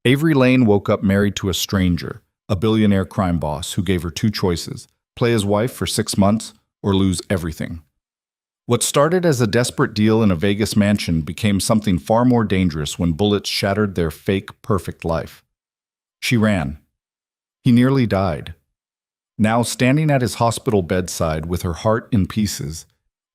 Avery Lane woke up married to a stranger, a billionaire crime boss who gave her two choices: play his wife for 6 months or lose everything. What started as a desperate deal in a Vegas mansion became something far more dangerous when bullets shattered their fake, perfect life. She ran. He nearly died. Now, standing at his hospital bedside with her heart in pieces,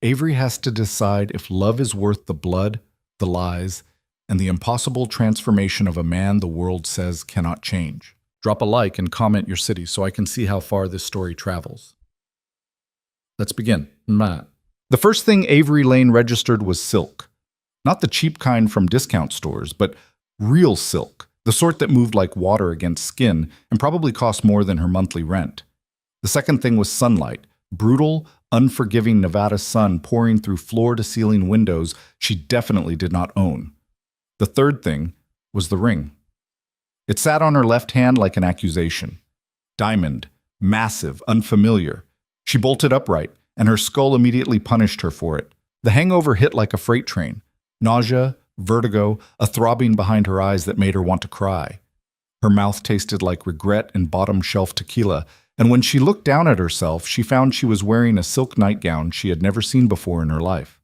Avery has to decide if love is worth the blood, the lies, and the impossible transformation of a man the world says cannot change. Drop a like and comment your city so I can see how far this story travels. Let's begin. The first thing Avery Lane registered was silk. Not the cheap kind from discount stores, but real silk, the sort that moved like water against skin and probably cost more than her monthly rent. The second thing was sunlight, brutal, unforgiving Nevada sun pouring through floor-to-ceiling windows she definitely did not own. The third thing was the ring. It sat on her left hand like an accusation. Diamond, massive, unfamiliar. She bolted upright, and her skull immediately punished her for it. The hangover hit like a freight train. Nausea, vertigo, a throbbing behind her eyes that made her want to cry. Her mouth tasted like regret and bottom-shelf tequila, and when she looked down at herself, she found she was wearing a silk nightgown she had never seen before in her life.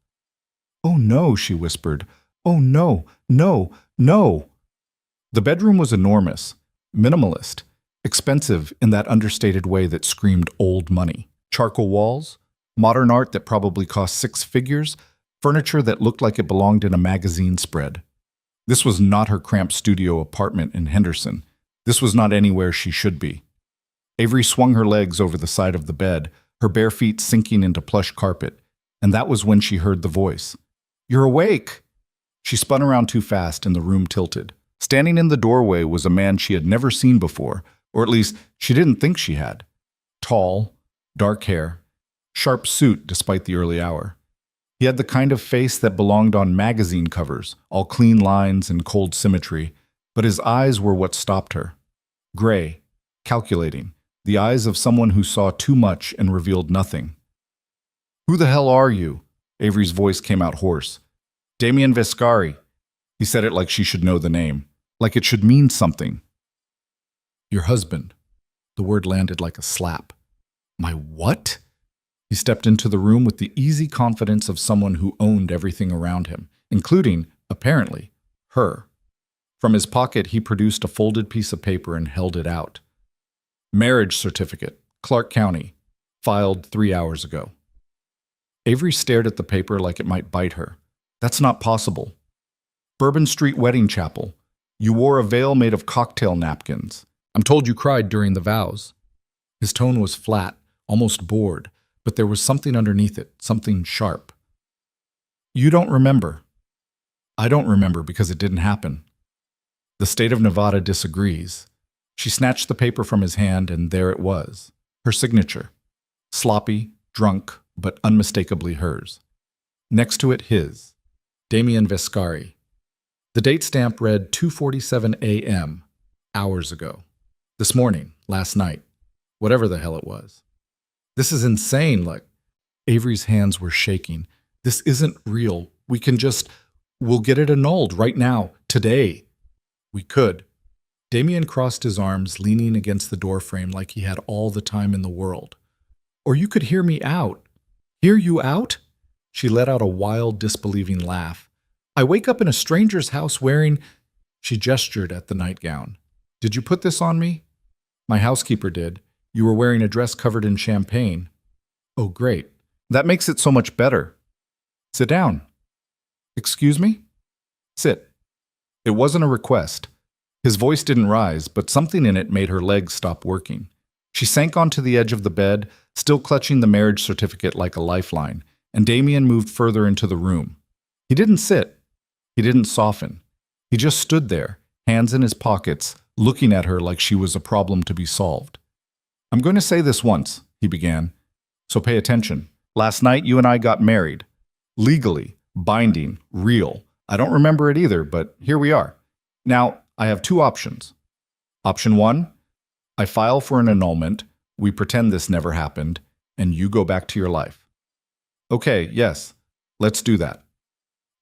"Oh no," she whispered. "Oh no, no, no." The bedroom was enormous, minimalist, expensive in that understated way that screamed old money. Charcoal walls, modern art that probably cost 6 figures, furniture that looked like it belonged in a magazine spread. This was not her cramped studio apartment in Henderson. This was not anywhere she should be. Avery swung her legs over the side of the bed, her bare feet sinking into plush carpet, and that was when she heard the voice. "You're awake!" She spun around too fast and the room tilted. Standing in the doorway was a man she had never seen before, or at least she didn't think she had. Tall, dark hair, sharp suit despite the early hour. He had the kind of face that belonged on magazine covers, all clean lines and cold symmetry, but his eyes were what stopped her. Gray, calculating, the eyes of someone who saw too much and revealed nothing. "Who the hell are you?" Avery's voice came out hoarse. "Damien Vescari." He said it like she should know the name, like it should mean something. "Your husband." The word landed like a slap. "My what?" He stepped into the room with the easy confidence of someone who owned everything around him, including, apparently, her. From his pocket, he produced a folded piece of paper and held it out. "Marriage certificate, Clark County, filed 3 hours ago." Avery stared at the paper like it might bite her. "That's not possible." "Bourbon Street Wedding Chapel. You wore a veil made of cocktail napkins. I'm told you cried during the vows." His tone was flat, almost bored, but there was something underneath it, something sharp. "You don't remember." "I don't remember because it didn't happen." The state of Nevada disagrees. She snatched the paper from his hand, and there it was. Her signature. Sloppy, drunk, but unmistakably hers. Next to it, his. Damien Vescari. The date stamp read 2:47 a.m., hours ago. This morning, last night, whatever the hell it was. "This is insane, like..." Avery's hands were shaking. "This isn't real. We'll get it annulled right now, today." "We could." Damien crossed his arms, leaning against the doorframe like he had all the time in the world. "Or you could hear me out." "Hear you out?" She let out a wild, disbelieving laugh. "I wake up in a stranger's house wearing..." She gestured at the nightgown. "Did you put this on me?" "My housekeeper did. You were wearing a dress covered in champagne." "Oh, great. That makes it so much better." "Sit down." "Excuse me?" "Sit." It wasn't a request. His voice didn't rise, but something in it made her legs stop working. She sank onto the edge of the bed, still clutching the marriage certificate like a lifeline, and Damien moved further into the room. He didn't sit. He didn't soften. He just stood there, hands in his pockets, looking at her like she was a problem to be solved. "I'm going to say this once," he began, "so pay attention. Last night you and I got married. Legally, binding, real. I don't remember it either, but here we are. Now, I have 2 options. Option 1, I file for an annulment, we pretend this never happened, and you go back to your life. Okay, yes, let's do that.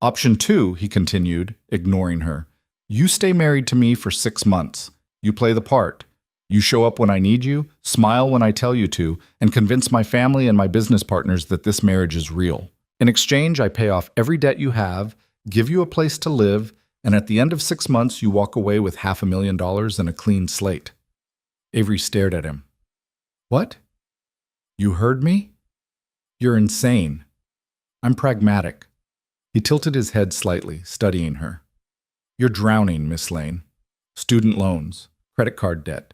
Option 2, he continued, ignoring her. You stay married to me for 6 months. You play the part. You show up when I need you, smile when I tell you to, and convince my family and my business partners that this marriage is real. In exchange, I pay off every debt you have, give you a place to live, and at the end of 6 months, you walk away with $500,000 and a clean slate. Avery stared at him. What? You heard me? You're insane. I'm pragmatic. He tilted his head slightly, studying her. You're drowning, Miss Lane. Student loans, credit card debt,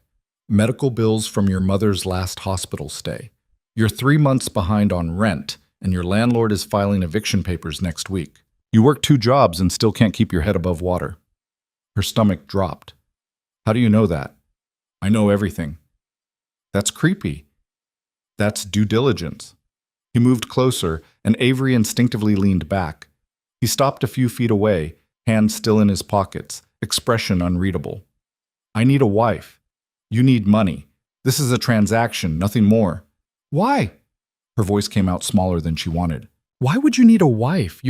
medical bills from your mother's last hospital stay. You're 3 months behind on rent, and your landlord is filing eviction papers next week. You work 2 jobs and still can't keep your head above water. Her stomach dropped. How do you know that? I know everything. That's creepy. That's due diligence. He moved closer, and Avery instinctively leaned back. He stopped a few feet away, hands still in his pockets, expression unreadable. I need a wife. You need money. This is a transaction, nothing more. Why? Her voice came out smaller than she wanted. Why would you need a wife?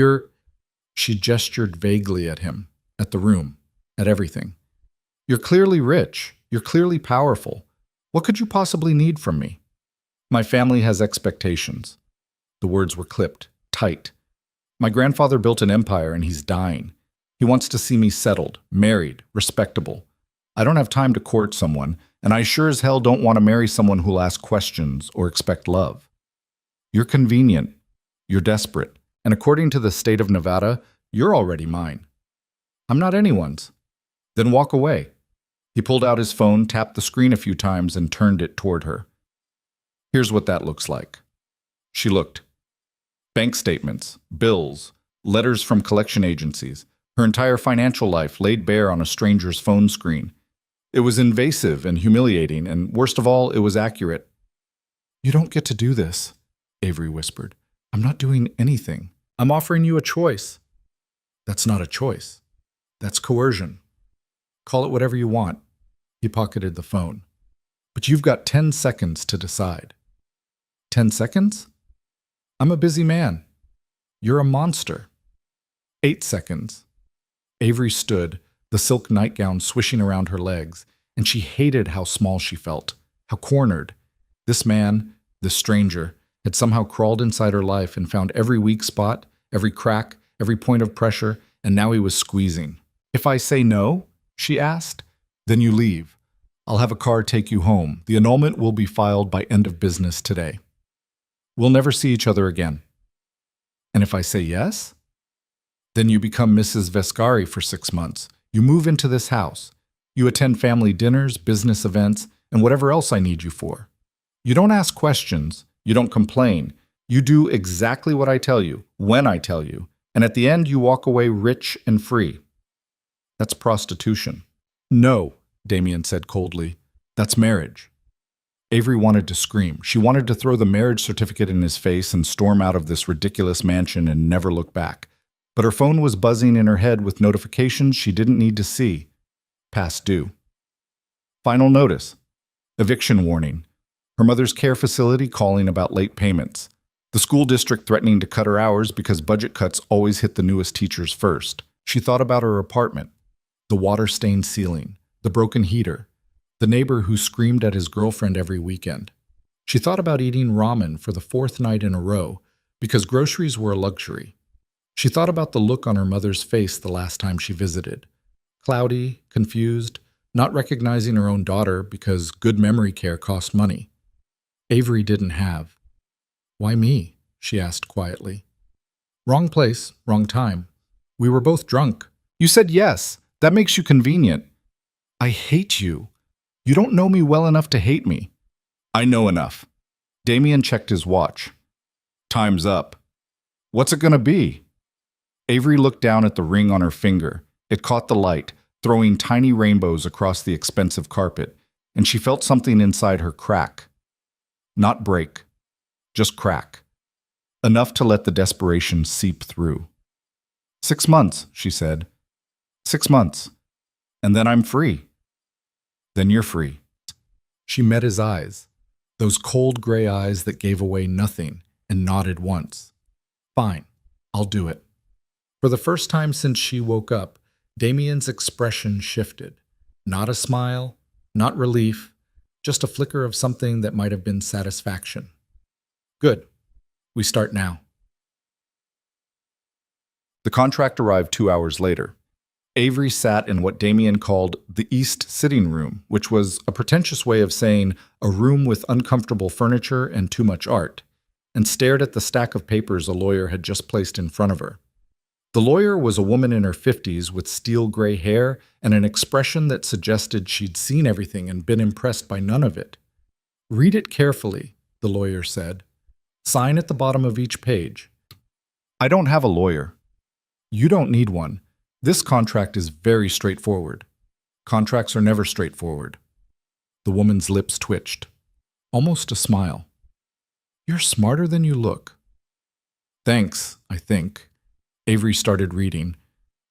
She gestured vaguely at him, at the room, at everything. You're clearly rich. You're clearly powerful. What could you possibly need from me? My family has expectations. The words were clipped, tight. My grandfather built an empire and he's dying. He wants to see me settled, married, respectable. I don't have time to court someone, and I sure as hell don't want to marry someone who'll ask questions or expect love. You're convenient. You're desperate. And according to the state of Nevada, you're already mine. I'm not anyone's. Then walk away. He pulled out his phone, tapped the screen a few times, and turned it toward her. Here's what that looks like. She looked. Bank statements, bills, letters from collection agencies, her entire financial life laid bare on a stranger's phone screen. It was invasive and humiliating, and worst of all, it was accurate. You don't get to do this, Avery whispered. I'm not doing anything. I'm offering you a choice. That's not a choice. That's coercion. Call it whatever you want. He pocketed the phone. But you've got 10 seconds to decide. 10 seconds? I'm a busy man. You're a monster. 8 seconds. Avery stood, the silk nightgown swishing around her legs, and she hated how small she felt, how cornered. This man, this stranger, had somehow crawled inside her life and found every weak spot, every crack, every point of pressure, and now he was squeezing. If I say no, she asked, then you leave. I'll have a car take you home. The annulment will be filed by end of business today. We'll never see each other again. And if I say yes? Then you become Mrs. Vescari for 6 months. You move into this house. You attend family dinners, business events, and whatever else I need you for. You don't ask questions. You don't complain. You do exactly what I tell you, when I tell you, and at the end you walk away rich and free. That's prostitution. No, Damien said coldly. That's marriage. Avery wanted to scream. She wanted to throw the marriage certificate in his face and storm out of this ridiculous mansion and never look back. But her phone was buzzing in her head with notifications she didn't need to see. Past due. Final notice. Eviction warning. Her mother's care facility calling about late payments. The school district threatening to cut her hours because budget cuts always hit the newest teachers first. She thought about her apartment. The water-stained ceiling. The broken heater. The neighbor who screamed at his girlfriend every weekend. She thought about eating ramen for the 4th night in a row because groceries were a luxury. She thought about the look on her mother's face the last time she visited. Cloudy, confused, not recognizing her own daughter because good memory care cost money. Avery didn't have. Why me? She asked quietly. Wrong place, wrong time. We were both drunk. You said yes. That makes you convenient. I hate you. You don't know me well enough to hate me. I know enough. Damien checked his watch. Time's up. What's it gonna be? Avery looked down at the ring on her finger. It caught the light, throwing tiny rainbows across the expensive carpet, and she felt something inside her crack. Not break, just crack. Enough to let the desperation seep through. 6 months, she said. 6 months. And then I'm free. Then you're free. She met his eyes, those cold gray eyes that gave away nothing, and nodded once. Fine, I'll do it. For the first time since she woke up, Damien's expression shifted. Not a smile, not relief, just a flicker of something that might have been satisfaction. Good. We start now. The contract arrived 2 hours later. Avery sat in what Damien called the East Sitting Room, which was a pretentious way of saying a room with uncomfortable furniture and too much art, and stared at the stack of papers a lawyer had just placed in front of her. The lawyer was a woman in her 50s with steel gray hair and an expression that suggested she'd seen everything and been impressed by none of it. "Read it carefully," the lawyer said. "Sign at the bottom of each page." "I don't have a lawyer." "You don't need one. This contract is very straightforward." "Contracts are never straightforward." The woman's lips twitched. Almost a smile. "You're smarter than you look." "Thanks, I think." Avery started reading.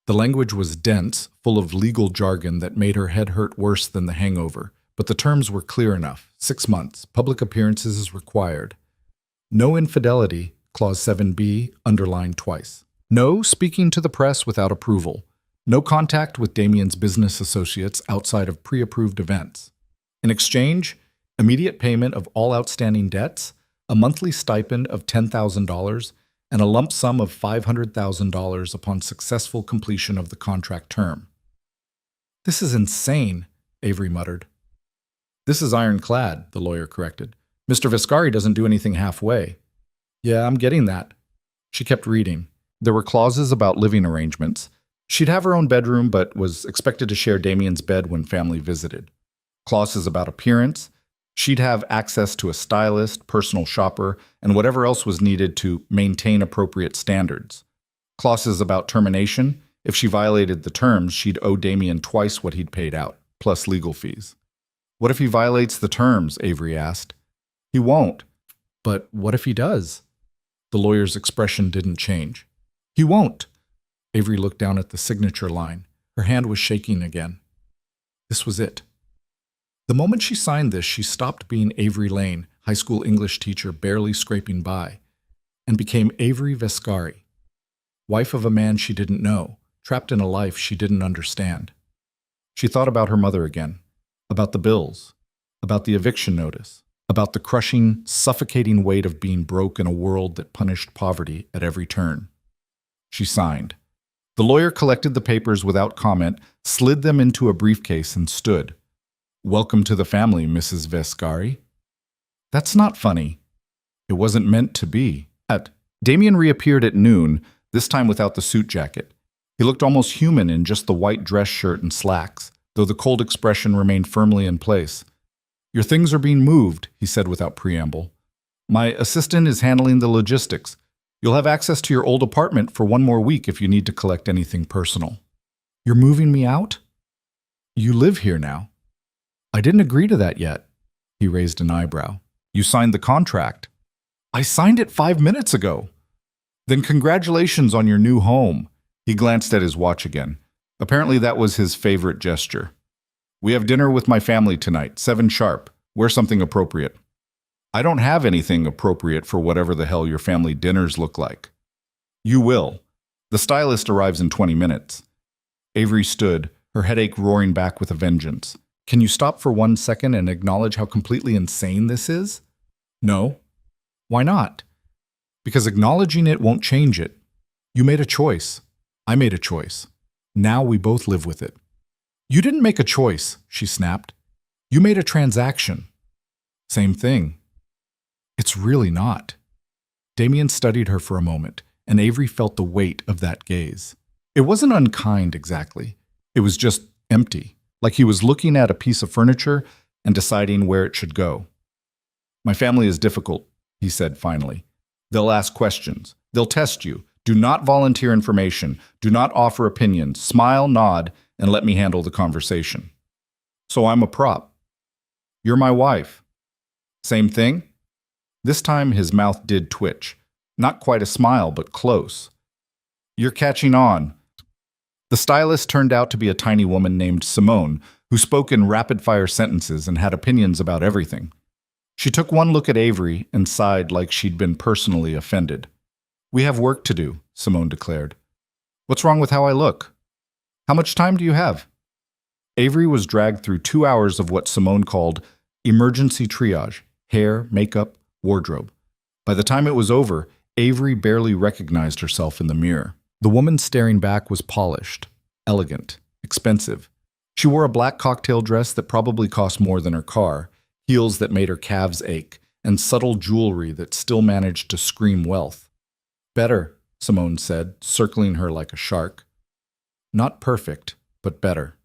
The language was dense, full of legal jargon that made her head hurt worse than the hangover, but the terms were clear enough. 6 months. Public appearances is required. No infidelity, Clause 7b, underlined twice. No speaking to the press without approval. No contact with Damien's business associates outside of pre-approved events. In exchange, immediate payment of all outstanding debts, a monthly stipend of $10,000, and a lump sum of $500,000 upon successful completion of the contract term. "This is insane," Avery muttered. "This is ironclad," the lawyer corrected. "Mr. Viscari doesn't do anything halfway." "Yeah, I'm getting that." She kept reading. There were clauses about living arrangements. She'd have her own bedroom, but was expected to share Damien's bed when family visited. Clauses about appearance. She'd have access to a stylist, personal shopper, and whatever else was needed to maintain appropriate standards. Clauses about termination. If she violated the terms, she'd owe Damien twice what he'd paid out, plus legal fees. "What if he violates the terms?" Avery asked. "He won't." "But what if he does?" The lawyer's expression didn't change. "He won't." Avery looked down at the signature line. Her hand was shaking again. This was it. The moment she signed this, she stopped being Avery Lane, high school English teacher barely scraping by, and became Avery Viscari, wife of a man she didn't know, trapped in a life she didn't understand. She thought about her mother again, about the bills, about the eviction notice, about the crushing, suffocating weight of being broke in a world that punished poverty at every turn. She signed. The lawyer collected the papers without comment, slid them into a briefcase, and stood. "Welcome to the family, Mrs. Viscari." "That's not funny." "It wasn't meant to be." Damien reappeared at noon, this time without the suit jacket. He looked almost human in just the white dress shirt and slacks, though the cold expression remained firmly in place. "Your things are being moved," he said without preamble. "My assistant is handling the logistics. You'll have access to your old apartment for 1 more week if you need to collect anything personal." "You're moving me out?" "You live here now." "I didn't agree to that yet." He raised an eyebrow. "You signed the contract." "I signed it 5 minutes ago." "Then congratulations on your new home." He glanced at his watch again. Apparently that was his favorite gesture. "We have dinner with my family tonight, 7 sharp. Wear something appropriate." "I don't have anything appropriate for whatever the hell your family dinners look like." "You will. The stylist arrives in 20 minutes. Avery stood, her headache roaring back with a vengeance. "Can you stop for 1 second and acknowledge how completely insane this is?" "No." "Why not?" "Because acknowledging it won't change it. You made a choice. I made a choice. Now we both live with it." "You didn't make a choice," she snapped. "You made a transaction." "Same thing." "It's really not." Damien studied her for a moment, and Avery felt the weight of that gaze. It wasn't unkind exactly. It was just empty. Like he was looking at a piece of furniture and deciding where it should go. "My family is difficult," he said finally. "They'll ask questions. They'll test you. Do not volunteer information. Do not offer opinions. Smile, nod, and let me handle the conversation." "So I'm a prop." "You're my wife." "Same thing?" This time his mouth did twitch. Not quite a smile, but close. "You're catching on." The stylist turned out to be a tiny woman named Simone, who spoke in rapid-fire sentences and had opinions about everything. She took one look at Avery and sighed like she'd been personally offended. "We have work to do," Simone declared. "What's wrong with how I look?" How much time do you have? Avery was dragged through 2 hours of what Simone called emergency triage: hair, makeup, wardrobe. By the time it was over, Avery barely recognized herself in the mirror. The woman staring back was polished, elegant, expensive. She wore a black cocktail dress that probably cost more than her car, heels that made her calves ache, and subtle jewelry that still managed to scream wealth. Better, Simone said, circling her like a shark. Not perfect, but better.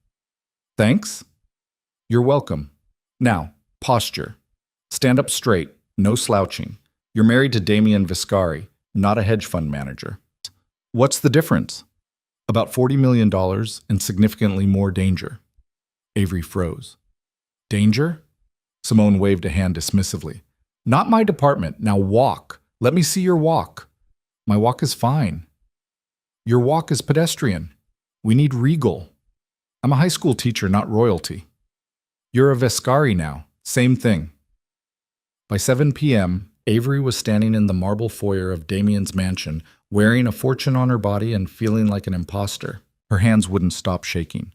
Thanks? You're welcome. Now, posture. Stand up straight, no slouching. You're married to Damien Viscari, not a hedge fund manager. What's the difference? About $40 million and significantly more danger. Avery froze. Danger? Simone waved a hand dismissively. Not my department. Now walk. Let me see your walk. My walk is fine. Your walk is pedestrian. We need regal. I'm a high school teacher, not royalty. You're a Viscari now. Same thing. By 7 p.m., Avery was standing in the marble foyer of Damien's mansion, wearing a fortune on her body and feeling like an imposter. Her hands wouldn't stop shaking.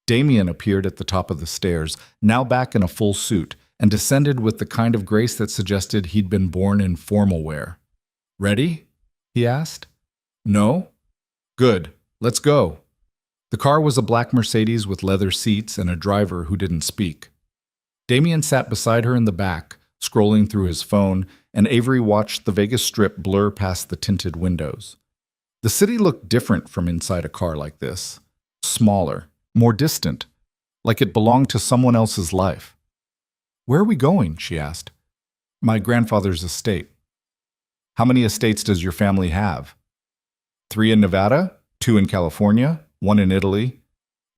Damien appeared at the top of the stairs, now back in a full suit, and descended with the kind of grace that suggested he'd been born in formal wear. Ready? He asked. No? Good. Let's go. The car was a black Mercedes with leather seats and a driver who didn't speak. Damien sat beside her in the back, scrolling through his phone, and Avery watched the Vegas Strip blur past the tinted windows. The city looked different from inside a car like this. Smaller, more distant, like it belonged to someone else's life. Where are we going? She asked. My grandfather's estate. How many estates does your family have? 3 in Nevada, 2 in California, 1 in Italy.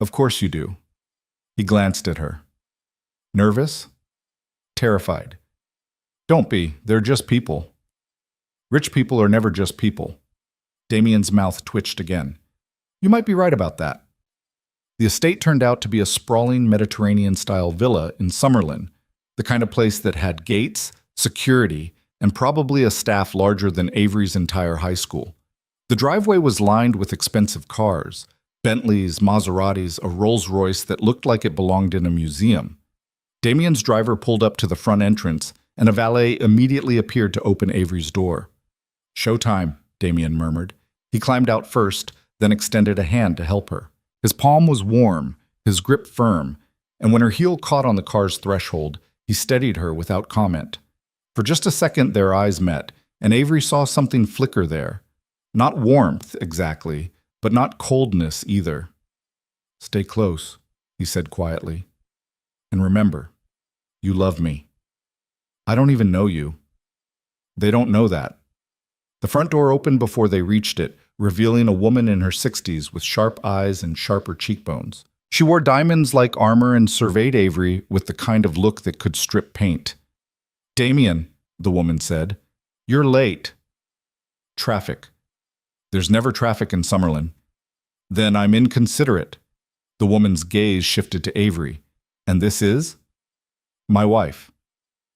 Of course you do. He glanced at her. Nervous? Terrified. Don't be, they're just people. Rich people are never just people. Damien's mouth twitched again. You might be right about that. The estate turned out to be a sprawling Mediterranean-style villa in Summerlin, the kind of place that had gates, security, and probably a staff larger than Avery's entire high school. The driveway was lined with expensive cars, Bentleys, Maseratis, a Rolls-Royce that looked like it belonged in a museum. Damien's driver pulled up to the front entrance, and a valet immediately appeared to open Avery's door. Showtime, Damien murmured. He climbed out first, then extended a hand to help her. His palm was warm, his grip firm, and when her heel caught on the car's threshold, he steadied her without comment. For just a second their eyes met, and Avery saw something flicker there. Not warmth, exactly, but not coldness either. Stay close, he said quietly. And remember, you love me. I don't even know you. They don't know that. The front door opened before they reached it, revealing a woman in her 60s with sharp eyes and sharper cheekbones. She wore diamonds-like armor and surveyed Avery with the kind of look that could strip paint. Damien, the woman said, you're late. Traffic. There's never traffic in Summerlin. Then I'm inconsiderate. The woman's gaze shifted to Avery. And this is? My wife.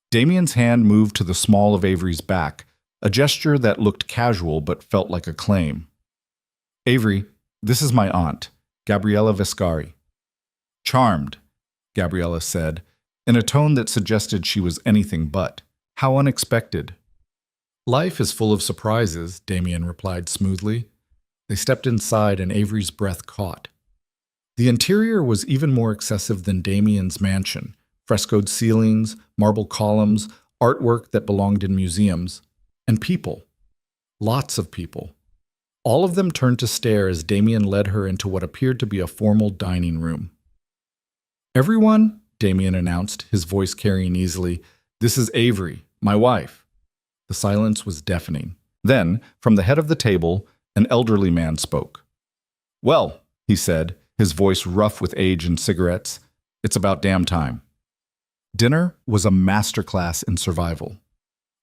Damien's hand moved to the small of Avery's back, a gesture that looked casual but felt like a claim. Avery, this is my aunt, Gabriella Viscari. Charmed, Gabriella said, in a tone that suggested she was anything but. How unexpected. Life is full of surprises, Damien replied smoothly. They stepped inside and Avery's breath caught. The interior was even more excessive than Damien's mansion. Frescoed ceilings, marble columns, artwork that belonged in museums, and people. Lots of people. All of them turned to stare as Damien led her into what appeared to be a formal dining room. Everyone, Damien announced, his voice carrying easily, this is Avery, my wife. The silence was deafening. Then, from the head of the table, an elderly man spoke. Well, he said, his voice rough with age and cigarettes, it's about damn time. Dinner was a masterclass in survival.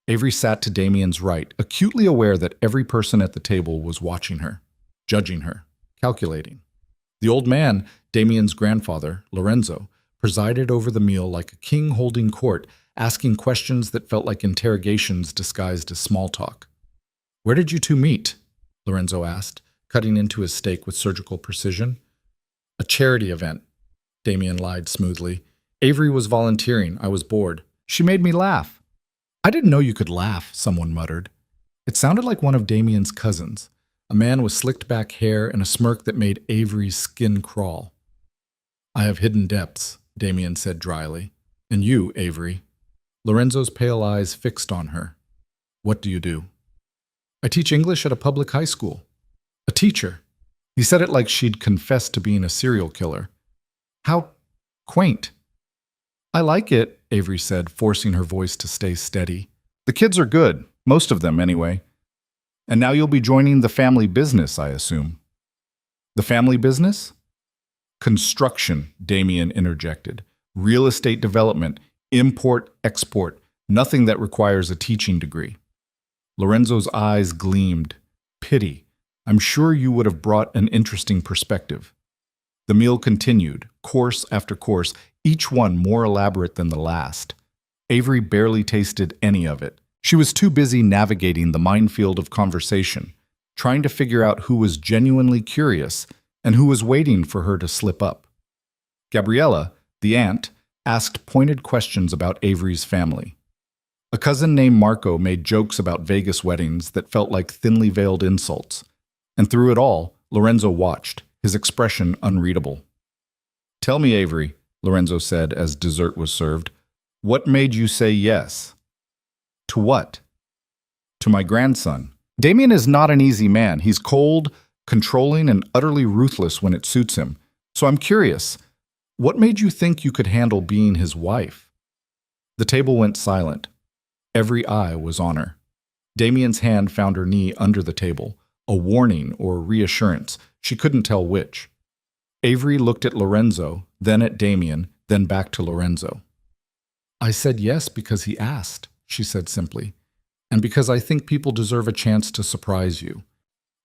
Avery sat to Damien's right, acutely aware that every person at the table was watching her, judging her, calculating. The old man, Damien's grandfather, Lorenzo, presided over the meal like a king holding court, asking questions that felt like interrogations disguised as small talk. Where did you two meet? Lorenzo asked, cutting into his steak with surgical precision. A charity event, Damien lied smoothly. Avery was volunteering. I was bored. She made me laugh. I didn't know you could laugh, someone muttered. It sounded like one of Damien's cousins, a man with slicked back hair and a smirk that made Avery's skin crawl. I have hidden depths, Damien said dryly. And you, Avery. Lorenzo's pale eyes fixed on her. What do you do? I teach English at a public high school. A teacher. He said it like she'd confessed to being a serial killer. How quaint. I like it, Avery said, forcing her voice to stay steady. The kids are good, most of them anyway. And now you'll be joining the family business, I assume. The family business? Construction, Damien interjected. Real estate development, import, export, nothing that requires a teaching degree. Lorenzo's eyes gleamed. Pity. I'm sure you would have brought an interesting perspective. The meal continued, course after course, each one more elaborate than the last. Avery barely tasted any of it. She was too busy navigating the minefield of conversation, trying to figure out who was genuinely curious and who was waiting for her to slip up. Gabriella, the aunt, asked pointed questions about Avery's family. A cousin named Marco made jokes about Vegas weddings that felt like thinly veiled insults. And through it all, Lorenzo watched, his expression unreadable. Tell me, Avery, Lorenzo said as dessert was served, what made you say yes? To what? To my grandson. Damien is not an easy man. He's cold, controlling, and utterly ruthless when it suits him. So I'm curious, what made you think you could handle being his wife? The table went silent. Every eye was on her. Damien's hand found her knee under the table, a warning or reassurance. She couldn't tell which. Avery looked at Lorenzo, then at Damien, then back to Lorenzo. I said yes because he asked, she said simply, and because I think people deserve a chance to surprise you.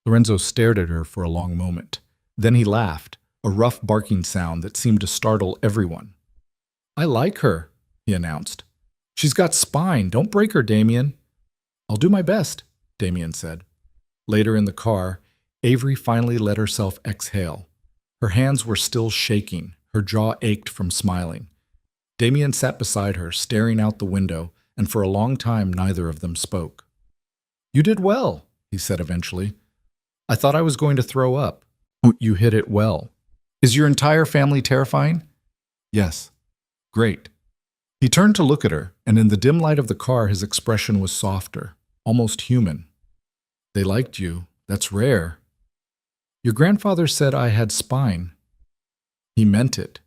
Lorenzo stared at her for a long moment. Then he laughed, a rough barking sound that seemed to startle everyone. I like her, he announced. She's got spine. Don't break her, Damien. I'll do my best, Damien said. Later in the car, Avery finally let herself exhale. Her hands were still shaking. Her jaw ached from smiling. Damien sat beside her, staring out the window, and for a long time neither of them spoke. You did well, he said eventually. I thought I was going to throw up. You hit it well. Is your entire family terrifying? Yes. Great. He turned to look at her, and in the dim light of the car his expression was softer, almost human. They liked you. That's rare. Your grandfather said I had spine. He meant it.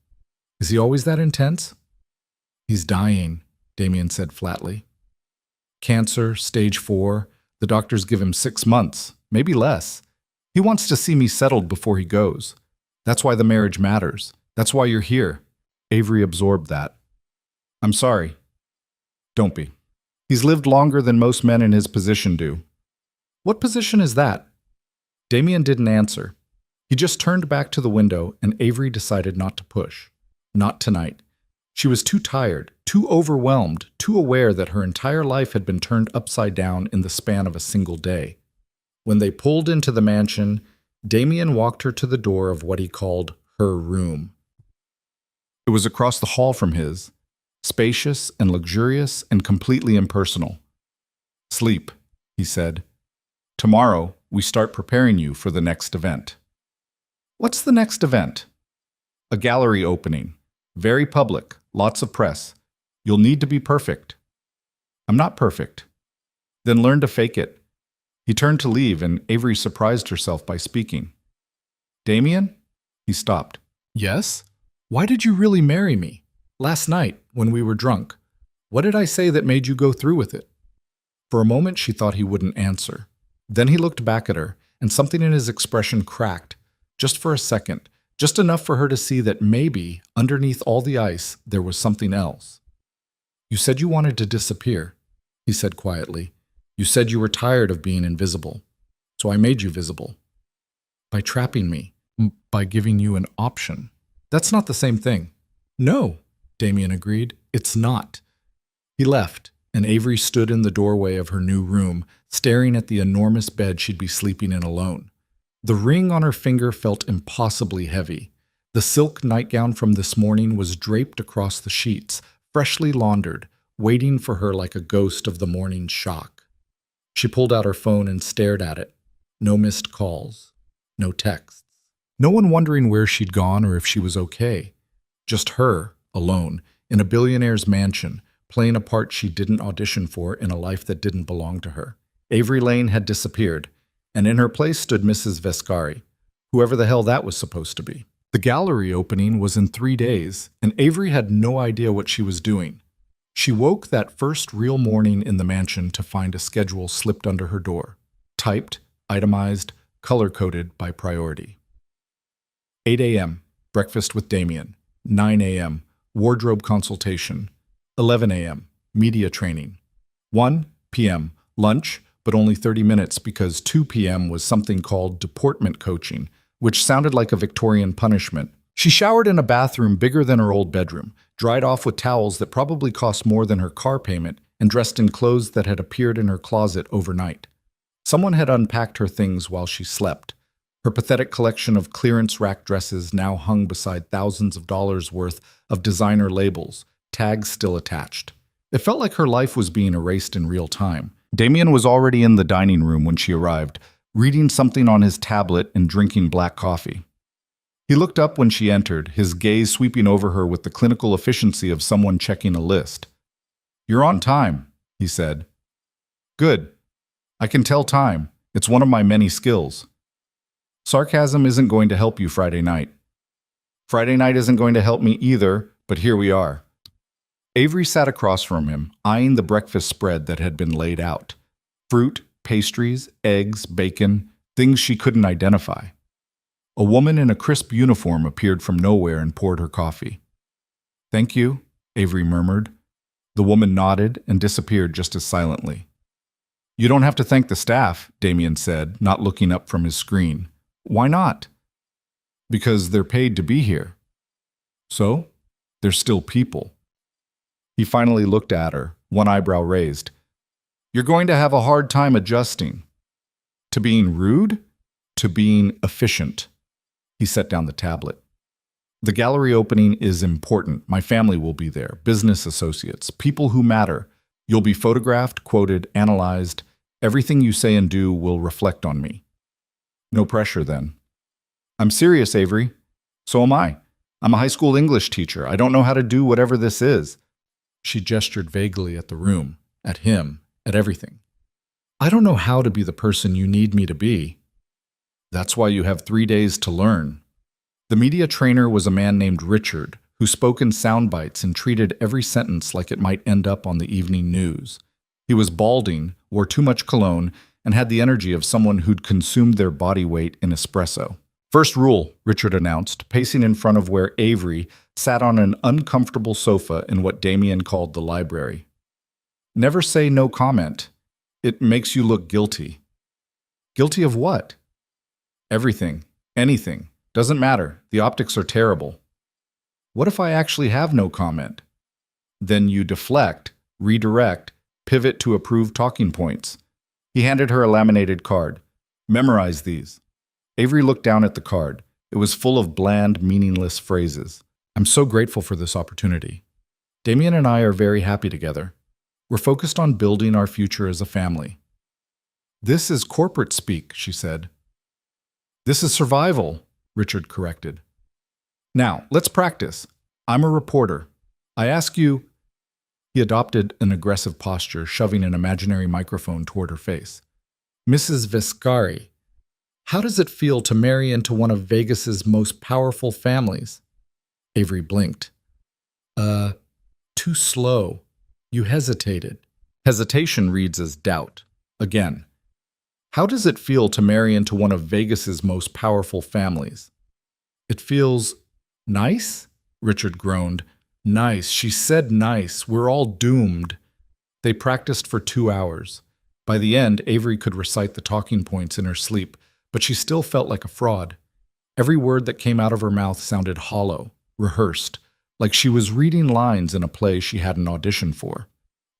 Is he always that intense? He's dying, Damien said flatly. Cancer, stage 4. The doctors give him 6 months, maybe less. He wants to see me settled before he goes. That's why the marriage matters. That's why you're here. Avery absorbed that. I'm sorry. Don't be. He's lived longer than most men in his position do. What position is that? Damien didn't answer. He just turned back to the window, and Avery decided not to push. Not tonight. She was too tired, too overwhelmed, too aware that her entire life had been turned upside down in the span of a single day. When they pulled into the mansion, Damien walked her to the door of what he called her room. It was across the hall from his, spacious and luxurious and completely impersonal. Sleep, he said. Tomorrow, we start preparing you for the next event. What's the next event? A gallery opening. Very public, lots of press. You'll need to be perfect. I'm not perfect. Then learn to fake it. He turned to leave, and Avery surprised herself by speaking. Damien? He stopped. Yes? Why did you really marry me? Last night, when we were drunk. What did I say that made you go through with it? For a moment, she thought he wouldn't answer. Then he looked back at her, and something in his expression cracked, just for a second, just enough for her to see that maybe, underneath all the ice, there was something else. You said you wanted to disappear, he said quietly. You said you were tired of being invisible. So I made you visible. By trapping me, by giving you an option. That's not the same thing. No, Damien agreed. It's not. He left, and Avery stood in the doorway of her new room, staring at the enormous bed she'd be sleeping in alone. The ring on her finger felt impossibly heavy. The silk nightgown from this morning was draped across the sheets, freshly laundered, waiting for her like a ghost of the morning's shock. She pulled out her phone and stared at it. No missed calls. No texts. No one wondering where she'd gone or if she was okay. Just her, alone, in a billionaire's mansion, playing a part she didn't audition for in a life that didn't belong to her. Avery Lane had disappeared, and in her place stood Mrs. Vescari, whoever the hell that was supposed to be. The gallery opening was in 3 days, and Avery had no idea what she was doing. She woke that first real morning in the mansion to find a schedule slipped under her door, typed, itemized, color-coded by priority. 8 a.m., breakfast with Damien. 9 a.m., wardrobe consultation. 11 a.m., media training. 1 p.m., lunch, but only 30 minutes because 2 p.m. was something called deportment coaching, which sounded like a Victorian punishment. She showered in a bathroom bigger than her old bedroom, dried off with towels that probably cost more than her car payment, and dressed in clothes that had appeared in her closet overnight. Someone had unpacked her things while she slept. Her pathetic collection of clearance rack dresses now hung beside thousands of dollars worth of designer labels, tags still attached. It felt like her life was being erased in real time. Damien was already in the dining room when she arrived, reading something on his tablet and drinking black coffee. He looked up when she entered, his gaze sweeping over her with the clinical efficiency of someone checking a list. "You're on time," he said. "Good. I can tell time. It's one of my many skills." Sarcasm isn't going to help you Friday night. Friday night isn't going to help me either, but here we are. Avery sat across from him, eyeing the breakfast spread that had been laid out. Fruit, pastries, eggs, bacon, things she couldn't identify. A woman in a crisp uniform appeared from nowhere and poured her coffee. "Thank you," Avery murmured. The woman nodded and disappeared just as silently. "You don't have to thank the staff," Damien said, not looking up from his screen. "Why not?" "Because they're paid to be here." "So? They're still people." He finally looked at her, one eyebrow raised. "You're going to have a hard time adjusting." "To being rude? To being efficient." He set down the tablet. "The gallery opening is important. My family will be there, business associates, people who matter. You'll be photographed, quoted, analyzed. Everything you say and do will reflect on me." "No pressure, then." "I'm serious, Avery. So am I. I'm a high school English teacher. I don't know how to do whatever this is." She gestured vaguely at the room, at him, at everything. "I don't know how to be the person you need me to be." "That's why you have 3 days to learn." The media trainer was a man named Richard, who spoke in sound bites and treated every sentence like it might end up on the evening news. He was balding, wore too much cologne, and had the energy of someone who'd consumed their body weight in espresso. "First rule," Richard announced, pacing in front of where Avery sat on an uncomfortable sofa in what Damien called the library. "Never say no comment. It makes you look guilty." "Guilty of what?" "Everything. Anything. Doesn't matter. The optics are terrible." "What if I actually have no comment?" "Then you deflect, redirect, pivot to approved talking points." He handed her a laminated card. "Memorize these." Avery looked down at the card. It was full of bland, meaningless phrases. "I'm so grateful for this opportunity. Damien and I are very happy together. We're focused on building our future as a family." "This is corporate speak," she said. "This is survival," Richard corrected. "Now, let's practice. I'm a reporter. I ask you—" He adopted an aggressive posture, shoving an imaginary microphone toward her face. "Mrs. Vescari, how does it feel to marry into one of Vegas's most powerful families?" Avery blinked. Too slow. You hesitated." Hesitation reads as doubt. Again. "How does it feel to marry into one of Vegas's most powerful families?" "It feels nice?" Richard groaned. "Nice. She said nice. We're all doomed." They practiced for 2 hours. By the end, Avery could recite the talking points in her sleep, but she still felt like a fraud. Every word that came out of her mouth sounded hollow, rehearsed, like she was reading lines in a play she hadn't auditioned for.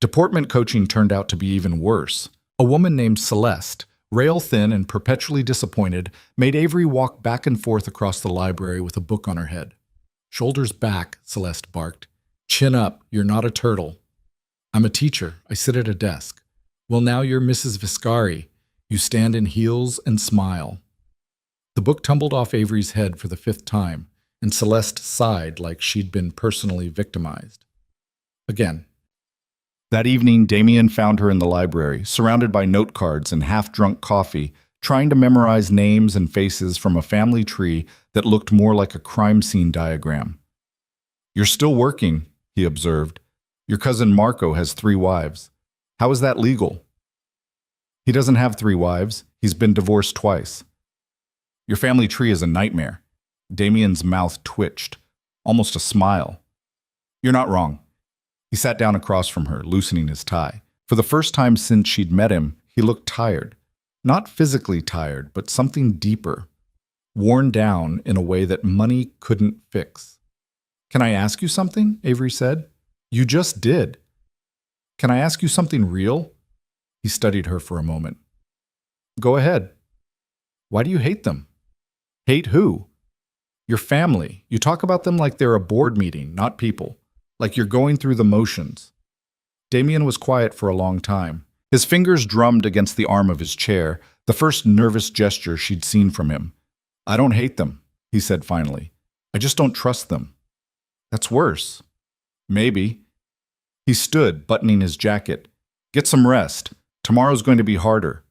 Deportment coaching turned out to be even worse. A woman named Celeste, Rail-thin and perpetually disappointed, made Avery walk back and forth across the library with a book on her head. "Shoulders back," Celeste barked. "Chin up, you're not a turtle." "I'm a teacher. I sit at a desk." "Well, now you're Mrs. Viscari. You stand in heels and smile." The book tumbled off Avery's head for the 5th time, and Celeste sighed like she'd been personally victimized. Again. That evening, Damien found her in the library, surrounded by note cards and half-drunk coffee, trying to memorize names and faces from a family tree that looked more like a crime scene diagram. "You're still working," he observed. "Your cousin Marco has 3 wives. How is that legal?" "He doesn't have 3 wives. He's been divorced twice." "Your family tree is a nightmare." Damien's mouth twitched, almost a smile. "You're not wrong." He sat down across from her, loosening his tie. For the first time since she'd met him, he looked tired. Not physically tired, but something deeper. Worn down in a way that money couldn't fix. "Can I ask you something?" Avery said. "You just did." "Can I ask you something real?" He studied her for a moment. "Go ahead." "Why do you hate them?" "Hate who?" "Your family. You talk about them like they're a board meeting, not people. Like you're going through the motions." Damien was quiet for a long time. His fingers drummed against the arm of his chair, the first nervous gesture she'd seen from him. "I don't hate them," he said finally. "I just don't trust them." "That's worse." "Maybe." He stood, buttoning his jacket. "Get some rest. Tomorrow's going to be harder."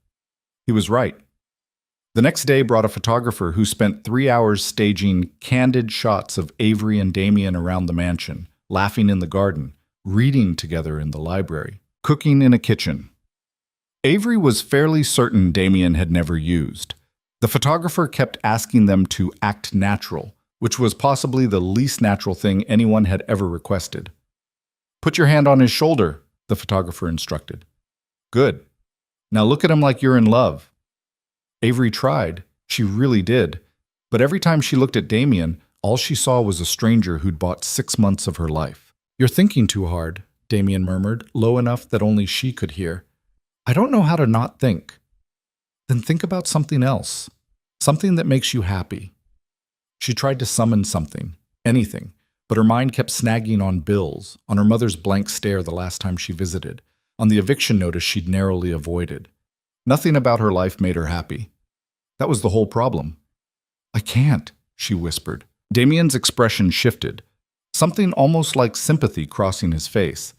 He was right. The next day brought a photographer who spent 3 hours staging candid shots of Avery and Damien around the mansion, laughing in the garden, reading together in the library, cooking in a kitchen. Avery was fairly certain Damien had never used. The photographer kept asking them to act natural, which was possibly the least natural thing anyone had ever requested. "Put your hand on his shoulder," the photographer instructed. "Good. Now look at him like you're in love." Avery tried. She really did. But every time she looked at Damien, all she saw was a stranger who'd bought 6 months of her life. "You're thinking too hard," Damien murmured, low enough that only she could hear. "I don't know how to not think." "Then think about something else. Something that makes you happy." She tried to summon something, anything, but her mind kept snagging on bills, on her mother's blank stare the last time she visited, on the eviction notice she'd narrowly avoided. Nothing about her life made her happy. That was the whole problem. "I can't," she whispered. Damien's expression shifted, something almost like sympathy crossing his face.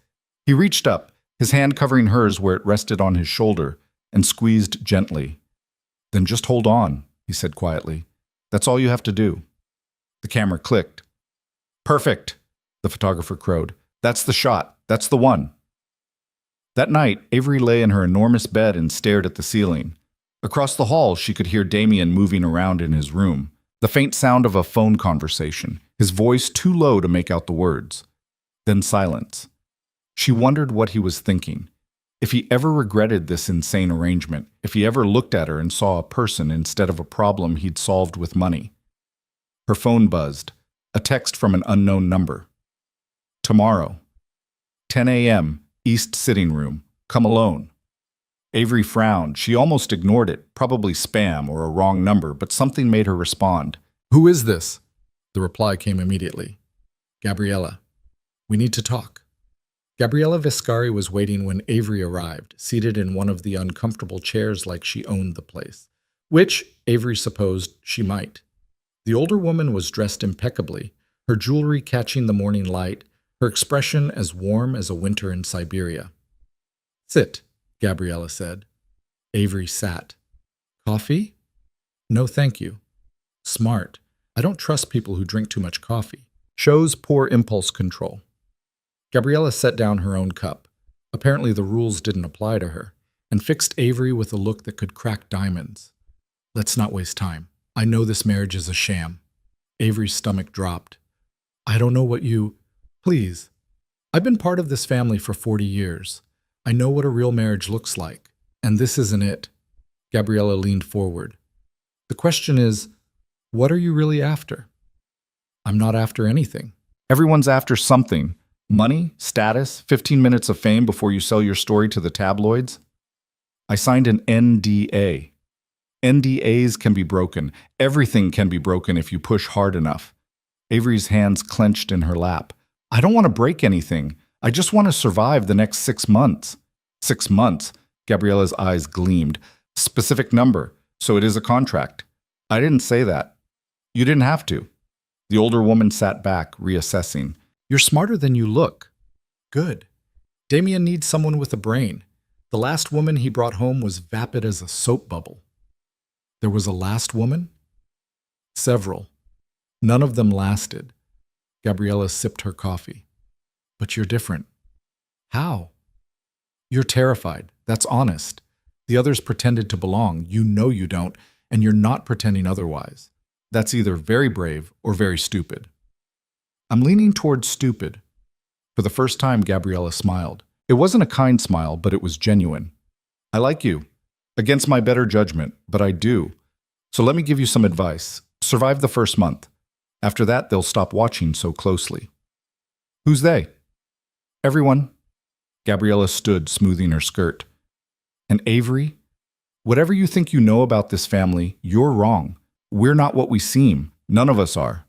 He reached up, his hand covering hers where it rested on his shoulder, and squeezed gently. "Then just hold on," he said quietly. "That's all you have to do." The camera clicked. "Perfect," the photographer crowed. "That's the shot. That's the one." That night, Avery lay in her enormous bed and stared at the ceiling. Across the hall, she could hear Damien moving around in his room, the faint sound of a phone conversation, his voice too low to make out the words. Then silence. She wondered what he was thinking. If he ever regretted this insane arrangement, if he ever looked at her and saw a person instead of a problem he'd solved with money. Her phone buzzed, a text from an unknown number. "Tomorrow, 10 a.m., East Sitting Room. Come alone." Avery frowned. She almost ignored it, probably spam or a wrong number, but something made her respond. "Who is this?" The reply came immediately. "Gabriella. We need to talk." Gabriella Viscari was waiting when Avery arrived, seated in one of the uncomfortable chairs like she owned the place, which Avery supposed she might. The older woman was dressed impeccably, her jewelry catching the morning light, her expression as warm as a winter in Siberia. "Sit," Gabriella said. Avery sat. "Coffee?" "No, thank you." "Smart. I don't trust people who drink too much coffee. Shows poor impulse control." Gabriella set down her own cup. Apparently the rules didn't apply to her, and fixed Avery with a look that could crack diamonds. "Let's not waste time. I know this marriage is a sham." Avery's stomach dropped. "I don't know what you... Please. I've been part of this family for 40 years. I know what a real marriage looks like, and this isn't it." Gabriella leaned forward. "The question is, what are you really after?" "I'm not after anything." "Everyone's after something. Money, status, 15 minutes of fame before you sell your story to the tabloids." "I signed an NDA." NDAs can be broken. Everything can be broken if you push hard enough. Avery's hands clenched in her lap. I don't want to break anything. I just want to survive the next 6 months. 6 months? Gabriella's eyes gleamed. Specific number, so it is a contract. I didn't say that. You didn't have to. The older woman sat back, reassessing. You're smarter than you look. Good. Damien needs someone with a brain. The last woman he brought home was vapid as a soap bubble. There was a last woman? Several. None of them lasted. Gabriella sipped her coffee. But you're different. How? You're terrified. That's honest. The others pretended to belong. You know you don't, and you're not pretending otherwise. That's either very brave or very stupid. I'm leaning towards stupid. For the first time, Gabriella smiled. It wasn't a kind smile, but it was genuine. I like you. Against my better judgment, but I do. So let me give you some advice. Survive the first month. After that, they'll stop watching so closely. Who's they? Everyone. Gabriella stood, smoothing her skirt. And Avery? Whatever you think you know about this family, you're wrong. We're not what we seem. None of us are.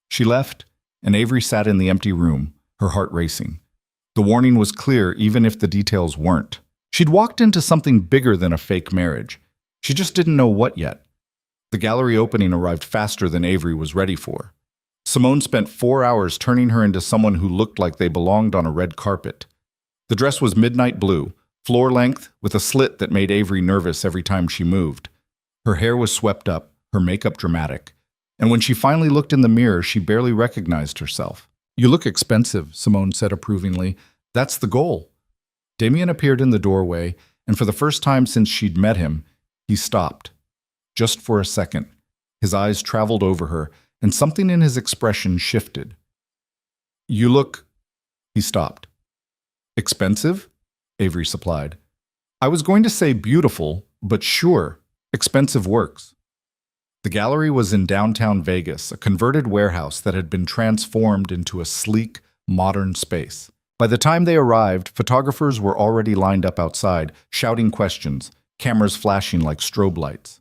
She left, and Avery sat in the empty room, her heart racing. The warning was clear, even if the details weren't. She'd walked into something bigger than a fake marriage. She just didn't know what yet. The gallery opening arrived faster than Avery was ready for. Simone spent 4 hours turning her into someone who looked like they belonged on a red carpet. The dress was midnight blue, floor length, with a slit that made Avery nervous every time she moved. Her hair was swept up, her makeup dramatic. And when she finally looked in the mirror, she barely recognized herself. You look expensive, Simone said approvingly. That's the goal. Damien appeared in the doorway, and for the first time since she'd met him, he stopped. Just for a second. His eyes traveled over her, and something in his expression shifted. You look... He stopped. Expensive? Avery supplied. I was going to say beautiful, but sure, expensive works. The gallery was in downtown Vegas, a converted warehouse that had been transformed into a sleek, modern space. By the time they arrived, photographers were already lined up outside, shouting questions, cameras flashing like strobe lights.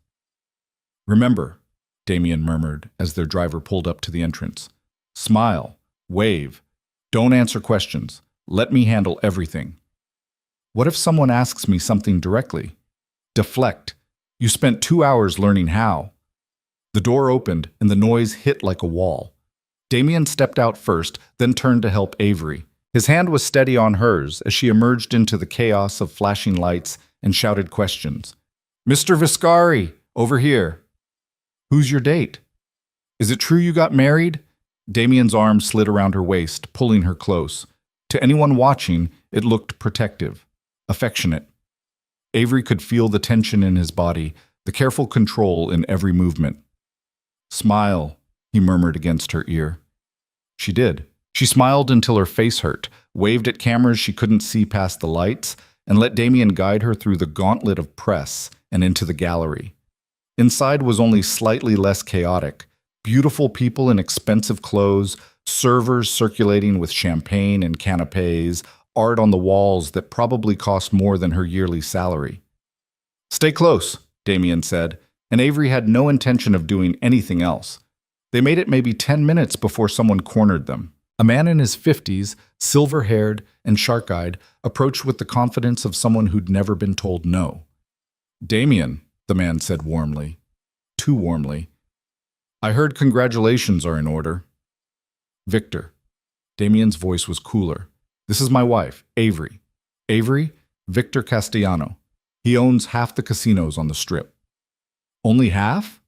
Remember, Damien murmured as their driver pulled up to the entrance. Smile, wave, don't answer questions. Let me handle everything. What if someone asks me something directly? Deflect. You spent 2 hours learning how. The door opened and the noise hit like a wall. Damien stepped out first, then turned to help Avery. His hand was steady on hers as she emerged into the chaos of flashing lights and shouted questions. Mr. Viscari, over here. Who's your date? Is it true you got married? Damien's arm slid around her waist, pulling her close. To anyone watching, it looked protective, affectionate. Avery could feel the tension in his body, the careful control in every movement. Smile, he murmured against her ear. She did. She smiled until her face hurt, waved at cameras she couldn't see past the lights, and let Damien guide her through the gauntlet of press and into the gallery. Inside was only slightly less chaotic. Beautiful people in expensive clothes, servers circulating with champagne and canapes, art on the walls that probably cost more than her yearly salary. Stay close, Damien said, and Avery had no intention of doing anything else. They made it maybe 10 minutes before someone cornered them. A man in his 50s, silver-haired and shark-eyed, approached with the confidence of someone who'd never been told no. Damien, the man said warmly. Too warmly. I heard congratulations are in order. Victor. Damien's voice was cooler. This is my wife, Avery. Avery, Victor Castellano. He owns half the casinos on the Strip. Only half?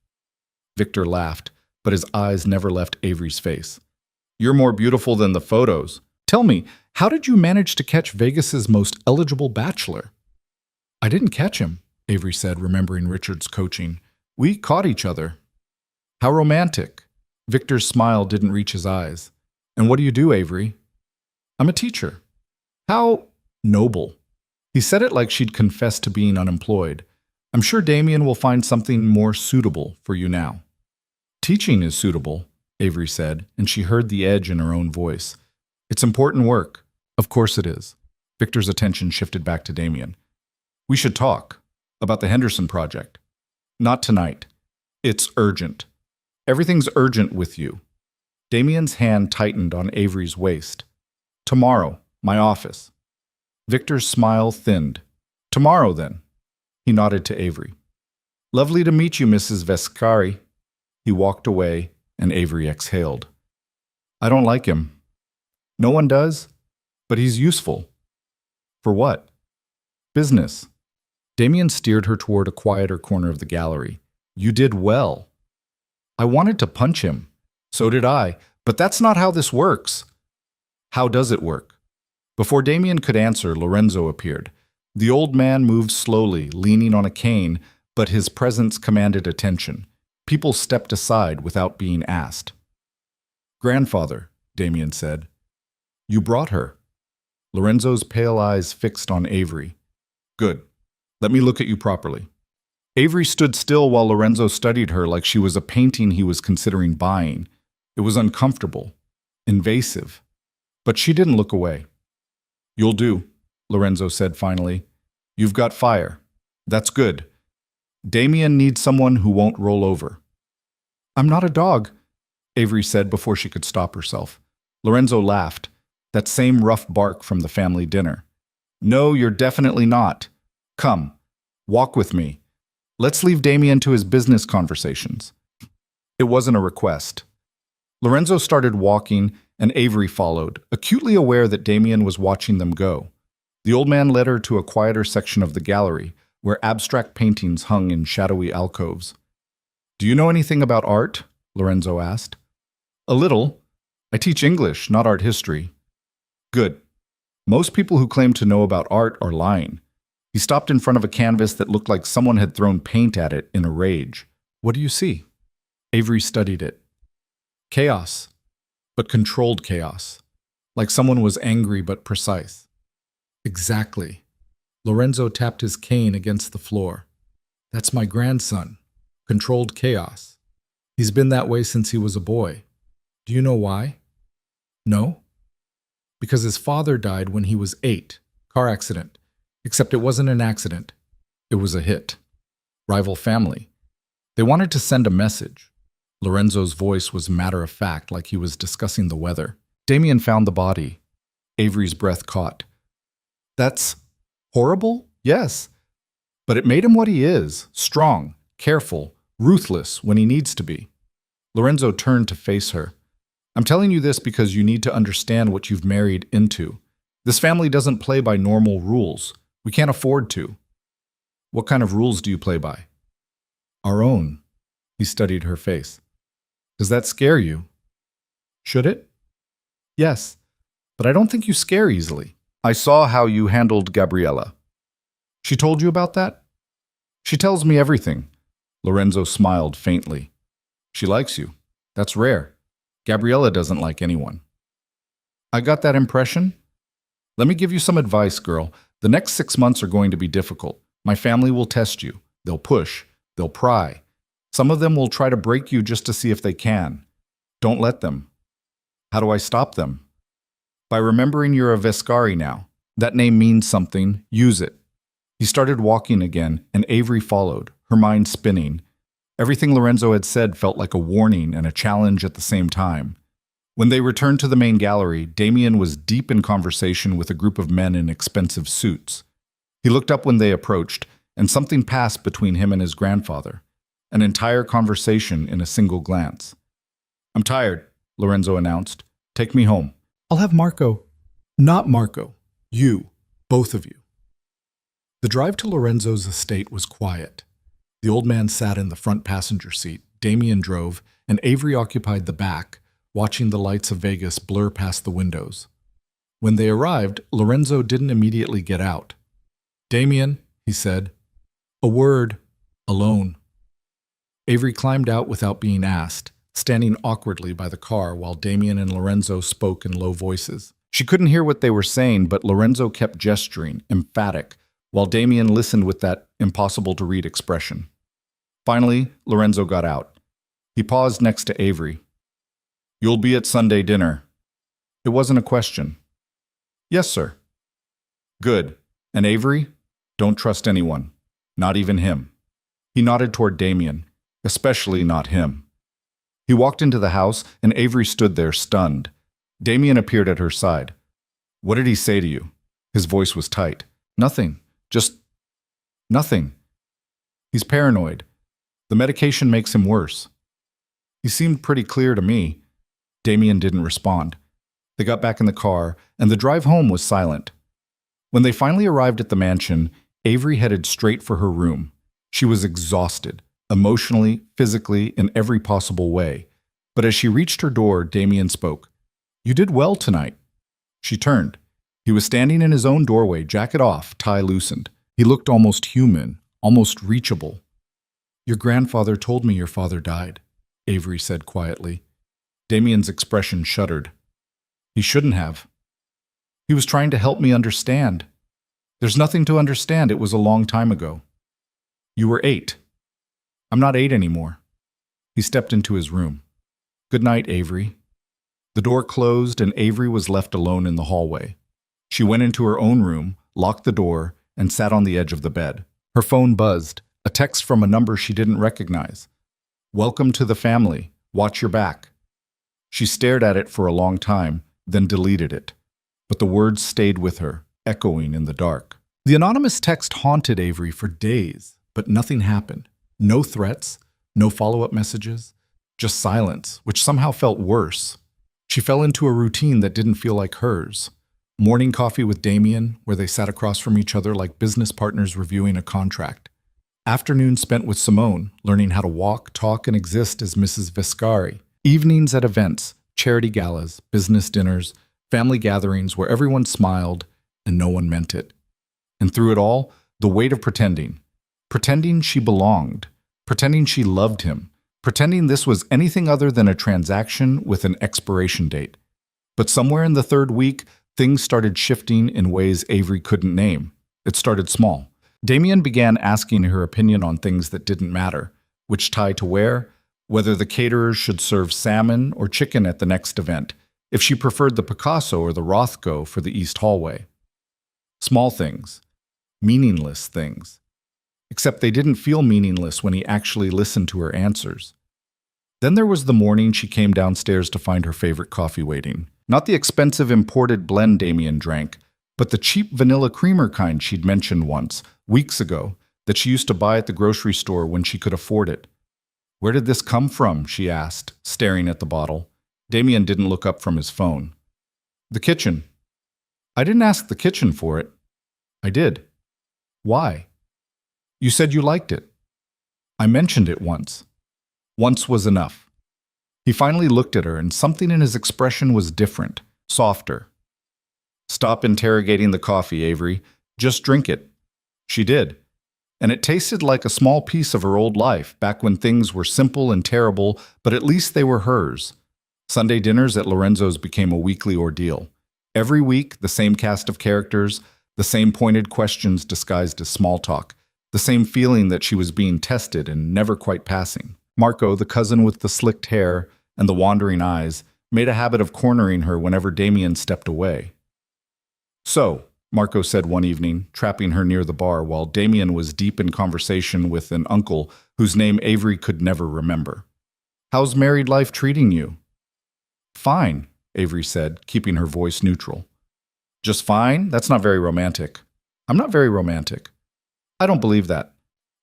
Victor laughed, but his eyes never left Avery's face. You're more beautiful than the photos. Tell me, how did you manage to catch Vegas's most eligible bachelor? I didn't catch him, Avery said, remembering Richard's coaching. We caught each other. How romantic. Victor's smile didn't reach his eyes. And what do you do, Avery? I'm a teacher. How noble. He said it like she'd confessed to being unemployed. I'm sure Damien will find something more suitable for you now. Teaching is suitable, Avery said, and she heard the edge in her own voice. It's important work. Of course it is. Victor's attention shifted back to Damien. We should talk about the Henderson project. Not tonight. It's urgent. Everything's urgent with you. Damien's hand tightened on Avery's waist. Tomorrow, my office. Victor's smile thinned. Tomorrow, then. He nodded to Avery. Lovely to meet you, Mrs. Vescari. He walked away, and Avery exhaled. I don't like him. No one does, but he's useful. For what? Business. Damien steered her toward a quieter corner of the gallery. You did well. I wanted to punch him. So did I, but that's not how this works. How does it work? Before Damien could answer, Lorenzo appeared. The old man moved slowly, leaning on a cane, but his presence commanded attention. People stepped aside without being asked. Grandfather, Damien said. You brought her. Lorenzo's pale eyes fixed on Avery. Good. Let me look at you properly. Avery stood still while Lorenzo studied her like she was a painting he was considering buying. It was uncomfortable, invasive, but she didn't look away. You'll do, Lorenzo said finally. You've got fire. That's good. Damien needs someone who won't roll over. I'm not a dog, Avery said before she could stop herself. Lorenzo laughed, that same rough bark from the family dinner. No, you're definitely not. Come, walk with me. Let's leave Damien to his business conversations. It wasn't a request. Lorenzo started walking, and Avery followed, acutely aware that Damien was watching them go. The old man led her to a quieter section of the gallery, where abstract paintings hung in shadowy alcoves. Do you know anything about art? Lorenzo asked. A little. I teach English, not art history. Good. Most people who claim to know about art are lying. He stopped in front of a canvas that looked like someone had thrown paint at it in a rage. What do you see? Avery studied it. Chaos, but controlled chaos. Like someone was angry but precise. Exactly. Lorenzo tapped his cane against the floor. That's my grandson. Controlled chaos. He's been that way since he was a boy. Do you know why? No? Because his father died when he was 8. Car accident. Except it wasn't an accident. It was a hit. Rival family. They wanted to send a message. Lorenzo's voice was matter-of-fact, like he was discussing the weather. Damien found the body. Avery's breath caught. That's horrible? Yes. But it made him what he is. Strong, careful, ruthless when he needs to be. Lorenzo turned to face her. I'm telling you this because you need to understand what you've married into. This family doesn't play by normal rules. We can't afford to. What kind of rules do you play by? Our own. He studied her face. Does that scare you? Should it? Yes, but I don't think you scare easily. I saw how you handled Gabriella. She told you about that? She tells me everything. Lorenzo smiled faintly. She likes you. That's rare. Gabriella doesn't like anyone. I got that impression. Let me give you some advice, girl. The next 6 months are going to be difficult. My family will test you. They'll push. They'll pry. Some of them will try to break you just to see if they can. Don't let them. How do I stop them? By remembering you're a Vescari now. That name means something. Use it. He started walking again, and Avery followed, her mind spinning. Everything Lorenzo had said felt like a warning and a challenge at the same time. When they returned to the main gallery, Damien was deep in conversation with a group of men in expensive suits. He looked up when they approached, and something passed between him and his grandfather. An entire conversation in a single glance. I'm tired, Lorenzo announced. Take me home. I'll have Marco. Not Marco. You. Both of you. The drive to Lorenzo's estate was quiet. The old man sat in the front passenger seat, Damien drove, and Avery occupied the back, watching the lights of Vegas blur past the windows. When they arrived, Lorenzo didn't immediately get out. Damien, he said. A word. Alone. Avery climbed out without being asked, standing awkwardly by the car while Damien and Lorenzo spoke in low voices. She couldn't hear what they were saying, but Lorenzo kept gesturing, emphatic, while Damien listened with that impossible-to-read expression. Finally, Lorenzo got out. He paused next to Avery. You'll be at Sunday dinner. It wasn't a question. Yes, sir. Good. And Avery, don't trust anyone. Not even him. He nodded toward Damien, especially not him. He walked into the house, and Avery stood there stunned. Damien appeared at her side. "What did he say to you?" His voice was tight. "Nothing. Just nothing. He's paranoid. The medication makes him worse." "He seemed pretty clear to me." Damien didn't respond. They got back in the car, and the drive home was silent. When they finally arrived at the mansion, Avery headed straight for her room. She was exhausted, emotionally, physically, in every possible way. But as she reached her door, Damien spoke. "You did well tonight." She turned. He was standing in his own doorway, jacket off, tie loosened. He looked almost human, almost reachable. "Your grandfather told me your father died," Avery said quietly. Damien's expression shuddered. "He shouldn't have. He was trying to help me understand." "There's nothing to understand. It was a long time ago." "You were 8. I'm not 8 anymore." He stepped into his room. "Good night, Avery." The door closed, and Avery was left alone in the hallway. She went into her own room, locked the door, and sat on the edge of the bed. Her phone buzzed, a text from a number she didn't recognize. "Welcome to the family. Watch your back." She stared at it for a long time, then deleted it. But the words stayed with her, echoing in the dark. The anonymous text haunted Avery for days, but nothing happened. No threats, no follow-up messages, just silence, which somehow felt worse. She fell into a routine that didn't feel like hers. Morning coffee with Damien, where they sat across from each other like business partners reviewing a contract. Afternoons spent with Simone, learning how to walk, talk, and exist as Mrs. Viscari. Evenings at events, charity galas, business dinners, family gatherings where everyone smiled and no one meant it. And through it all, the weight of pretending. Pretending she belonged. Pretending she loved him. Pretending this was anything other than a transaction with an expiration date. But somewhere in the third week, things started shifting in ways Avery couldn't name. It started small. Damien began asking her opinion on things that didn't matter. Which tie to wear, whether the caterers should serve salmon or chicken at the next event, if she preferred the Picasso or the Rothko for the East Hallway. Small things. Meaningless things. Except they didn't feel meaningless when he actually listened to her answers. Then there was the morning she came downstairs to find her favorite coffee waiting. Not the expensive imported blend Damien drank, but the cheap vanilla creamer kind she'd mentioned once, weeks ago, that she used to buy at the grocery store when she could afford it. "Where did this come from?" she asked, staring at the bottle. Damien didn't look up from his phone. "The kitchen." "I didn't ask the kitchen for it." "I did." "Why?" "You said you liked it." "I mentioned it once." Once was enough. He finally looked at her, and something in his expression was different, softer. "Stop interrogating the coffee, Avery. Just drink it." She did. And it tasted like a small piece of her old life, back when things were simple and terrible, but at least they were hers. Sunday dinners at Lorenzo's became a weekly ordeal. Every week, the same cast of characters, the same pointed questions disguised as small talk, the same feeling that she was being tested and never quite passing. Marco, the cousin with the slicked hair and the wandering eyes, made a habit of cornering her whenever Damien stepped away. "So," Marco said one evening, trapping her near the bar while Damien was deep in conversation with an uncle whose name Avery could never remember. "How's married life treating you?" "Fine," Avery said, keeping her voice neutral. "Just fine? That's not very romantic." "I'm not very romantic." "I don't believe that."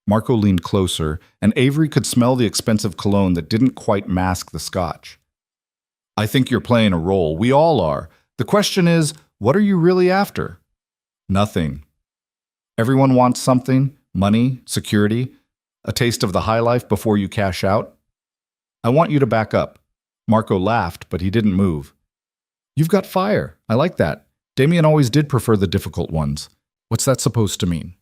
Marco leaned closer, and Avery could smell the expensive cologne that didn't quite mask the scotch. "I think you're playing a role. We all are. The question is, what are you really after?" "Nothing." "Everyone wants something, money, security, a taste of the high life before you cash out." "I want you to back up." Marco laughed, but he didn't move. "You've got fire. I like that. Damien always did prefer the difficult ones." "What's that supposed to mean?"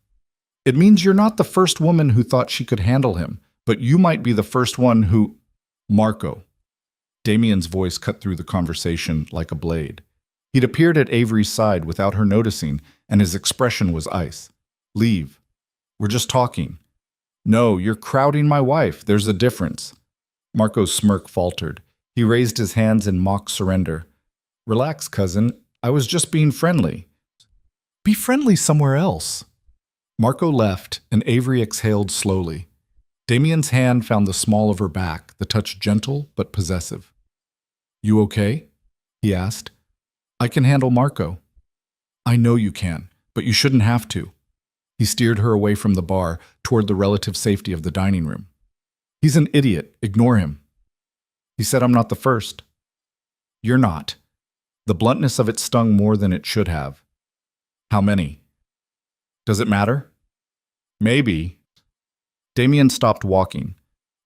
"It means you're not the first woman who thought she could handle him, but you might be the first one who—" "Marco." Damien's voice cut through the conversation like a blade. He'd appeared at Avery's side without her noticing, and his expression was ice. "Leave. We're just talking." "No, you're crowding my wife. There's a difference." Marco's smirk faltered. He raised his hands in mock surrender. "Relax, cousin. I was just being friendly." "Be friendly somewhere else." Marco left, and Avery exhaled slowly. Damien's hand found the small of her back, the touch gentle but possessive. "You okay?" he asked. "I can handle Marco." "I know you can, but you shouldn't have to." He steered her away from the bar toward the relative safety of the dining room. "He's an idiot. Ignore him." He said, "I'm not the first." "You're not." The bluntness of it stung more than it should have. "How many?" "Does it matter?" "Maybe." Damien stopped walking.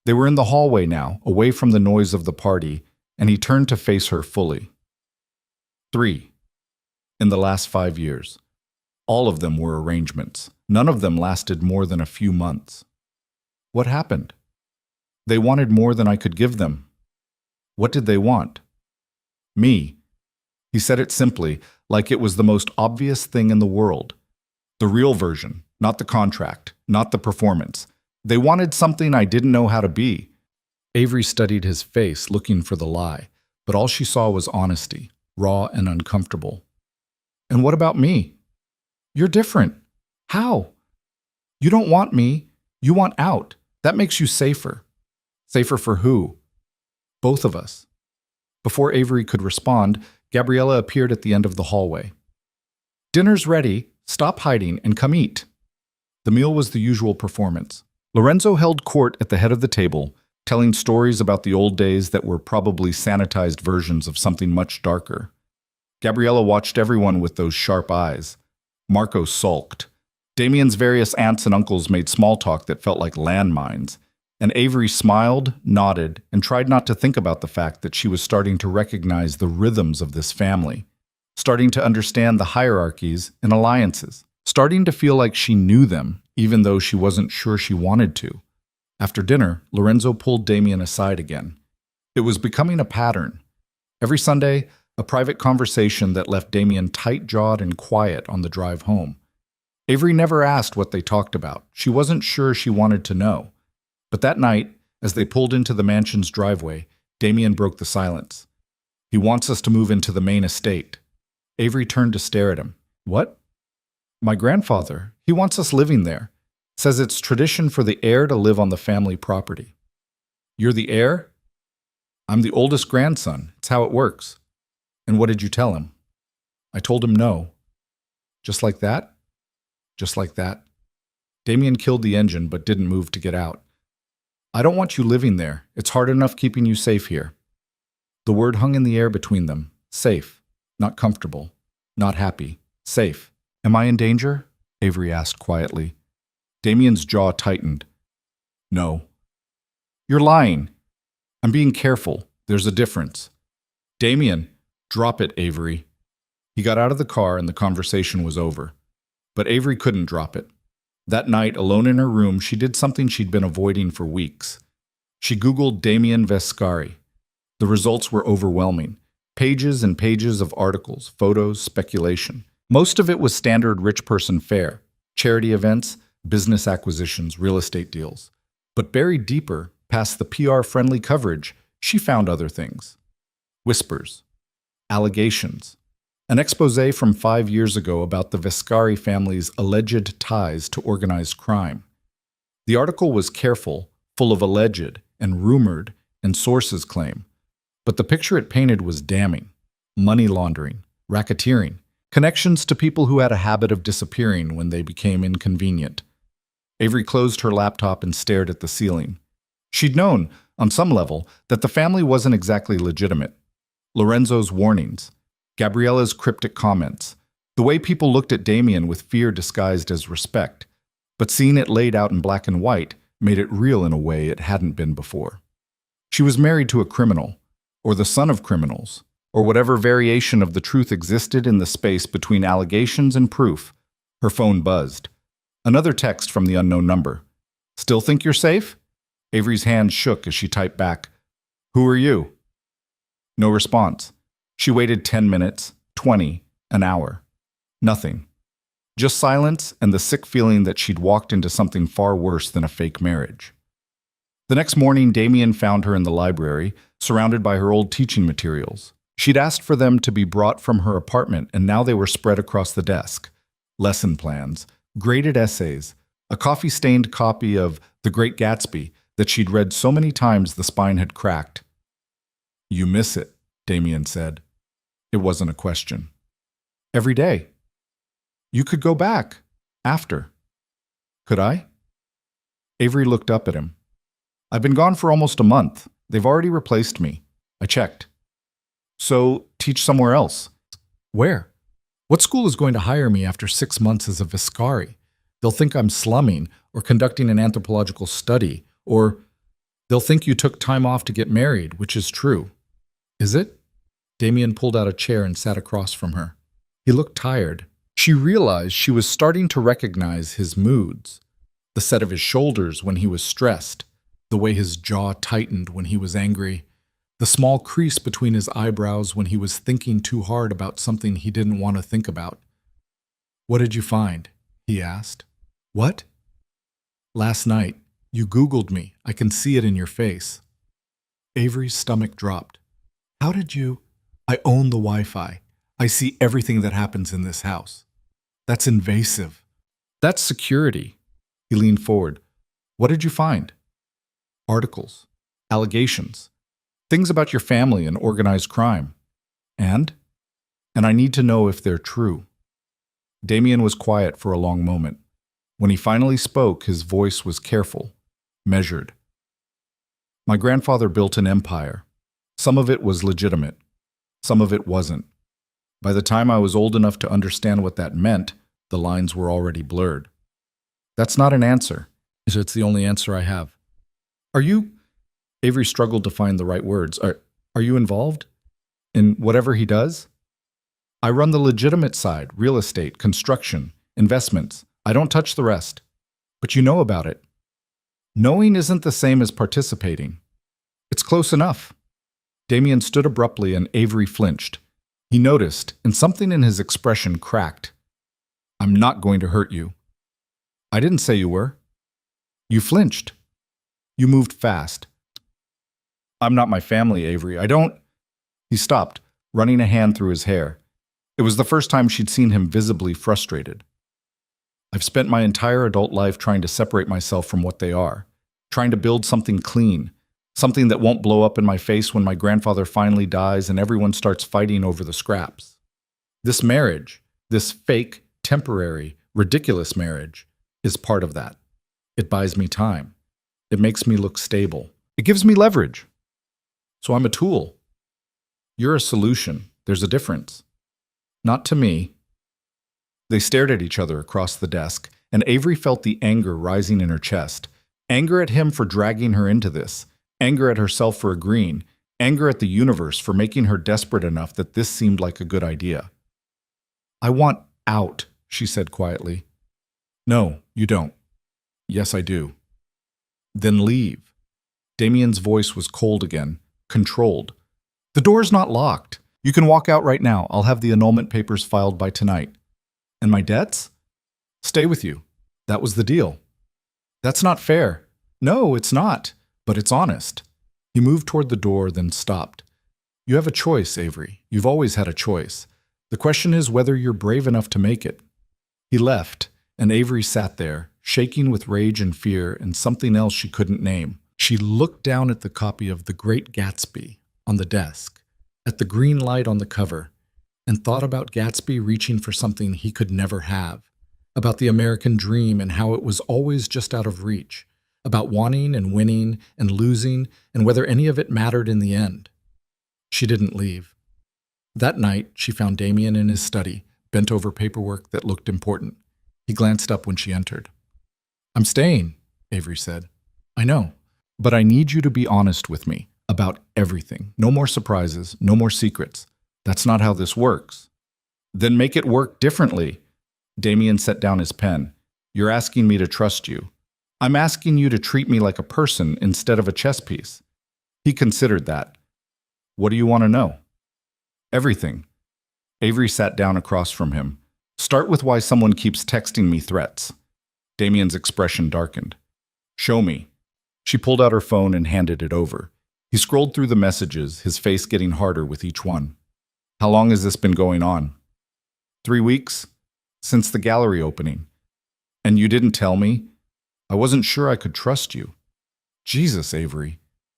They were in the hallway now, away from the noise of the party, and he turned to face her fully. 3. In the last 5 years. All of them were arrangements. None of them lasted more than a few months. What happened? They wanted more than I could give them. What did they want? Me. He said it simply, like it was the most obvious thing in the world. The real version, not the contract, not the performance. They wanted something I didn't know how to be. Avery studied his face, looking for the lie, but all she saw was honesty, raw and uncomfortable. "And what about me?" "You're different." "How?" "You don't want me. You want out. That makes you safer." "Safer for who?" "Both of us." Before Avery could respond, Gabriella appeared at the end of the hallway. "Dinner's ready. Stop hiding and come eat." The meal was the usual performance. Lorenzo held court at the head of the table, telling stories about the old days that were probably sanitized versions of something much darker. Gabriella watched everyone with those sharp eyes. Marco sulked. Damien's various aunts and uncles made small talk that felt like landmines, and Avery smiled, nodded, and tried not to think about the fact that she was starting to recognize the rhythms of this family, starting to understand the hierarchies and alliances, starting to feel like she knew them, even though she wasn't sure she wanted to. After dinner, Lorenzo pulled Damien aside again. It was becoming a pattern. Every Sunday, a private conversation that left Damien tight-jawed and quiet on the drive home. Avery never asked what they talked about. She wasn't sure she wanted to know. But that night, as they pulled into the mansion's driveway, Damien broke the silence. "He wants us to move into the main estate." Avery turned to stare at him. "What?" "My grandfather. He wants us living there. Says it's tradition for the heir to live on the family property." "You're the heir?" "I'm the oldest grandson. It's how it works." "And what did you tell him?" "I told him no." "Just like that?" "Just like that." Damien killed the engine but didn't move to get out. "I don't want you living there. It's hard enough keeping you safe here." The word hung in the air between them. Safe. Not comfortable. Not happy. Safe. "Am I in danger?" Avery asked quietly. Damien's jaw tightened. "No." "You're lying." "I'm being careful. There's a difference." "Damien, drop it, Avery." He got out of the car and the conversation was over. But Avery couldn't drop it. That night, alone in her room, she did something she'd been avoiding for weeks. She Googled Damien Vescari. The results were overwhelming. Pages and pages of articles, photos, speculation. Most of it was standard rich person fare, charity events, business acquisitions, real estate deals. But buried deeper, past the PR-friendly coverage, she found other things. Whispers. Allegations. An expose from 5 years ago about the Vescari family's alleged ties to organized crime. The article was careful, full of alleged and rumored and sources claim. But the picture it painted was damning. Money laundering, racketeering, connections to people who had a habit of disappearing when they became inconvenient. Avery closed her laptop and stared at the ceiling. She'd known, on some level, that the family wasn't exactly legitimate. Lorenzo's warnings, Gabriella's cryptic comments, the way people looked at Damien with fear disguised as respect, but seeing it laid out in black and white made it real in a way it hadn't been before. She was married to a criminal, or the son of criminals, or whatever variation of the truth existed in the space between allegations and proof. Her phone buzzed. Another text from the unknown number. "Still think you're safe?" Avery's hand shook as she typed back, "Who are you?" No response. She waited 10 minutes, 20, an hour. Nothing. Just silence and the sick feeling that she'd walked into something far worse than a fake marriage. The next morning, Damien found her in the library, surrounded by her old teaching materials. She'd asked for them to be brought from her apartment, and now they were spread across the desk. Lesson plans, graded essays, A coffee-stained copy of The Great Gatsby that she'd read so many times the spine had cracked. "You miss it," Damien said. It wasn't a question. "Every day." "You could go back. After." "Could I?" Avery looked up at him. "I've been gone for almost a month. They've already replaced me. I checked." "So, teach somewhere else." "Where? What school is going to hire me after 6 months as a Viscari? They'll think I'm slumming or conducting an anthropological study, or they'll think you took time off to get married, which is true." "Is it?" Damien pulled out a chair and sat across from her. He looked tired. She realized she was starting to recognize his moods. The set of his shoulders when he was stressed, the way his jaw tightened when he was angry, the small crease between his eyebrows when he was thinking too hard about something he didn't want to think about. "What did you find?" he asked. "What?" "Last night, you Googled me. I can see it in your face." Avery's stomach dropped. "How did you—" "I own the Wi-Fi. I see everything that happens in this house." "That's invasive." "That's security." He leaned forward. "What did you find?" "Articles. Allegations. Things about your family and organized crime." "And?" "And I need to know if they're true." Damien was quiet for a long moment. When he finally spoke, his voice was careful, measured. "My grandfather built an empire. Some of it was legitimate. Some of it wasn't. By the time I was old enough to understand what that meant, the lines were already blurred." "That's not an answer." "It's the only answer I have." "Are you—" Avery struggled to find the right words. Are you involved? In whatever he does?" "I run the legitimate side, real estate, construction, investments. I don't touch the rest." "But you know about it." "Knowing isn't the same as participating." "It's close enough." Damien stood abruptly and Avery flinched. He noticed, and something in his expression cracked. "I'm not going to hurt you." "I didn't say you were." "You flinched. You moved fast." "I'm not my family, Avery. I don't—" He stopped, running a hand through his hair. It was the first time she'd seen him visibly frustrated. "I've spent my entire adult life trying to separate myself from what they are, trying to build something clean, something that won't blow up in my face when my grandfather finally dies and everyone starts fighting over the scraps. This marriage, this fake, temporary, ridiculous marriage, is part of that. It buys me time. It makes me look stable. It gives me leverage. So I'm a tool. You're a solution. There's a difference. Not to me." They stared at each other across the desk, and Avery felt the anger rising in her chest. Anger at him for dragging her into this. Anger at herself for agreeing. Anger at the universe for making her desperate enough that this seemed like a good idea. "I want out," she said quietly. "No, you don't." "Yes, I do." "Then leave." Damien's voice was cold again, controlled. "The door's not locked. You can walk out right now. I'll have the annulment papers filed by tonight." "And my debts?" "Stay with you. That was the deal." "That's not fair." "No, it's not. But it's honest." He moved toward the door, then stopped. "You have a choice, Avery. You've always had a choice. The question is whether you're brave enough to make it." He left, and Avery sat there, shaking with rage and fear and something else she couldn't name. She looked down at the copy of The Great Gatsby on the desk, at the green light on the cover, and thought about Gatsby reaching for something he could never have, about the American dream and how it was always just out of reach, about wanting and winning and losing and whether any of it mattered in the end. She didn't leave. That night, she found Damien in his study, bent over paperwork that looked important. He glanced up when she entered. "I'm staying," Avery said. "I know, but I need you to be honest with me about everything. No more surprises, no more secrets. That's not how this works." "Then make it work differently." Damien set down his pen. "You're asking me to trust you. I'm asking you to treat me like a person instead of a chess piece." He considered that. "What do you want to know?" "Everything." Avery sat down across from him. "Start with why someone keeps texting me threats." Damien's expression darkened. "Show me." She pulled out her phone and handed it over. He scrolled through the messages, his face getting harder with each one. "How long has this been going on?" 3 weeks. Since the gallery opening." "And you didn't tell me?" I wasn't sure I could trust you. Jesus, Avery.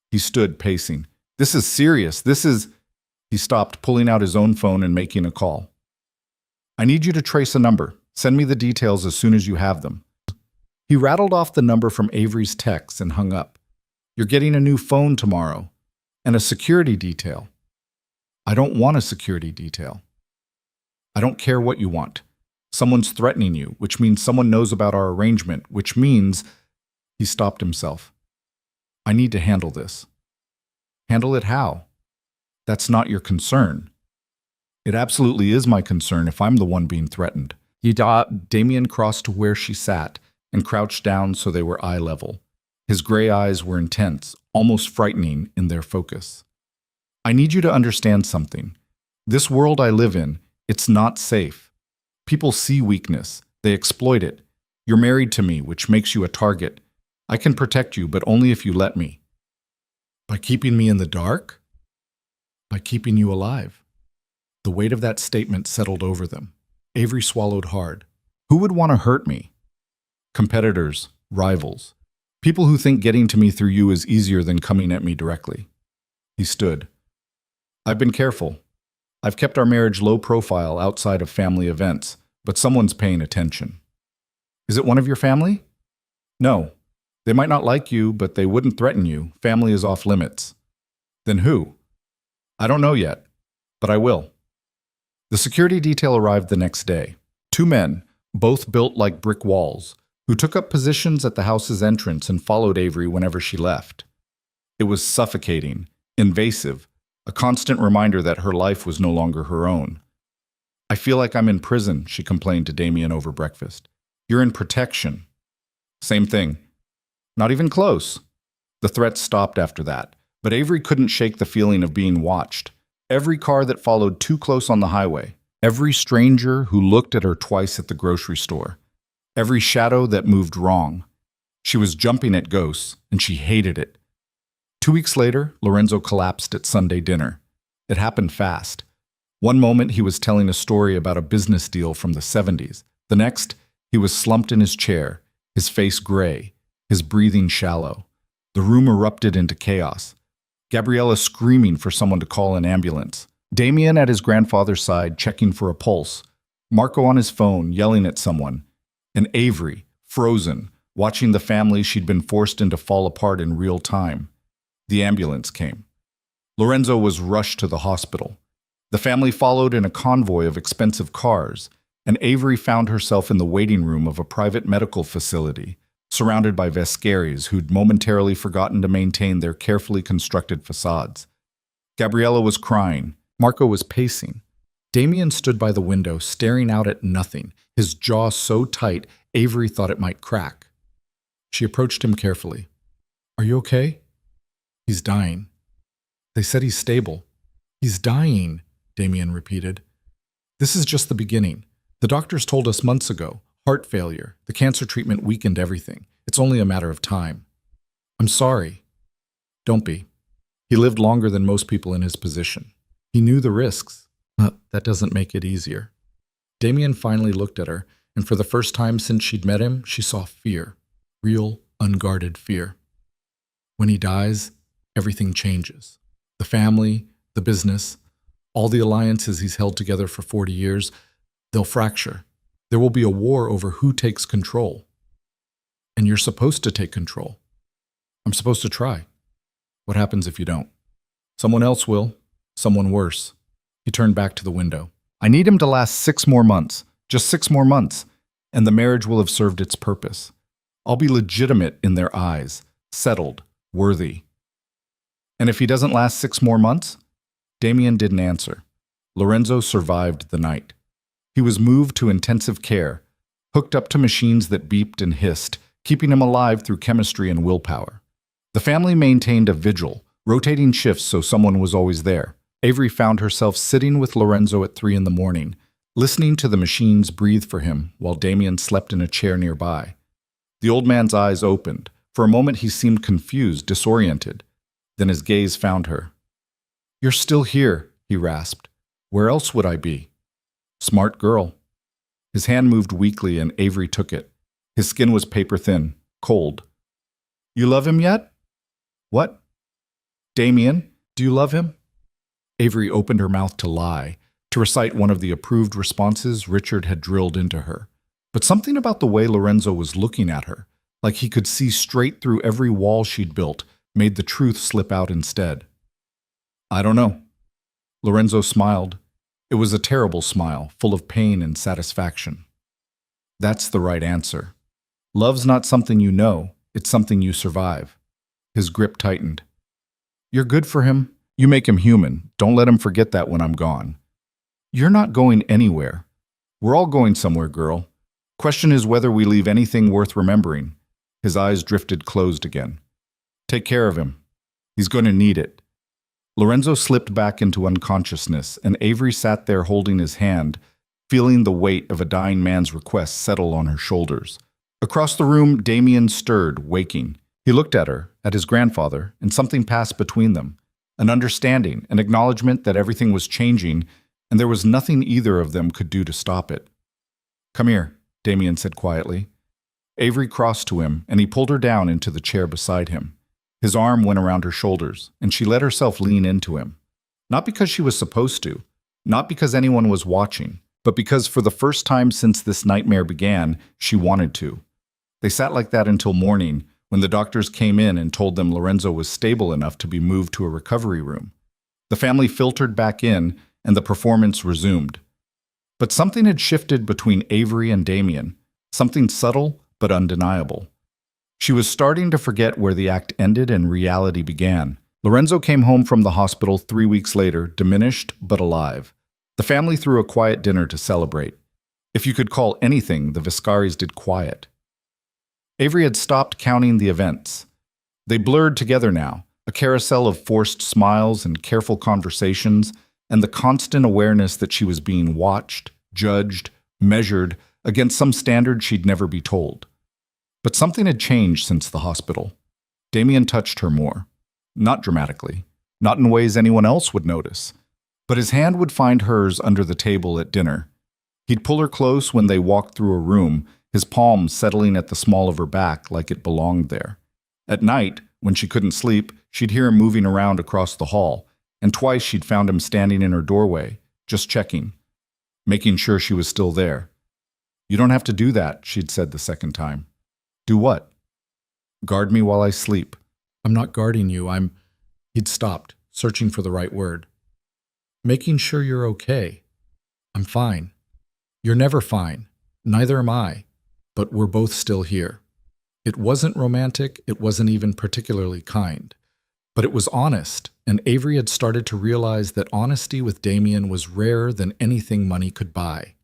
He stood, pacing. This is serious. He stopped, pulling out his own phone and making a call. I need you to trace a number. Send me the details as soon as you have them. He rattled off the number from Avery's text and hung up. You're getting a new phone tomorrow. And a security detail. I don't want a security detail. I don't care what you want. Someone's threatening you, which means someone knows about our arrangement, which means… He stopped himself. I need to handle this. Handle it how? That's not your concern. It absolutely is my concern if I'm the one being threatened. Damien crossed to where she sat and crouched down so they were eye level. His gray eyes were intense, almost frightening in their focus. I need you to understand something. This world I live in, it's not safe. People see weakness. They exploit it. You're married to me, which makes you a target. I can protect you, but only if you let me. By keeping me in the dark? By keeping you alive. The weight of that statement settled over them. Avery swallowed hard. Who would want to hurt me? Competitors, rivals, people who think getting to me through you is easier than coming at me directly. He stood. I've been careful. I've kept our marriage low profile outside of family events, but someone's paying attention. Is it one of your family? No. They might not like you, but they wouldn't threaten you. Family is off limits. Then who? I don't know yet, but I will. The security detail arrived the next day. 2 men, both built like brick walls, who took up positions at the house's entrance and followed Avery whenever she left. It was suffocating, invasive, a constant reminder that her life was no longer her own. I feel like I'm in prison, she complained to Damien over breakfast. You're in protection. Same thing. Not even close. The threats stopped after that, but Avery couldn't shake the feeling of being watched. Every car that followed too close on the highway, every stranger who looked at her twice at the grocery store, every shadow that moved wrong. She was jumping at ghosts, and she hated it. 2 weeks later, Lorenzo collapsed at Sunday dinner. It happened fast. One moment he was telling a story about a business deal from the 70s. The next, he was slumped in his chair, his face gray, his breathing shallow. The room erupted into chaos. Gabriella screaming for someone to call an ambulance. Damien at his grandfather's side checking for a pulse. Marco on his phone yelling at someone. And Avery, frozen, watching the family she'd been forced into fall apart in real time. The ambulance came. Lorenzo was rushed to the hospital. The family followed in a convoy of expensive cars, and Avery found herself in the waiting room of a private medical facility, surrounded by Vescaris who'd momentarily forgotten to maintain their carefully constructed facades. Gabriella was crying. Marco was pacing. Damien stood by the window, staring out at nothing, his jaw so tight Avery thought it might crack. She approached him carefully. Are you okay? He's dying. They said he's stable. He's dying, Damien repeated. This is just the beginning. The doctors told us months ago. Heart failure. The cancer treatment weakened everything. It's only a matter of time. I'm sorry. Don't be. He lived longer than most people in his position. He knew the risks. That doesn't make it easier. Damien finally looked at her, and for the first time since she'd met him, she saw fear. Real, unguarded fear. When he dies, everything changes. The family, the business, all the alliances he's held together for 40 years, they'll fracture. There will be a war over who takes control. And you're supposed to take control. I'm supposed to try. What happens if you don't? Someone else will. Someone worse. He turned back to the window. I need him to last 6 more months. Just 6 more months. And the marriage will have served its purpose. I'll be legitimate in their eyes. Settled. Worthy. And if he doesn't last 6 more months? Damien didn't answer. Lorenzo survived the night. He was moved to intensive care, hooked up to machines that beeped and hissed, keeping him alive through chemistry and willpower. The family maintained a vigil, rotating shifts so someone was always there. Avery found herself sitting with Lorenzo at 3 a.m, listening to the machines breathe for him while Damien slept in a chair nearby. The old man's eyes opened. For a moment he seemed confused, disoriented. Then his gaze found her. You're still here, he rasped. Where else would I be? Smart girl. His hand moved weakly and Avery took it. His skin was paper thin. cold. You love him yet? What? Damien, do you love him? Avery opened her mouth to lie, to recite one of the approved responses Richard had drilled into her. But something about the way Lorenzo was looking at her, like he could see straight through every wall she'd built, made the truth slip out instead. I don't know. Lorenzo smiled. It was a terrible smile, full of pain and satisfaction. That's the right answer. Love's not something you know, it's something you survive. His grip tightened. You're good for him. You make him human. Don't let him forget that when I'm gone. You're not going anywhere. We're all going somewhere, girl. Question is whether we leave anything worth remembering. His eyes drifted closed again. Take care of him. He's going to need it. Lorenzo slipped back into unconsciousness, and Avery sat there holding his hand, feeling the weight of a dying man's request settle on her shoulders. Across the room, Damien stirred, waking. He looked at her, at his grandfather, and something passed between them. An understanding, an acknowledgement that everything was changing, and there was nothing either of them could do to stop it. Come here, Damien said quietly. Avery crossed to him, and he pulled her down into the chair beside him. His arm went around her shoulders, and she let herself lean into him. Not because she was supposed to, not because anyone was watching, but because for the first time since this nightmare began, she wanted to. They sat like that until morning, when the doctors came in and told them Lorenzo was stable enough to be moved to a recovery room. The family filtered back in, and the performance resumed. But something had shifted between Avery and Damien, something subtle but undeniable. She was starting to forget where the act ended and reality began. Lorenzo came home from the hospital 3 weeks later, diminished but alive. The family threw a quiet dinner to celebrate. If you could call anything the Viscaris did quiet. Avery had stopped counting the events. They blurred together now, a carousel of forced smiles and careful conversations, and the constant awareness that she was being watched, judged, measured against some standard she'd never be told. But something had changed since the hospital. Damien touched her more. Not dramatically, not in ways anyone else would notice. But his hand would find hers under the table at dinner. He'd pull her close when they walked through a room, his palm settling at the small of her back like it belonged there. At night, when she couldn't sleep, she'd hear him moving around across the hall, and twice she'd found him standing in her doorway, just checking, making sure she was still there. You don't have to do that, she'd said the second time. Do what? Guard me while I sleep. I'm not guarding you, He'd stopped, searching for the right word. Making sure you're okay. I'm fine. You're never fine. Neither am I. But we're both still here. It wasn't romantic, it wasn't even particularly kind. But it was honest, and Avery had started to realize that honesty with Damien was rarer than anything money could buy.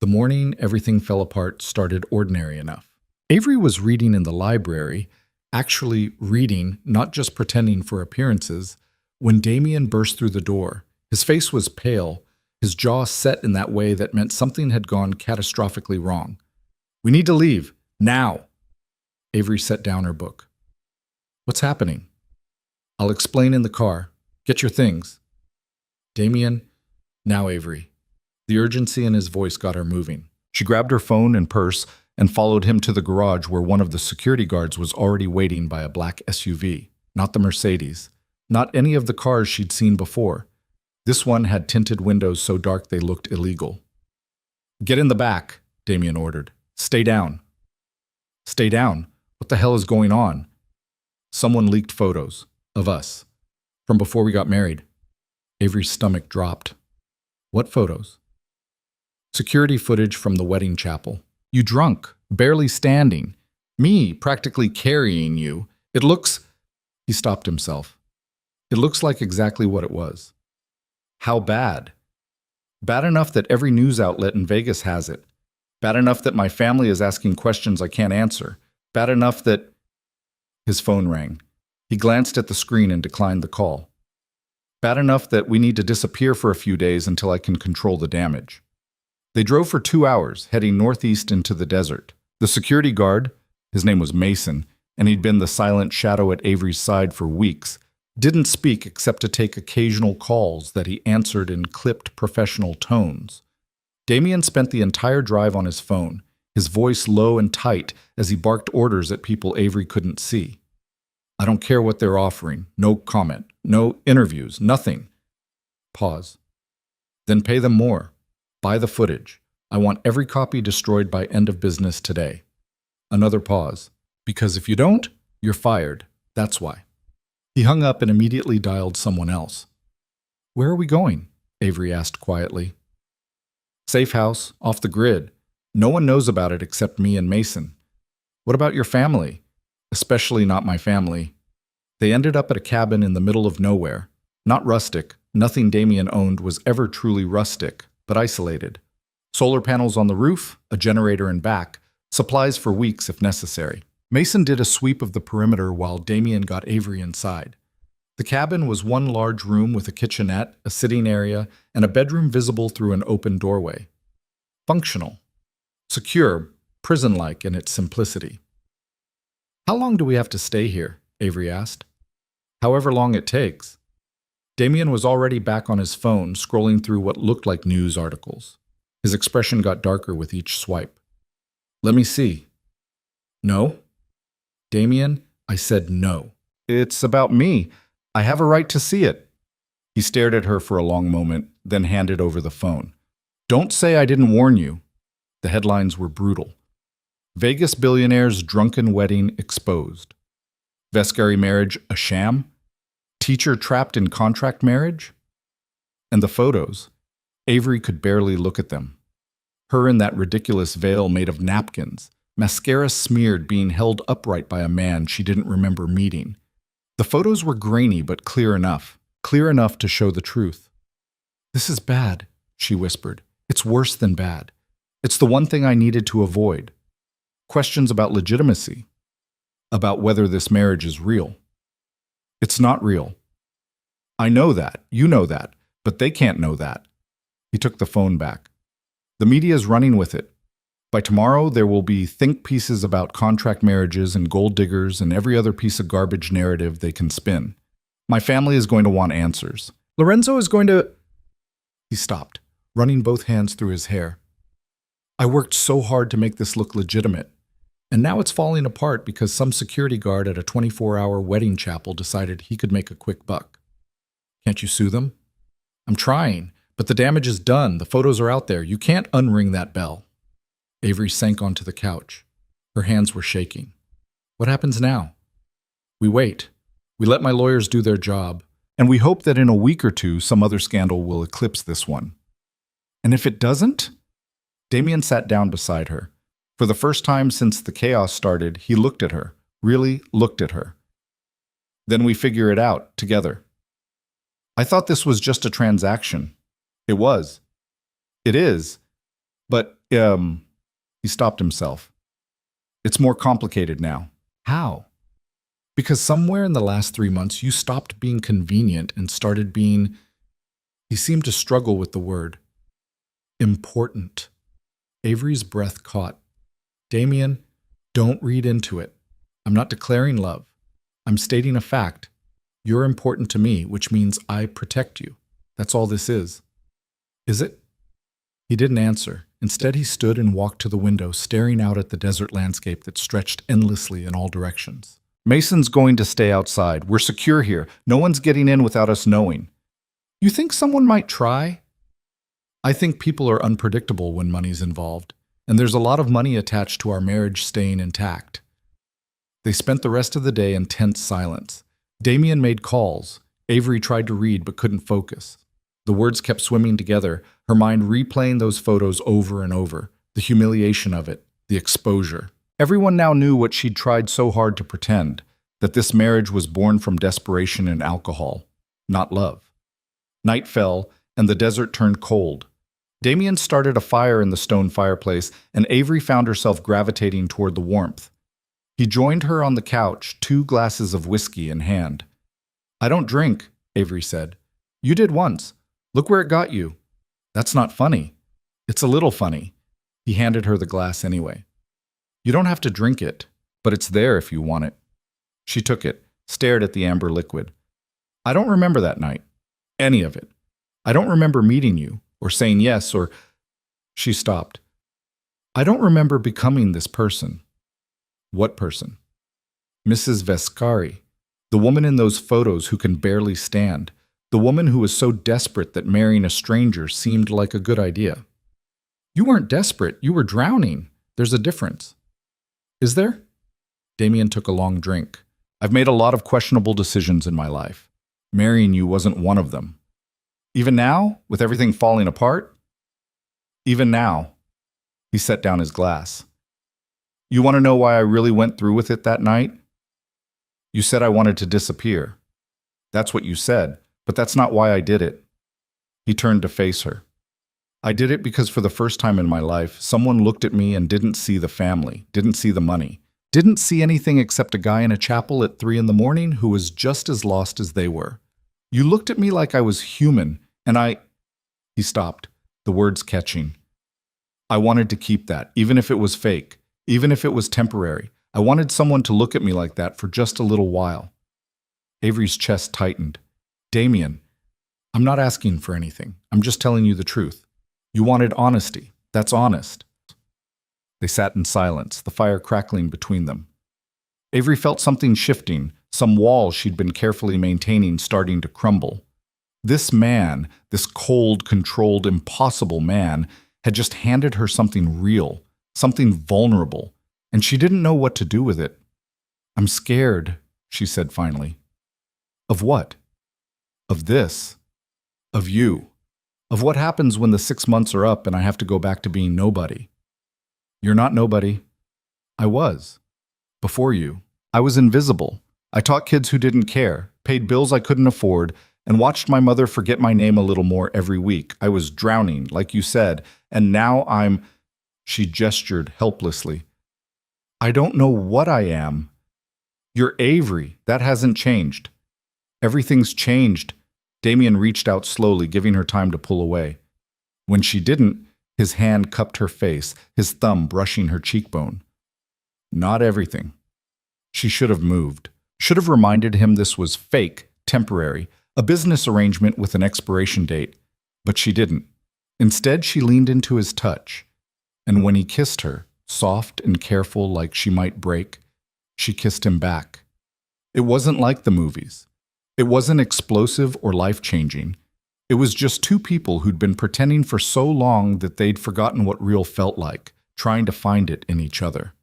The morning everything fell apart started ordinary enough. Avery was reading in the library, actually reading, not just pretending for appearances, when Damien burst through the door. His face was pale, his jaw set in that way that meant something had gone catastrophically wrong. We need to leave, now. Avery set down her book. What's happening? I'll explain in the car. Get your things. Damien, now Avery. The urgency in his voice got her moving. She grabbed her phone and purse and followed him to the garage where one of the security guards was already waiting by a black SUV. Not the Mercedes. Not any of the cars she'd seen before. This one had tinted windows so dark they looked illegal. Get in the back, Damien ordered. Stay down. Stay down? What the hell is going on? Someone leaked photos of us from before we got married. Avery's stomach dropped. What photos? Security footage from the wedding chapel. You drunk, barely standing. Me practically carrying you. It looks... He stopped himself. It looks like exactly what it was. How bad? Bad enough that every news outlet in Vegas has it. Bad enough that my family is asking questions I can't answer. Bad enough that... His phone rang. He glanced at the screen and declined the call. Bad enough that we need to disappear for a few days until I can control the damage. They drove for 2 hours, heading northeast into the desert. The security guard, his name was Mason, and he'd been the silent shadow at Avery's side for weeks, didn't speak except to take occasional calls that he answered in clipped professional tones. Damien spent the entire drive on his phone, his voice low and tight as he barked orders at people Avery couldn't see. I don't care what they're offering. No comment. No interviews. Nothing. Pause. Then pay them more. Buy the footage. I want every copy destroyed by end of business today. Another pause. Because if you don't, you're fired. That's why. He hung up and immediately dialed someone else. Where are we going? Avery asked quietly. Safe house, off the grid. No one knows about it except me and Mason. What about your family? Especially not my family. They ended up at a cabin in the middle of nowhere. Not rustic. Nothing Damien owned was ever truly rustic, but isolated. Solar panels on the roof, a generator in back, supplies for weeks if necessary. Mason did a sweep of the perimeter while Damien got Avery inside. The cabin was one large room with a kitchenette, a sitting area, and a bedroom visible through an open doorway. Functional. Secure, prison-like in its simplicity. How long do we have to stay here? Avery asked. However long it takes. Damien was already back on his phone, scrolling through what looked like news articles. His expression got darker with each swipe. Let me see. No? Damien, I said no. It's about me. I have a right to see it. He stared at her for a long moment, then handed over the phone. Don't say I didn't warn you. The headlines were brutal. Vegas billionaire's drunken wedding exposed. Vescary marriage a sham? Teacher trapped in contract marriage? And the photos. Avery could barely look at them. Her in that ridiculous veil made of napkins, mascara smeared, being held upright by a man she didn't remember meeting. The photos were grainy but clear enough to show the truth. This is bad, she whispered. It's worse than bad. It's the one thing I needed to avoid. Questions about legitimacy. About whether this marriage is real. It's not real. I know that, you know that, but they can't know that. He took the phone back. The media's running with it. By tomorrow, there will be think pieces about contract marriages and gold diggers and every other piece of garbage narrative they can spin. My family is going to want answers. Lorenzo is going to... He stopped, running both hands through his hair. I worked so hard to make this look legitimate, and now it's falling apart because some security guard at a 24-hour wedding chapel decided he could make a quick buck. Can't you sue them? I'm trying, but the damage is done. The photos are out there. You can't unring that bell. Avery sank onto the couch. Her hands were shaking. What happens now? We wait. We let my lawyers do their job, and we hope that in a week or two some other scandal will eclipse this one. And if it doesn't? Damien sat down beside her. For the first time since the chaos started, he looked at her, really looked at her. Then we figure it out, together. I thought this was just a transaction. It was. It is. But, he stopped himself. It's more complicated now. How? Because somewhere in the last 3 months, you stopped being convenient and started being... He seemed to struggle with the word. Important. Avery's breath caught. Damien, don't read into it. I'm not declaring love. I'm stating a fact. You're important to me, which means I protect you. That's all this is. Is it? He didn't answer. Instead, he stood and walked to the window, staring out at the desert landscape that stretched endlessly in all directions. Mason's going to stay outside. We're secure here. No one's getting in without us knowing. You think someone might try? I think people are unpredictable when money's involved, and there's a lot of money attached to our marriage staying intact. They spent the rest of the day in tense silence. Damien made calls. Avery tried to read but couldn't focus. The words kept swimming together, her mind replaying those photos over and over, the humiliation of it, the exposure. Everyone now knew what she'd tried so hard to pretend, that this marriage was born from desperation and alcohol, not love. Night fell, and the desert turned cold. Damien started a fire in the stone fireplace, and Avery found herself gravitating toward the warmth. He joined her on the couch, 2 glasses of whiskey in hand. I don't drink, Avery said. You did once. Look where it got you. That's not funny. It's a little funny. He handed her the glass anyway. You don't have to drink it, but it's there if you want it. She took it, stared at the amber liquid. I don't remember that night. Any of it. I don't remember meeting you, or saying yes, or... She stopped. I don't remember becoming this person. What person? Mrs. Vescari, the woman in those photos who can barely stand, the woman who was so desperate that marrying a stranger seemed like a good idea. You weren't desperate, you were drowning. There's a difference. Is there? Damien took a long drink. I've made a lot of questionable decisions in my life. Marrying you wasn't one of them. Even now, with everything falling apart? Even now. He set down his glass. You want to know why I really went through with it that night? You said I wanted to disappear. That's what you said, but that's not why I did it. He turned to face her. I did it because for the first time in my life, someone looked at me and didn't see the family, didn't see the money, didn't see anything except a guy in a chapel at 3 a.m. who was just as lost as they were. You looked at me like I was human, and He stopped, the words catching. I wanted to keep that, even if it was fake, even if it was temporary. I wanted someone to look at me like that for just a little while. Avery's chest tightened. Damien, I'm not asking for anything. I'm just telling you the truth. You wanted honesty. That's honest. They sat in silence, the fire crackling between them. Avery felt something shifting, some wall she'd been carefully maintaining starting to crumble. This man, this cold, controlled, impossible man, had just handed her something real, something vulnerable, and she didn't know what to do with it. I'm scared, she said finally. Of what? Of this. Of you. Of what happens when the 6 months are up and I have to go back to being nobody. You're not nobody. I was. Before you. I was invisible. I taught kids who didn't care, paid bills I couldn't afford, and watched my mother forget my name a little more every week. I was drowning, like you said, and now I'm... She gestured helplessly. I don't know what I am. You're Avery. That hasn't changed. Everything's changed. Damien reached out slowly, giving her time to pull away. When she didn't, his hand cupped her face, his thumb brushing her cheekbone. Not everything. She should have moved. Should have reminded him this was fake, temporary, a business arrangement with an expiration date. But she didn't. Instead, she leaned into his touch. And when he kissed her, soft and careful like she might break, she kissed him back. It wasn't like the movies. It wasn't explosive or life-changing. It was just two people who'd been pretending for so long that they'd forgotten what real felt like, trying to find it in each other.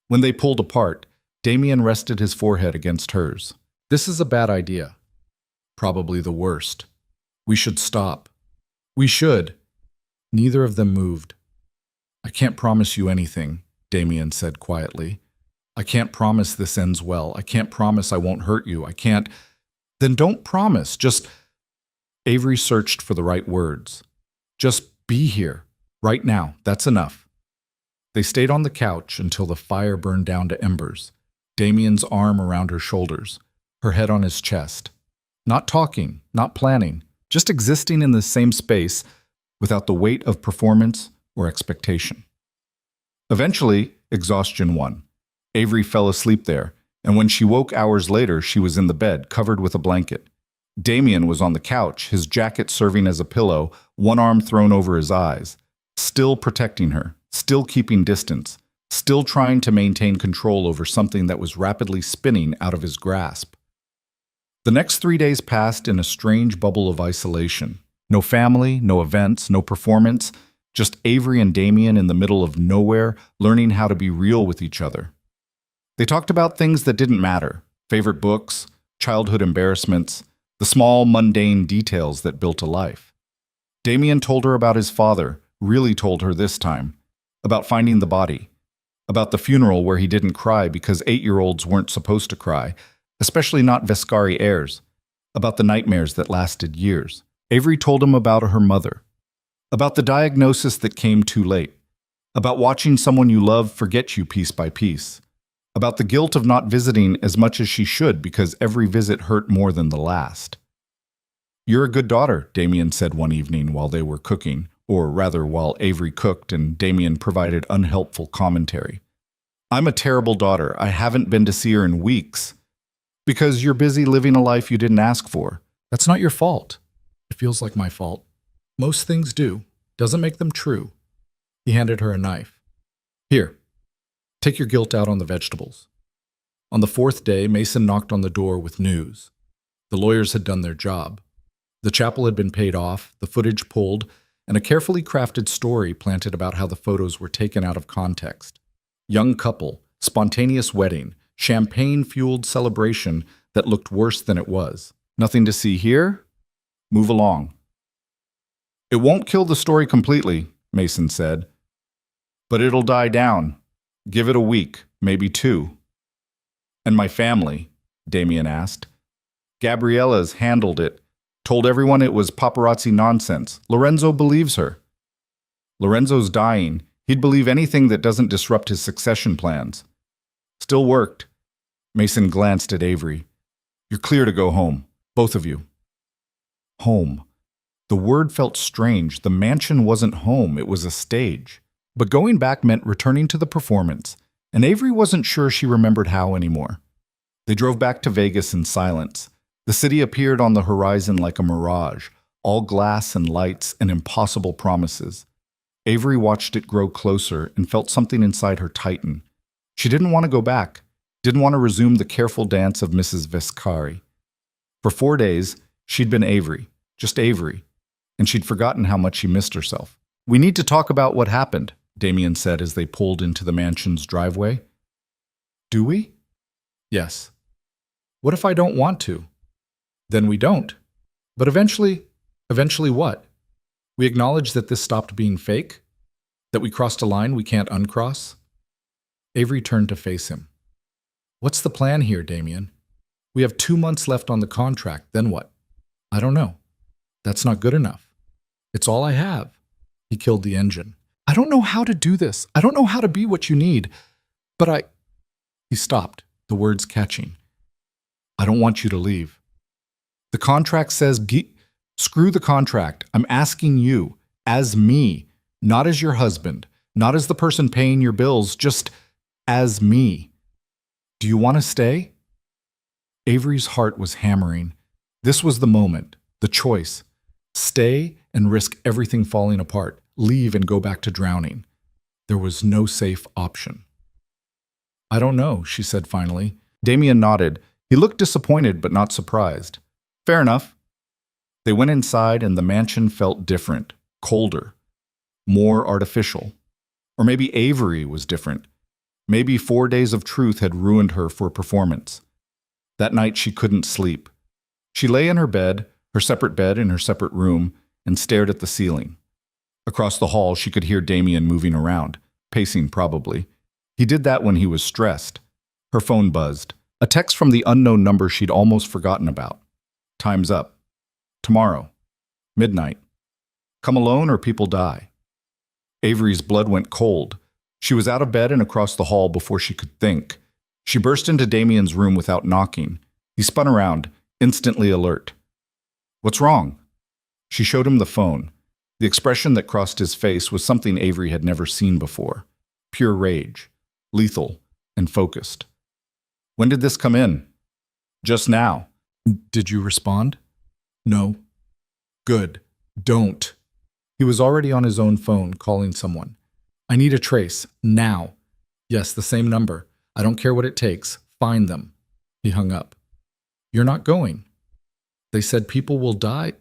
When they pulled apart, Damien rested his forehead against hers. This is a bad idea. Probably the worst. We should stop. We should. Neither of them moved. I can't promise you anything, Damien said quietly. I can't promise this ends well. I can't promise I won't hurt you. I can't... Then don't promise. Just... Avery searched for the right words. Just be here. Right now. That's enough. They stayed on the couch until the fire burned down to embers. Damien's arm around her shoulders, her head on his chest. Not talking, not planning, just existing in the same space without the weight of performance or expectation. Eventually, exhaustion won. Avery fell asleep there, and when she woke hours later, she was in the bed, covered with a blanket. Damien was on the couch, his jacket serving as a pillow, one arm thrown over his eyes, still protecting her, still keeping distance, still trying to maintain control over something that was rapidly spinning out of his grasp. The next 3 days passed in a strange bubble of isolation. No family, no events, no performance, just Avery and Damien in the middle of nowhere, learning how to be real with each other. They talked about things that didn't matter, favorite books, childhood embarrassments, the small, mundane details that built a life. Damien told her about his father, really told her this time, about finding the body, about the funeral where he didn't cry because 8-year-olds weren't supposed to cry, especially not Vescari heirs, about the nightmares that lasted years. Avery told him about her mother, about the diagnosis that came too late, about watching someone you love forget you piece by piece, about the guilt of not visiting as much as she should because every visit hurt more than the last. You're a good daughter, Damien said one evening while they were cooking, or rather while Avery cooked and Damien provided unhelpful commentary. I'm a terrible daughter. I haven't been to see her in weeks. Because you're busy living a life you didn't ask for. That's not your fault. It feels like my fault. Most things do. Doesn't make them true. He handed her a knife. Here, take your guilt out on the vegetables. On the fourth day, Mason knocked on the door with news. The lawyers had done their job. The chapel had been paid off, the footage pulled, and a carefully crafted story planted about how the photos were taken out of context. Young couple, spontaneous wedding, champagne-fueled celebration that looked worse than it was. Nothing to see here? Move along. It won't kill the story completely, Mason said. But it'll die down. Give it a week, maybe 2. And my family? Damien asked. Gabriella's handled it. Told everyone it was paparazzi nonsense. Lorenzo believes her. Lorenzo's dying. He'd believe anything that doesn't disrupt his succession plans. Still worked. Mason glanced at Avery. You're clear to go home, both of you. Home. The word felt strange. The mansion wasn't home, it was a stage. But going back meant returning to the performance, and Avery wasn't sure she remembered how anymore. They drove back to Vegas in silence. The city appeared on the horizon like a mirage, all glass and lights and impossible promises. Avery watched it grow closer and felt something inside her tighten. She didn't want to go back, didn't want to resume the careful dance of Mrs. Vescari. For 4 days, she'd been Avery, just Avery, and she'd forgotten how much she missed herself. We need to talk about what happened, Damien said as they pulled into the mansion's driveway. Do we? Yes. What if I don't want to? Then we don't. But eventually what? We acknowledge that this stopped being fake? That we crossed a line we can't uncross? Avery turned to face him. What's the plan here, Damien? We have 2 months left on the contract, then what? I don't know. That's not good enough. It's all I have. He killed the engine. I don't know how to do this. I don't know how to be what you need. But He stopped, the words catching. I don't want you to leave. The contract says, screw the contract. I'm asking you, as me, not as your husband, not as the person paying your bills, just as me. Do you want to stay? Avery's heart was hammering. This was the moment, the choice. Stay and risk everything falling apart. Leave and go back to drowning. There was no safe option. I don't know, she said finally. Damien nodded. He looked disappointed but not surprised. Fair enough. They went inside and the mansion felt different, colder, more artificial. Or maybe Avery was different. Maybe 4 days of truth had ruined her for performance. That night she couldn't sleep. She lay in her bed, her separate bed in her separate room, and stared at the ceiling. Across the hall she could hear Damien moving around, pacing probably. He did that when he was stressed. Her phone buzzed. A text from the unknown number she'd almost forgotten about. Time's up. Tomorrow. Midnight. Come alone or people die. Avery's blood went cold. She was out of bed and across the hall before she could think. She burst into Damien's room without knocking. He spun around, instantly alert. What's wrong? She showed him the phone. The expression that crossed his face was something Avery had never seen before. Pure rage. Lethal and focused. When did this come in? Just now. Did you respond? No. Good. Don't. He was already on his own phone, calling someone. I need a trace. Now. Yes, the same number. I don't care what it takes. Find them. He hung up. You're not going. They said people will die.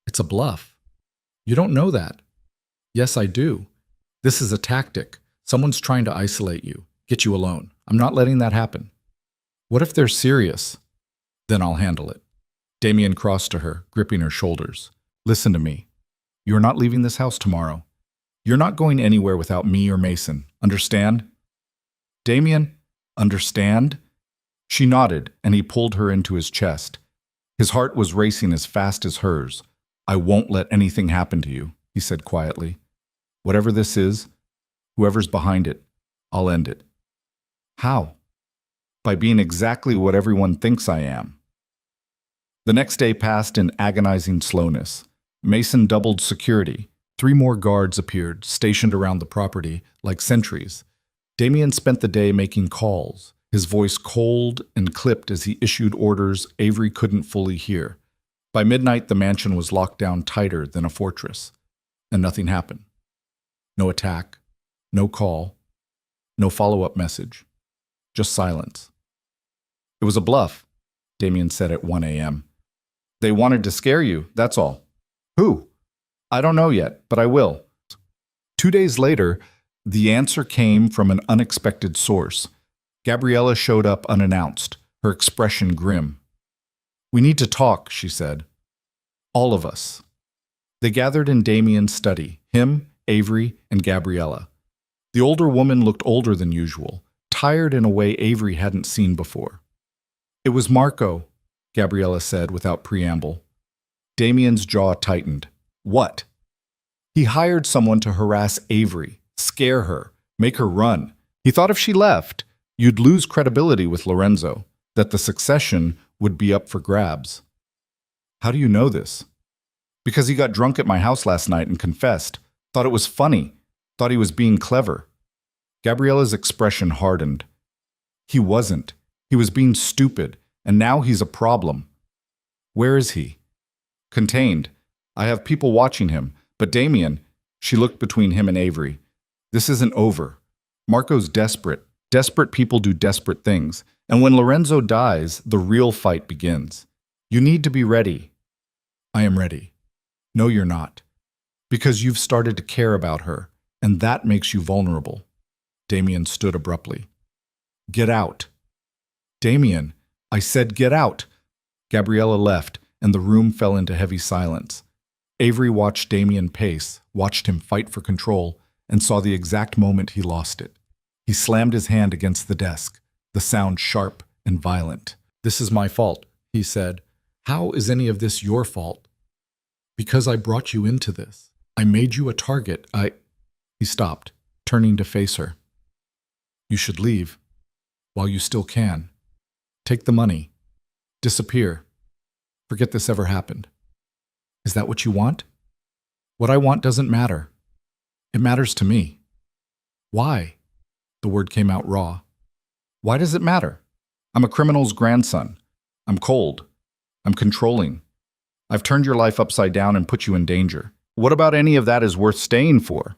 It's a bluff. You don't know that. Yes, I do. This is a tactic. Someone's trying to isolate you, get you alone. I'm not letting that happen. What if they're serious? Then I'll handle it. Damien crossed to her, gripping her shoulders. Listen to me. You're not leaving this house tomorrow. You're not going anywhere without me or Mason. Understand? Damien, understand? She nodded, and he pulled her into his chest. His heart was racing as fast as hers. I won't let anything happen to you, he said quietly. Whatever this is, whoever's behind it, I'll end it. How? By being exactly what everyone thinks I am. The next day passed in agonizing slowness. Mason doubled security. 3 more guards appeared, stationed around the property, like sentries. Damien spent the day making calls, his voice cold and clipped as he issued orders Avery couldn't fully hear. By midnight, the mansion was locked down tighter than a fortress, and nothing happened. No attack, no call, No follow-up message. Just silence. It was a bluff, Damien said at 1 a.m. They wanted to scare you, that's all. Who? I don't know yet, but I will. 2 days later, the answer came from an unexpected source. Gabriella showed up unannounced, her expression grim. We need to talk, she said. All of us. They gathered in Damien's study, him, Avery, and Gabriella. The older woman looked older than usual, tired in a way Avery hadn't seen before. It was Marco, Gabriella said without preamble. Damien's jaw tightened. What? He hired someone to harass Avery, scare her, make her run. He thought if she left, you'd lose credibility with Lorenzo, that the succession would be up for grabs. How do you know this? Because he got drunk at my house last night and confessed. Thought it was funny. Thought he was being clever. Gabriella's expression hardened. He wasn't. He was being stupid, and now he's a problem. Where is he? Contained. I have people watching him, but Damien, she looked between him and Avery. This isn't over. Marco's desperate. Desperate people do desperate things, and when Lorenzo dies, the real fight begins. You need to be ready. I am ready. No, you're not. Because you've started to care about her, and that makes you vulnerable. Damien stood abruptly. Get out. Damien, I said get out. Gabriella left, and the room fell into heavy silence. Avery watched Damien pace, watched him fight for control, and saw the exact moment he lost it. He slammed his hand against the desk, the sound sharp and violent. This is my fault, he said. How is any of this your fault? Because I brought you into this. I made you a target. He stopped, turning to face her. You should leave, while you still can. Take the money. Disappear. Forget this ever happened. Is that what you want? What I want doesn't matter. It matters to me. Why? The word came out raw. Why does it matter? I'm a criminal's grandson. I'm cold. I'm controlling. I've turned your life upside down and put you in danger. What about any of that is worth staying for?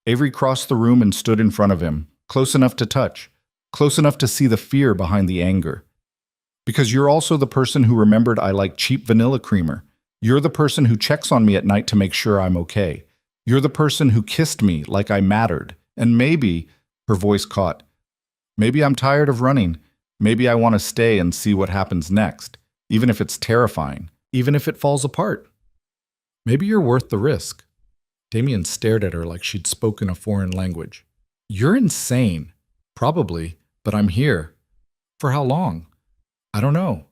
Avery crossed the room and stood in front of him, close enough to touch, close enough to see the fear behind the anger. Because you're also the person who remembered I like cheap vanilla creamer. You're the person who checks on me at night to make sure I'm okay. You're the person who kissed me like I mattered. And maybe, her voice caught, maybe I'm tired of running. Maybe I want to stay and see what happens next, even if it's terrifying, even if it falls apart. Maybe you're worth the risk. Damien stared at her like she'd spoken a foreign language. You're insane. Probably, but I'm here. For how long? I don't know.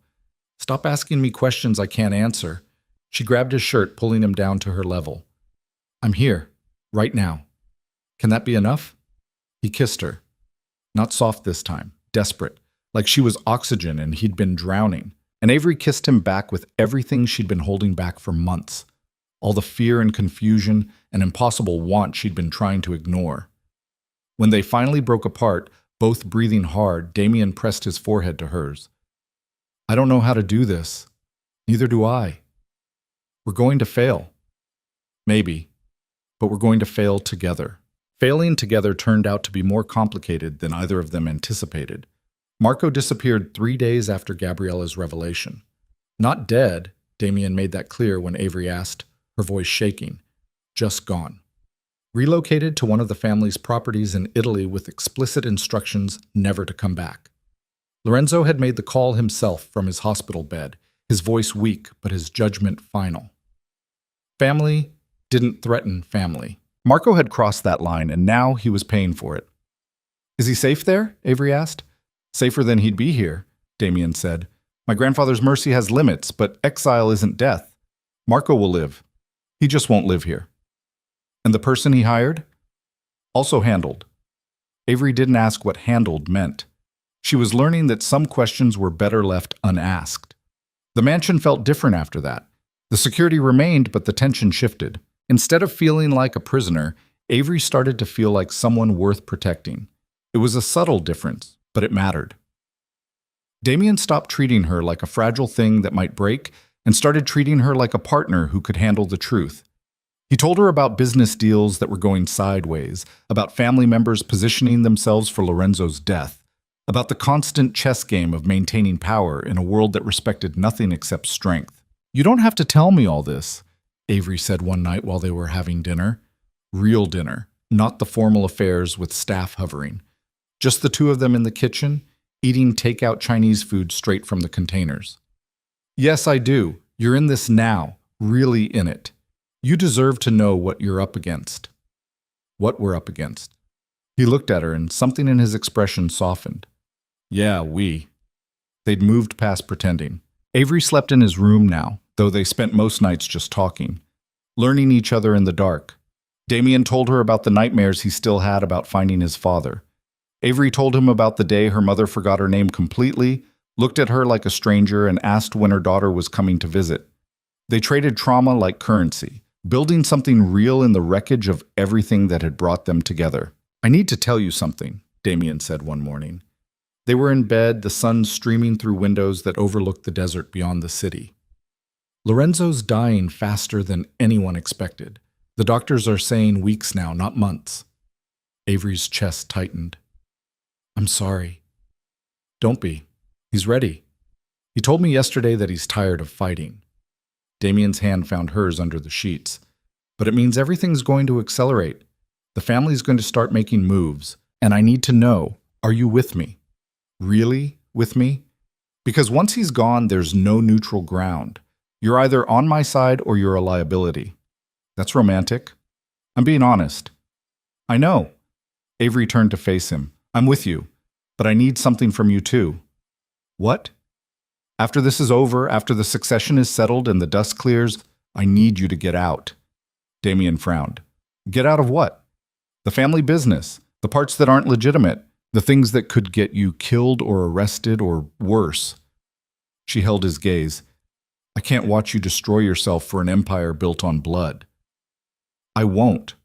Stop asking me questions I can't answer. She grabbed his shirt, pulling him down to her level. I'm here, right now. Can that be enough? He kissed her. Not soft this time, desperate, like she was oxygen and he'd been drowning. And Avery kissed him back with everything she'd been holding back for months. All the fear and confusion and impossible want she'd been trying to ignore. When they finally broke apart, both breathing hard, Damien pressed his forehead to hers. I don't know how to do this. Neither do I. We're going to fail. Maybe, but we're going to fail together. Failing together turned out to be more complicated than either of them anticipated. Marco disappeared 3 days after Gabriella's revelation. Not dead, Damien made that clear when Avery asked, her voice shaking. Just gone. Relocated to one of the family's properties in Italy with explicit instructions never to come back. Lorenzo had made the call himself from his hospital bed, his voice weak but his judgment final. Family didn't threaten family. Marco had crossed that line and now he was paying for it. Is he safe there? Avery asked. Safer than he'd be here, Damien said. My grandfather's mercy has limits, but exile isn't death. Marco will live. He just won't live here. And the person he hired? Also handled. Avery didn't ask what handled meant. She was learning that some questions were better left unasked. The mansion felt different after that. The security remained, but the tension shifted. Instead of feeling like a prisoner, Avery started to feel like someone worth protecting. It was a subtle difference, but it mattered. Damien stopped treating her like a fragile thing that might break and started treating her like a partner who could handle the truth. He told her about business deals that were going sideways, about family members positioning themselves for Lorenzo's death, about the constant chess game of maintaining power in a world that respected nothing except strength. "You don't have to tell me all this," Avery said one night while they were having dinner. Real dinner, not the formal affairs with staff hovering. Just the two of them in the kitchen, eating takeout Chinese food straight from the containers. "Yes, I do. You're in this now, really in it. You deserve to know what you're up against." "What we're up against?" He looked at her and something in his expression softened. "Yeah, we." They'd moved past pretending. Avery slept in his room now, though they spent most nights just talking, learning each other in the dark. Damien told her about the nightmares he still had about finding his father. Avery told him about the day her mother forgot her name completely, looked at her like a stranger, and asked when her daughter was coming to visit. They traded trauma like currency, building something real in the wreckage of everything that had brought them together. "I need to tell you something," Damien said one morning. They were in bed, the sun streaming through windows that overlooked the desert beyond the city. "Lorenzo's dying faster than anyone expected. The doctors are saying weeks now, not months." Avery's chest tightened. "I'm sorry." "Don't be. He's ready. He told me yesterday that he's tired of fighting." Damien's hand found hers under the sheets. "But it means everything's going to accelerate. The family's going to start making moves, and I need to know, are you with me? Really with me? Because once he's gone, there's no neutral ground. You're either on my side or you're a liability." "That's romantic." "I'm being honest." "I know." Avery turned to face him. "I'm with you, but I need something from you too." "What?" "After this is over, after the succession is settled and the dust clears, I need you to get out." Damien frowned. "Get out of what?" "The family business, the parts that aren't legitimate, the things that could get you killed or arrested or worse." She held his gaze. "I can't watch you destroy yourself for an empire built on blood." "I won't."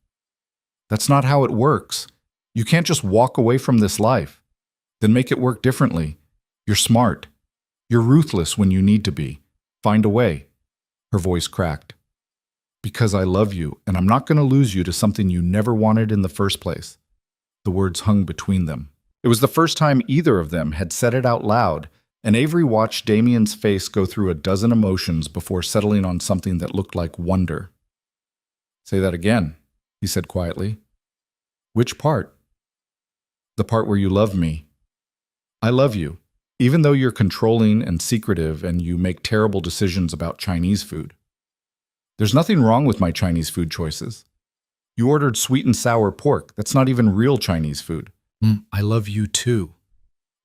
"That's not how it works. You can't just walk away from this life. Then make it work differently. You're smart. You're ruthless when you need to be. Find a way." Her voice cracked. "Because I love you, and I'm not going to lose you to something you never wanted in the first place." The words hung between them. It was the first time either of them had said it out loud, and Avery watched Damien's face go through a dozen emotions before settling on something that looked like wonder. "Say that again," he said quietly. "Which part?" "The part where you love me." "I love you, even though you're controlling and secretive and you make terrible decisions about Chinese food." "There's nothing wrong with my Chinese food choices. You ordered sweet and sour pork. That's not even real Chinese food." "I love you too."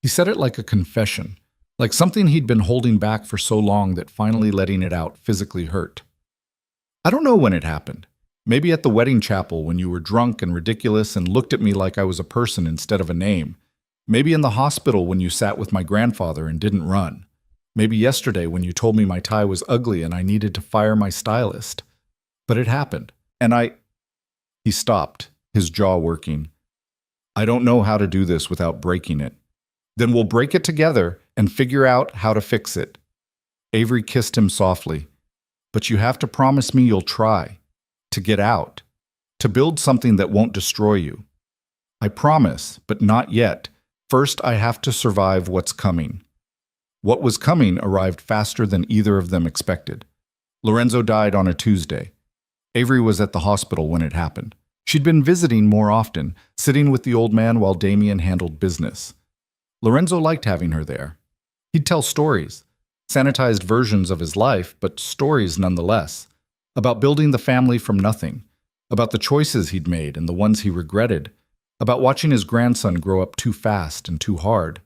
He said it like a confession, like something he'd been holding back for so long that finally letting it out physically hurt. "I don't know when it happened. Maybe at the wedding chapel when you were drunk and ridiculous and looked at me like I was a person instead of a name. Maybe in the hospital when you sat with my grandfather and didn't run. Maybe yesterday when you told me my tie was ugly and I needed to fire my stylist. But it happened, and He stopped, his jaw working. "I don't know how to do this without breaking it." "Then we'll break it together and figure out how to fix it." Avery kissed him softly. "But you have to promise me you'll try. To get out. To build something that won't destroy you." "I promise, but not yet. First, I have to survive what's coming." What was coming arrived faster than either of them expected. Lorenzo died on a Tuesday. Avery was at the hospital when it happened. She'd been visiting more often, sitting with the old man while Damien handled business. Lorenzo liked having her there. He'd tell stories, sanitized versions of his life, but stories nonetheless, about building the family from nothing, about the choices he'd made and the ones he regretted, about watching his grandson grow up too fast and too hard.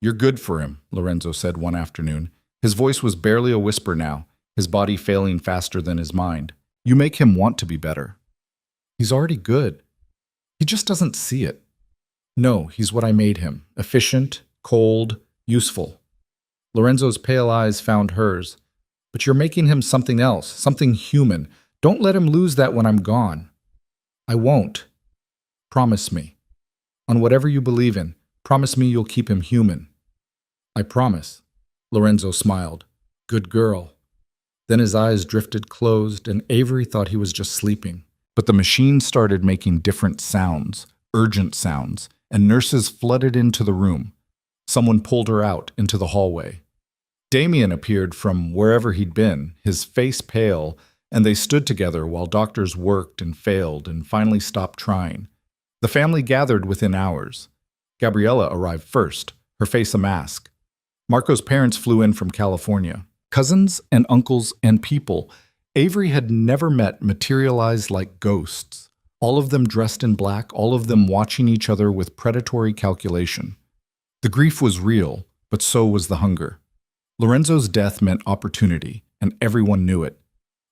"You're good for him," Lorenzo said one afternoon. His voice was barely a whisper now, his body failing faster than his mind. "You make him want to be better." "He's already good. He just doesn't see it." "No, he's what I made him. Efficient, cold, useful." Lorenzo's pale eyes found hers. "But you're making him something else, something human. Don't let him lose that when I'm gone." "I won't. Promise me. On whatever you believe in, promise me you'll keep him human." "I promise." Lorenzo smiled. "Good girl." Then his eyes drifted closed, and Avery thought he was just sleeping. But the machine started making different sounds, urgent sounds, and nurses flooded into the room. Someone pulled her out into the hallway. Damien appeared from wherever he'd been, his face pale, and they stood together while doctors worked and failed and finally stopped trying. The family gathered within hours. Gabriella arrived first, her face a mask. Marco's parents flew in from California. Cousins and uncles and people Avery had never met materialized like ghosts, all of them dressed in black, all of them watching each other with predatory calculation. The grief was real, but so was the hunger. Lorenzo's death meant opportunity, and everyone knew it.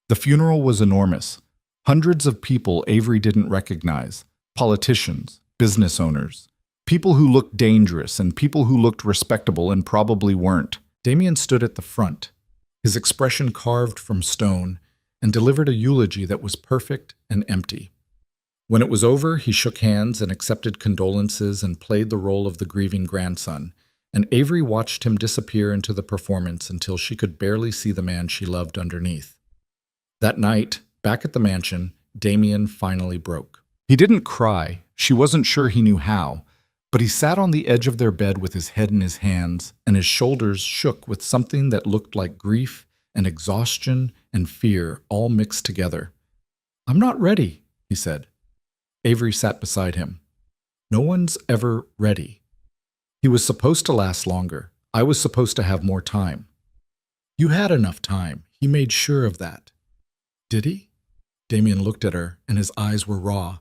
The funeral was enormous. Hundreds of people Avery didn't recognize, politicians, business owners, people who looked dangerous and people who looked respectable and probably weren't. Damien stood at the front, his expression carved from stone, and delivered a eulogy that was perfect and empty. When it was over, he shook hands and accepted condolences and played the role of the grieving grandson, and Avery watched him disappear into the performance until she could barely see the man she loved underneath. That night, back at the mansion, Damien finally broke. He didn't cry. She wasn't sure he knew how, but he sat on the edge of their bed with his head in his hands, and his shoulders shook with something that looked like grief and exhaustion and fear all mixed together. "I'm not ready," he said. Avery sat beside him. "No one's ever ready. He was supposed to last longer. I was supposed to have more time." "You had enough time. He made sure of that." "Did he?" Damien looked at her, and his eyes were raw.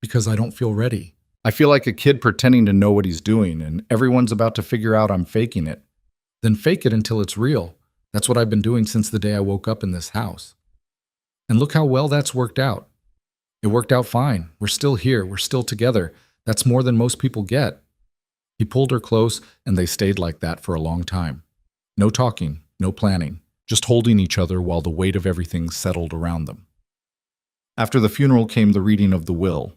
"Because I don't feel ready. I feel like a kid pretending to know what he's doing, and everyone's about to figure out I'm faking it." "Then fake it until it's real. That's what I've been doing since the day I woke up in this house. And look how well that's worked out. It worked out fine. We're still here. We're still together. That's more than most people get." He pulled her close, and they stayed like that for a long time. No talking, no planning, just holding each other while the weight of everything settled around them. After the funeral came the reading of the will.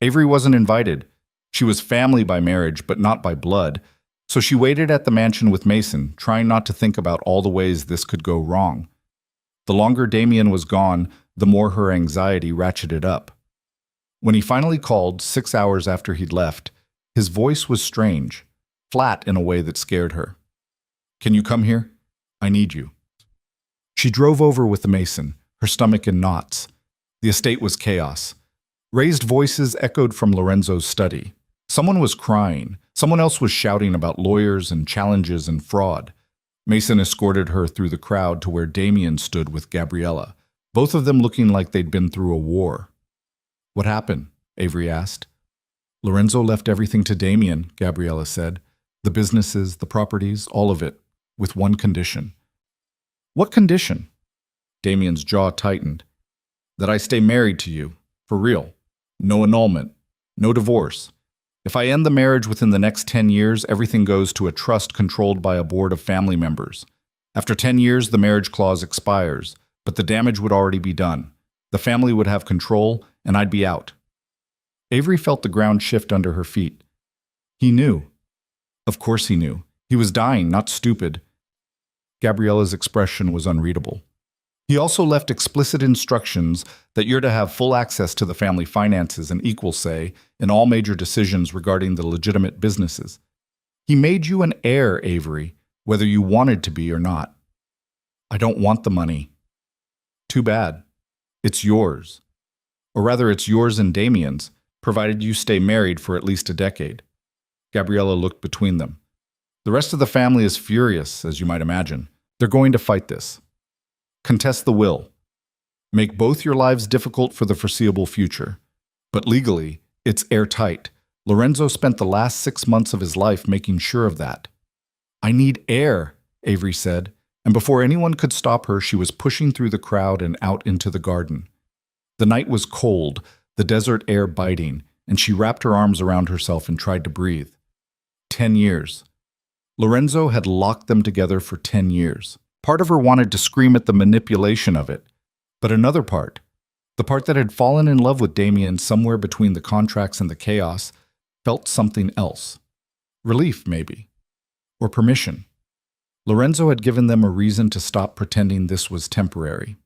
Avery wasn't invited. She was family by marriage, but not by blood, so she waited at the mansion with Mason, trying not to think about all the ways this could go wrong. The longer Damien was gone, the more her anxiety ratcheted up. When he finally called, 6 hours after he'd left, his voice was strange, flat in a way that scared her. "Can you come here? I need you." She drove over with the Mason, her stomach in knots. The estate was chaos. Raised voices echoed from Lorenzo's study. Someone was crying. Someone else was shouting about lawyers and challenges and fraud. Mason escorted her through the crowd to where Damien stood with Gabriella, both of them looking like they'd been through a war. "What happened?" Avery asked. "Lorenzo left everything to Damien," Gabriella said. "The businesses, the properties, all of it, with one condition." "What condition?" Damien's jaw tightened. "That I stay married to you, for real. No annulment, no divorce. If I end the marriage within the next 10 years, everything goes to a trust controlled by a board of family members. After 10 years, the marriage clause expires, but the damage would already be done. The family would have control, and I'd be out." Avery felt the ground shift under her feet. He knew. Of course he knew. He was dying, not stupid. Gabriella's expression was unreadable. He also left explicit instructions that you're to have full access to the family finances and equal say in all major decisions regarding the legitimate businesses. He made you an heir, Avery, whether you wanted to be or not. "I don't want the money." "Too bad. It's yours. Or rather, it's yours and Damien's, provided you stay married for at least a decade." Gabriella looked between them. "The rest of the family is furious, as you might imagine. They're going to fight this. Contest the will. Make both your lives difficult for the foreseeable future. But legally, it's airtight. Lorenzo spent the last 6 months of his life making sure of that." "I need air," Avery said, and before anyone could stop her, she was pushing through the crowd and out into the garden. The night was cold, the desert air biting, and she wrapped her arms around herself and tried to breathe. 10 years. Lorenzo had locked them together for 10 years. Part of her wanted to scream at the manipulation of it, but another part, the part that had fallen in love with Damien somewhere between the contracts and the chaos, felt something else. Relief, maybe. Or permission. Lorenzo had given them a reason to stop pretending this was temporary.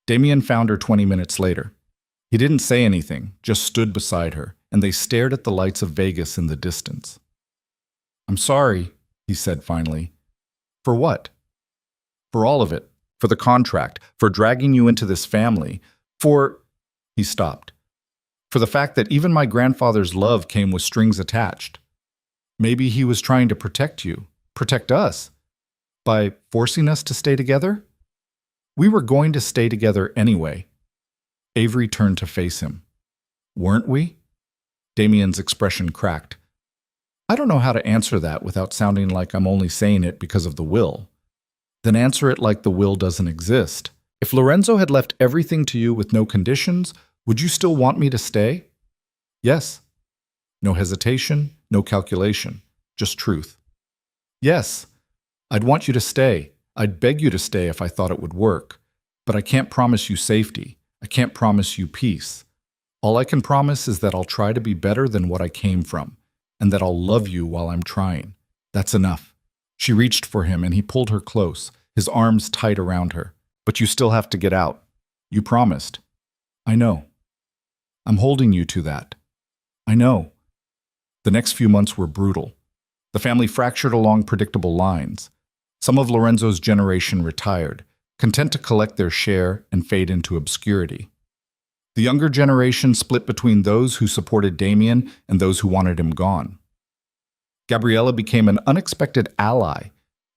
Damien found her 20 minutes later. He didn't say anything, just stood beside her, and they stared at the lights of Vegas in the distance. "I'm sorry," he said finally. "For what?" "For all of it. For the contract. For dragging you into this family. For—" He stopped. "For the fact that even my grandfather's love came with strings attached. Maybe he was trying to protect you, protect us, by forcing us to stay together? We were going to stay together anyway." Avery turned to face him. "Weren't we?" Damien's expression cracked. "I don't know how to answer that without sounding like I'm only saying it because of the will." "Then answer it like the will doesn't exist. If Lorenzo had left everything to you with no conditions, would you still want me to stay?" "Yes." No hesitation, no calculation, just truth. "Yes. I'd want you to stay. I'd beg you to stay if I thought it would work. But I can't promise you safety. I can't promise you peace. All I can promise is that I'll try to be better than what I came from, and that I'll love you while I'm trying. That's enough." She reached for him, and he pulled her close, his arms tight around her. "But you still have to get out. You promised." "I know. I'm holding you to that." "I know." The next few months were brutal. The family fractured along predictable lines. Some of Lorenzo's generation retired, content to collect their share and fade into obscurity. The younger generation split between those who supported Damien and those who wanted him gone. Gabriella became an unexpected ally,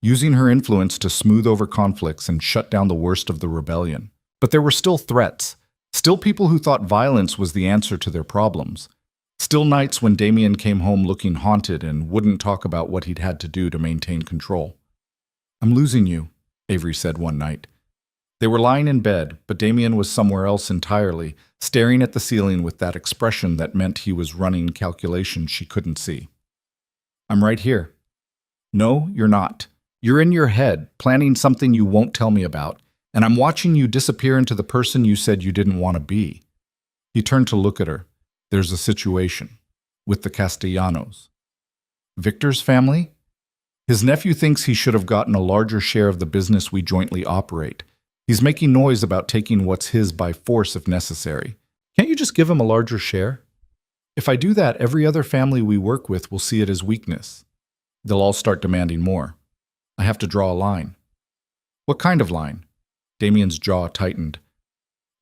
using her influence to smooth over conflicts and shut down the worst of the rebellion. But there were still threats, still people who thought violence was the answer to their problems. Still nights when Damien came home looking haunted and wouldn't talk about what he'd had to do to maintain control. "I'm losing you," Avery said one night. They were lying in bed, but Damien was somewhere else entirely, staring at the ceiling with that expression that meant he was running calculations she couldn't see. "I'm right here." "No, you're not. You're in your head, planning something you won't tell me about, and I'm watching you disappear into the person you said you didn't want to be." He turned to look at her. "There's a situation. With the Castellanos." "Victor's family?" "His nephew thinks he should have gotten a larger share of the business we jointly operate. He's making noise about taking what's his by force if necessary. Can't you just give him a larger share? If I do that, every other family we work with will see it as weakness. They'll all start demanding more. I have to draw a line." "What kind of line?" Damien's jaw tightened.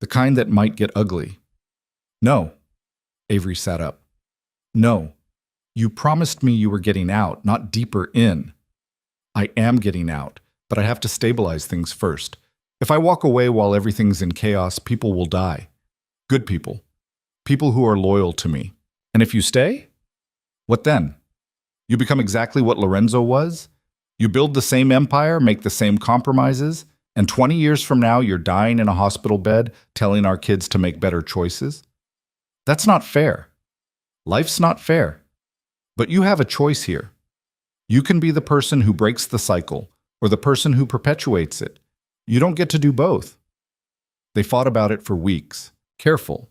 "The kind that might get ugly." "No." Avery sat up. "No. You promised me you were getting out, not deeper in." "I am getting out, but I have to stabilize things first. If I walk away while everything's in chaos, people will die. Good people. People who are loyal to me. And if you stay? What then? You become exactly what Lorenzo was? You build the same empire, make the same compromises, and 20 years from now you're dying in a hospital bed telling our kids to make better choices? That's not fair. Life's not fair. But you have a choice here. You can be the person who breaks the cycle, or the person who perpetuates it. You don't get to do both." They fought about it for weeks. Careful,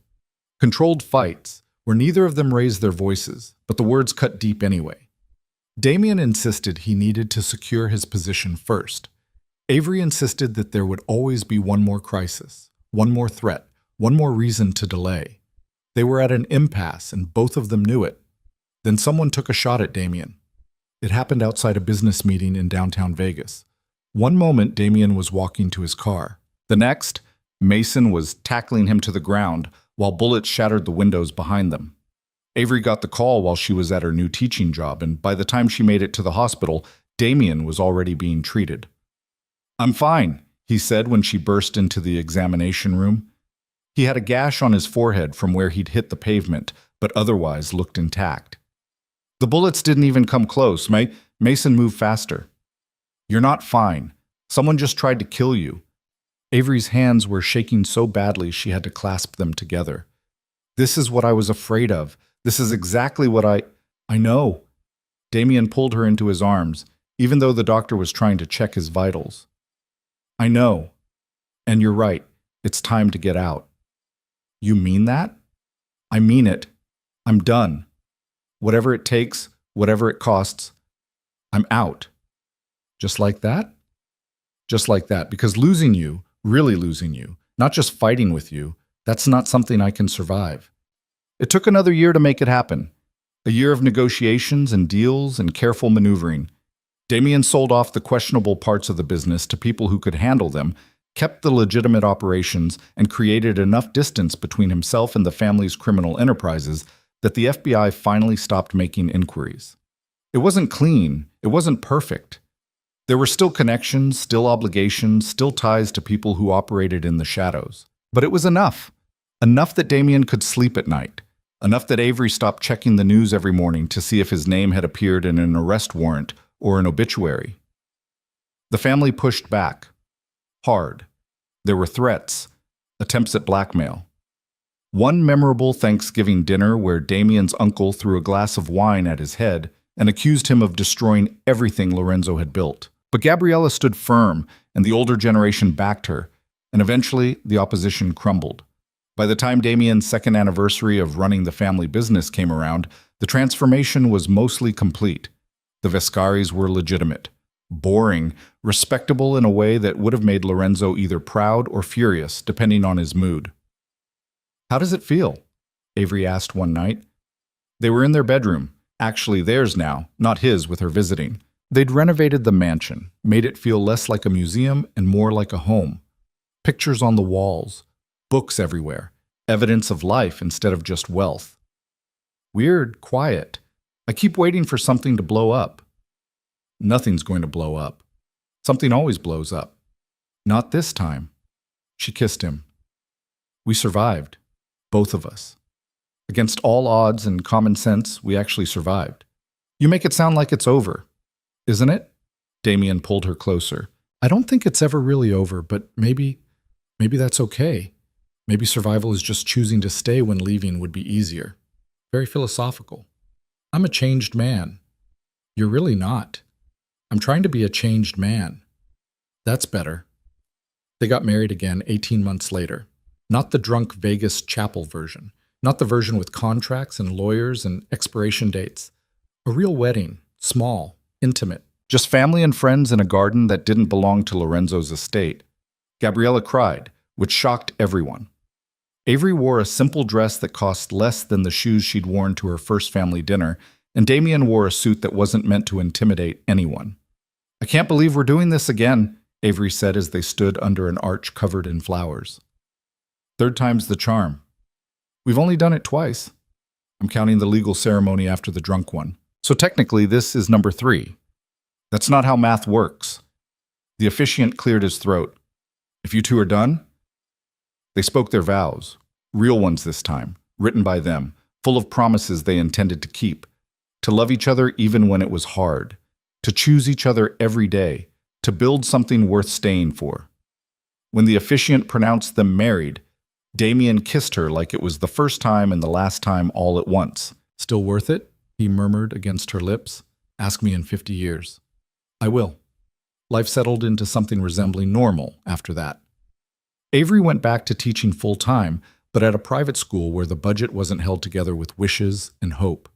controlled fights, where neither of them raised their voices, but the words cut deep anyway. Damien insisted he needed to secure his position first. Avery insisted that there would always be one more crisis, one more threat, one more reason to delay. They were at an impasse, and both of them knew it. Then someone took a shot at Damien. It happened outside a business meeting in downtown Vegas. One moment, Damien was walking to his car. The next, Mason was tackling him to the ground, while bullets shattered the windows behind them. Avery got the call while she was at her new teaching job, and by the time she made it to the hospital, Damien was already being treated. "I'm fine," he said when she burst into the examination room. He had a gash on his forehead from where he'd hit the pavement, but otherwise looked intact. "The bullets didn't even come close. Mason moved faster." "You're not fine. Someone just tried to kill you." Avery's hands were shaking so badly she had to clasp them together. "This is what I was afraid of. This is exactly what I know." Damien pulled her into his arms, even though the doctor was trying to check his vitals. "I know. And you're right. It's time to get out." "You mean that?" "I mean it. I'm done. Whatever it takes, whatever it costs, I'm out." Just like that? Just like that, because losing you, really losing you, not just fighting with you, that's not something I can survive. It took another year to make it happen. A year of negotiations and deals and careful maneuvering. Damien sold off the questionable parts of the business to people who could handle them, kept the legitimate operations, and created enough distance between himself and the family's criminal enterprises that the FBI finally stopped making inquiries. It wasn't clean. It wasn't perfect. There were still connections, still obligations, still ties to people who operated in the shadows. But it was enough. Enough that Damien could sleep at night. Enough that Avery stopped checking the news every morning to see if his name had appeared in an arrest warrant or an obituary. The family pushed back. Hard. There were threats, attempts at blackmail. One memorable Thanksgiving dinner where Damien's uncle threw a glass of wine at his head and accused him of destroying everything Lorenzo had built. But Gabriella stood firm, and the older generation backed her, and eventually the opposition crumbled. By the time Damien's second anniversary of running the family business came around, the transformation was mostly complete. The Vescaris were legitimate, boring, respectable in a way that would have made Lorenzo either proud or furious, depending on his mood. "How does it feel?" Avery asked one night. They were in their bedroom, actually theirs now, not his with her visiting. They'd renovated the mansion, made it feel less like a museum and more like a home. Pictures on the walls, books everywhere, evidence of life instead of just wealth. Weird, quiet. I keep waiting for something to blow up. Nothing's going to blow up. Something always blows up. Not this time. She kissed him. We survived. Both of us. Against all odds and common sense, we actually survived. You make it sound like it's over, isn't it? Damien pulled her closer. I don't think it's ever really over, but maybe that's okay. Maybe survival is just choosing to stay when leaving would be easier. Very philosophical. I'm a changed man. You're really not. I'm trying to be a changed man. That's better. They got married again 18 months later. Not the drunk Vegas chapel version. Not the version with contracts and lawyers and expiration dates. A real wedding. Small. Intimate. Just family and friends in a garden that didn't belong to Lorenzo's estate. Gabriella cried, which shocked everyone. Avery wore a simple dress that cost less than the shoes she'd worn to her first family dinner, and Damien wore a suit that wasn't meant to intimidate anyone. I can't believe we're doing this again, Avery said as they stood under an arch covered in flowers. Third time's the charm. We've only done it twice. I'm counting the legal ceremony after the drunk one. So technically, this is number 3. That's not how math works. The officiant cleared his throat. If you two are done? They spoke their vows. Real ones this time, written by them, full of promises they intended to keep. To love each other even when it was hard. To choose each other every day. To build something worth staying for. When the officiant pronounced them married, Damien kissed her like it was the first time and the last time all at once. Still worth it? He murmured against her lips. Ask me in 50 years. I will. Life settled into something resembling normal after that. Avery went back to teaching full-time, but at a private school where the budget wasn't held together with wishes and hope.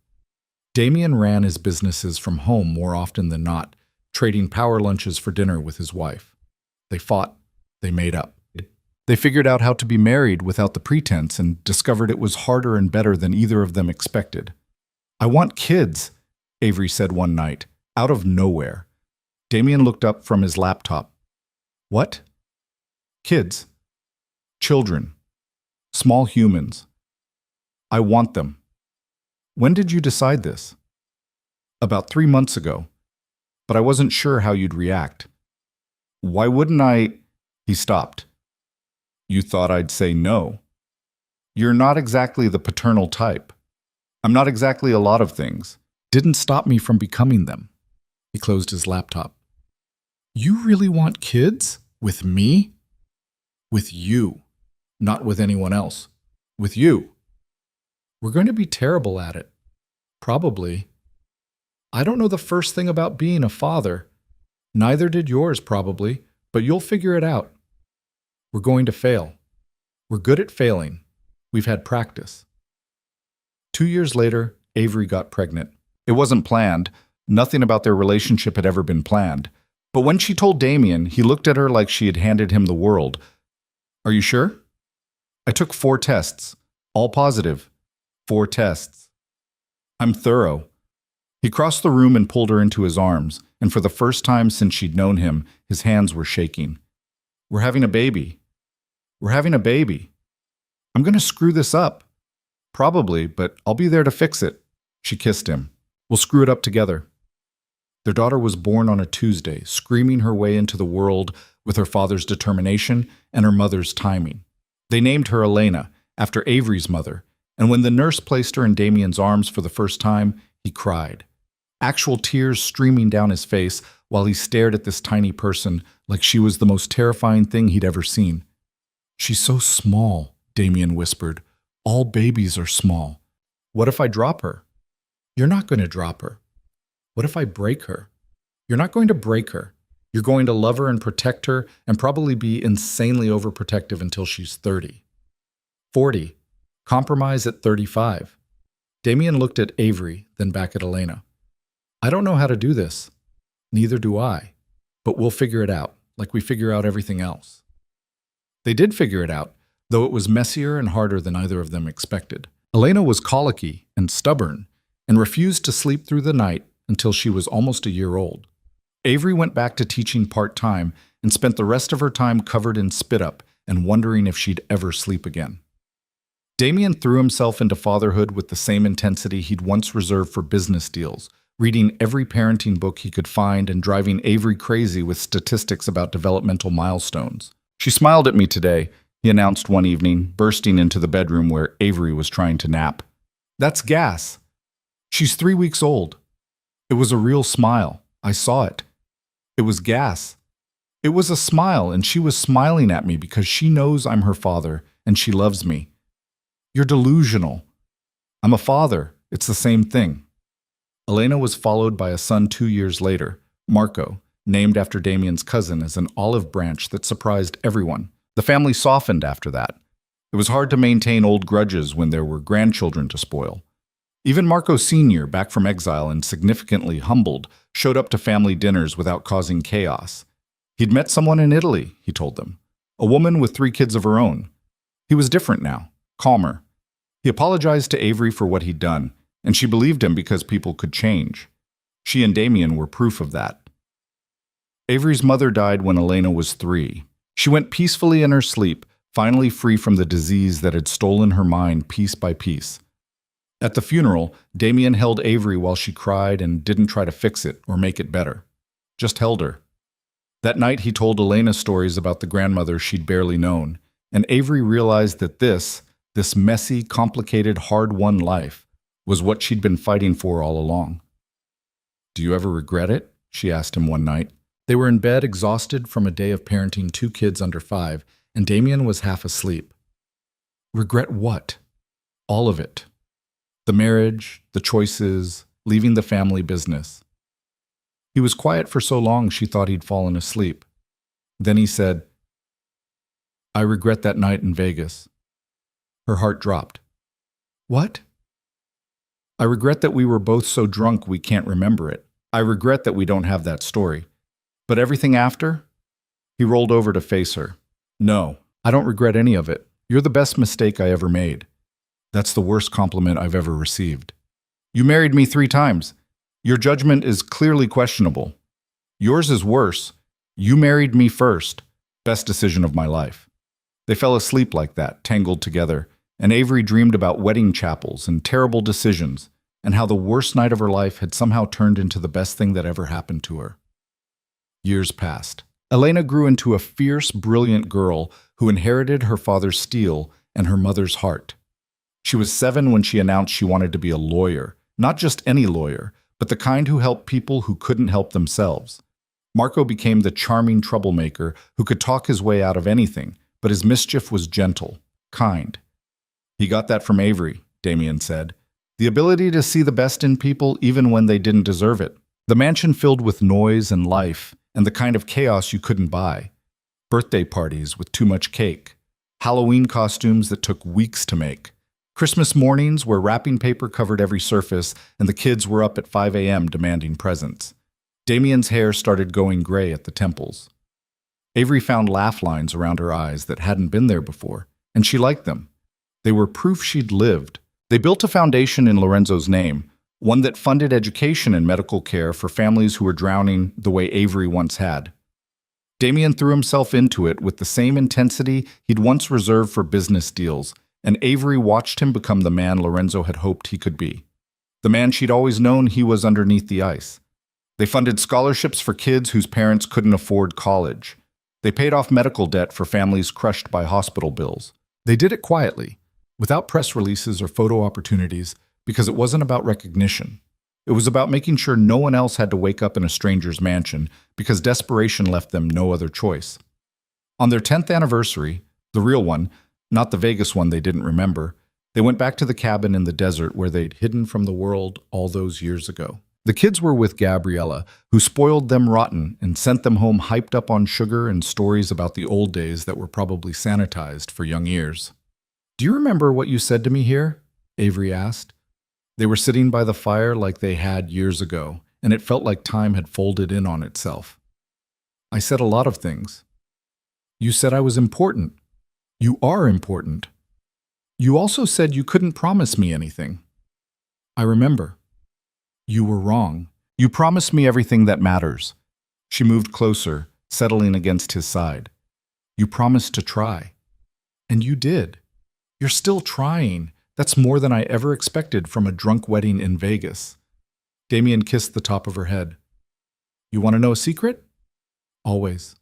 Damien ran his businesses from home more often than not, trading power lunches for dinner with his wife. They fought. They made up. They figured out how to be married without the pretense and discovered it was harder and better than either of them expected. I want kids, Avery said one night, out of nowhere. Damien looked up from his laptop. What? Kids. Children. Small humans. I want them. When did you decide this? About 3 months ago. But I wasn't sure how you'd react. Why wouldn't I? He stopped. You thought I'd say no. You're not exactly the paternal type. I'm not exactly a lot of things. Didn't stop me from becoming them. He closed his laptop. You really want kids? With me? With you. Not with anyone else. With you. We're going to be terrible at it. Probably. I don't know the first thing about being a father. Neither did yours, probably, but you'll figure it out. We're going to fail. We're good at failing. We've had practice. 2 years later, Avery got pregnant. It wasn't planned. Nothing about their relationship had ever been planned. But when she told Damien, he looked at her like she had handed him the world. Are you sure? I took 4 tests, all positive. 4 tests. I'm thorough. He crossed the room and pulled her into his arms, and for the first time since she'd known him, his hands were shaking. We're having a baby. We're having a baby. I'm going to screw this up. Probably, but I'll be there to fix it. She kissed him. We'll screw it up together. Their daughter was born on a Tuesday, screaming her way into the world with her father's determination and her mother's timing. They named her Elena, after Avery's mother, and when the nurse placed her in Damien's arms for the first time, he cried. Actual tears streaming down his face while he stared at this tiny person like she was the most terrifying thing he'd ever seen. She's so small, Damien whispered. All babies are small. What if I drop her? You're not going to drop her. What if I break her? You're not going to break her. You're going to love her and protect her and probably be insanely overprotective until she's 30. 40. Compromise at 35. Damien looked at Avery, then back at Elena. I don't know how to do this. Neither do I. But we'll figure it out, like we figure out everything else. They did figure it out, though it was messier and harder than either of them expected. Elena was colicky and stubborn, and refused to sleep through the night until she was almost a year old. Avery went back to teaching part-time and spent the rest of her time covered in spit-up and wondering if she'd ever sleep again. Damien threw himself into fatherhood with the same intensity he'd once reserved for business deals, reading every parenting book he could find and driving Avery crazy with statistics about developmental milestones. She smiled at me today, he announced one evening, bursting into the bedroom where Avery was trying to nap. That's gas. She's 3 weeks old. It was a real smile. I saw it. It was gas. It was a smile, and she was smiling at me because she knows I'm her father, and she loves me. You're delusional. I'm a father. It's the same thing. Elena was followed by a son 2 years later, Marco, named after Damien's cousin as an olive branch that surprised everyone. The family softened after that. It was hard to maintain old grudges when there were grandchildren to spoil. Even Marco Sr., back from exile and significantly humbled, showed up to family dinners without causing chaos. He'd met someone in Italy, he told them. A woman with 3 kids of her own. He was different now, calmer. He apologized to Avery for what he'd done, and she believed him because people could change. She and Damien were proof of that. Avery's mother died when Elena was 3. She went peacefully in her sleep, finally free from the disease that had stolen her mind piece by piece. At the funeral, Damien held Avery while she cried and didn't try to fix it or make it better. Just held her. That night he told Elena stories about the grandmother she'd barely known, and Avery realized that this messy, complicated, hard-won life was what she'd been fighting for all along. Do you ever regret it? She asked him one night. They were in bed, exhausted from a day of parenting 2 kids under 5, and Damien was half asleep. Regret what? All of it. The marriage, the choices, leaving the family business. He was quiet for so long she thought he'd fallen asleep. Then he said, I regret that night in Vegas. Her heart dropped. What? I regret that we were both so drunk we can't remember it. I regret that we don't have that story. But everything after? He rolled over to face her. No, I don't regret any of it. You're the best mistake I ever made. That's the worst compliment I've ever received. You married me 3 times. Your judgment is clearly questionable. Yours is worse. You married me first. Best decision of my life. They fell asleep like that, tangled together, and Avery dreamed about wedding chapels and terrible decisions, and how the worst night of her life had somehow turned into the best thing that ever happened to her. Years passed. Elena grew into a fierce, brilliant girl who inherited her father's steel and her mother's heart. She was 7 when she announced she wanted to be a lawyer, not just any lawyer, but the kind who helped people who couldn't help themselves. Marco became the charming troublemaker who could talk his way out of anything, but his mischief was gentle, kind. He got that from Avery, Damien said. The ability to see the best in people even when they didn't deserve it. The mansion filled with noise and life, and the kind of chaos you couldn't buy. Birthday parties with too much cake. Halloween costumes that took weeks to make. Christmas mornings where wrapping paper covered every surface and the kids were up at 5 a.m. demanding presents. Damien's hair started going gray at the temples. Avery found laugh lines around her eyes that hadn't been there before, and she liked them. They were proof she'd lived. They built a foundation in Lorenzo's name, one that funded education and medical care for families who were drowning the way Avery once had. Damien threw himself into it with the same intensity he'd once reserved for business deals, and Avery watched him become the man Lorenzo had hoped he could be. The man she'd always known he was underneath the ice. They funded scholarships for kids whose parents couldn't afford college. They paid off medical debt for families crushed by hospital bills. They did it quietly, without press releases or photo opportunities, because it wasn't about recognition. It was about making sure no one else had to wake up in a stranger's mansion because desperation left them no other choice. On their 10th anniversary, the real one, not the Vegas one they didn't remember, they went back to the cabin in the desert where they'd hidden from the world all those years ago. The kids were with Gabriella, who spoiled them rotten and sent them home hyped up on sugar and stories about the old days that were probably sanitized for young ears. "Do you remember what you said to me here?" Avery asked. They were sitting by the fire like they had years ago, and it felt like time had folded in on itself. "I said a lot of things. You said I was important. You are important. You also said you couldn't promise me anything. I remember. You were wrong. You promised me everything that matters." She moved closer, settling against his side. "You promised to try. And you did. You're still trying. That's more than I ever expected from a drunk wedding in Vegas." Damien kissed the top of her head. "You want to know a secret?" "Always.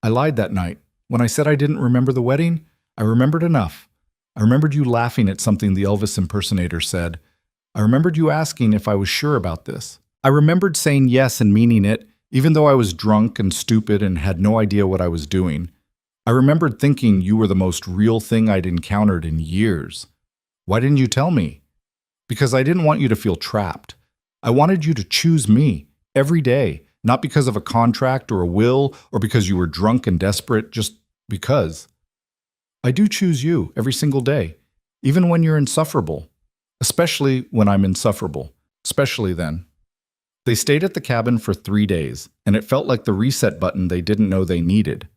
I lied that night. When I said I didn't remember the wedding, I remembered enough. I remembered you laughing at something the Elvis impersonator said. I remembered you asking if I was sure about this. I remembered saying yes and meaning it, even though I was drunk and stupid and had no idea what I was doing. I remembered thinking you were the most real thing I'd encountered in years. Why didn't you tell me? Because I didn't want you to feel trapped. I wanted you to choose me every day, not because of a contract or a will or because you were drunk and desperate, just because. I do choose you every single day, even when you're insufferable. Especially when I'm insufferable. Especially then." They stayed at the cabin for 3 days, and it felt like the reset button they didn't know they needed.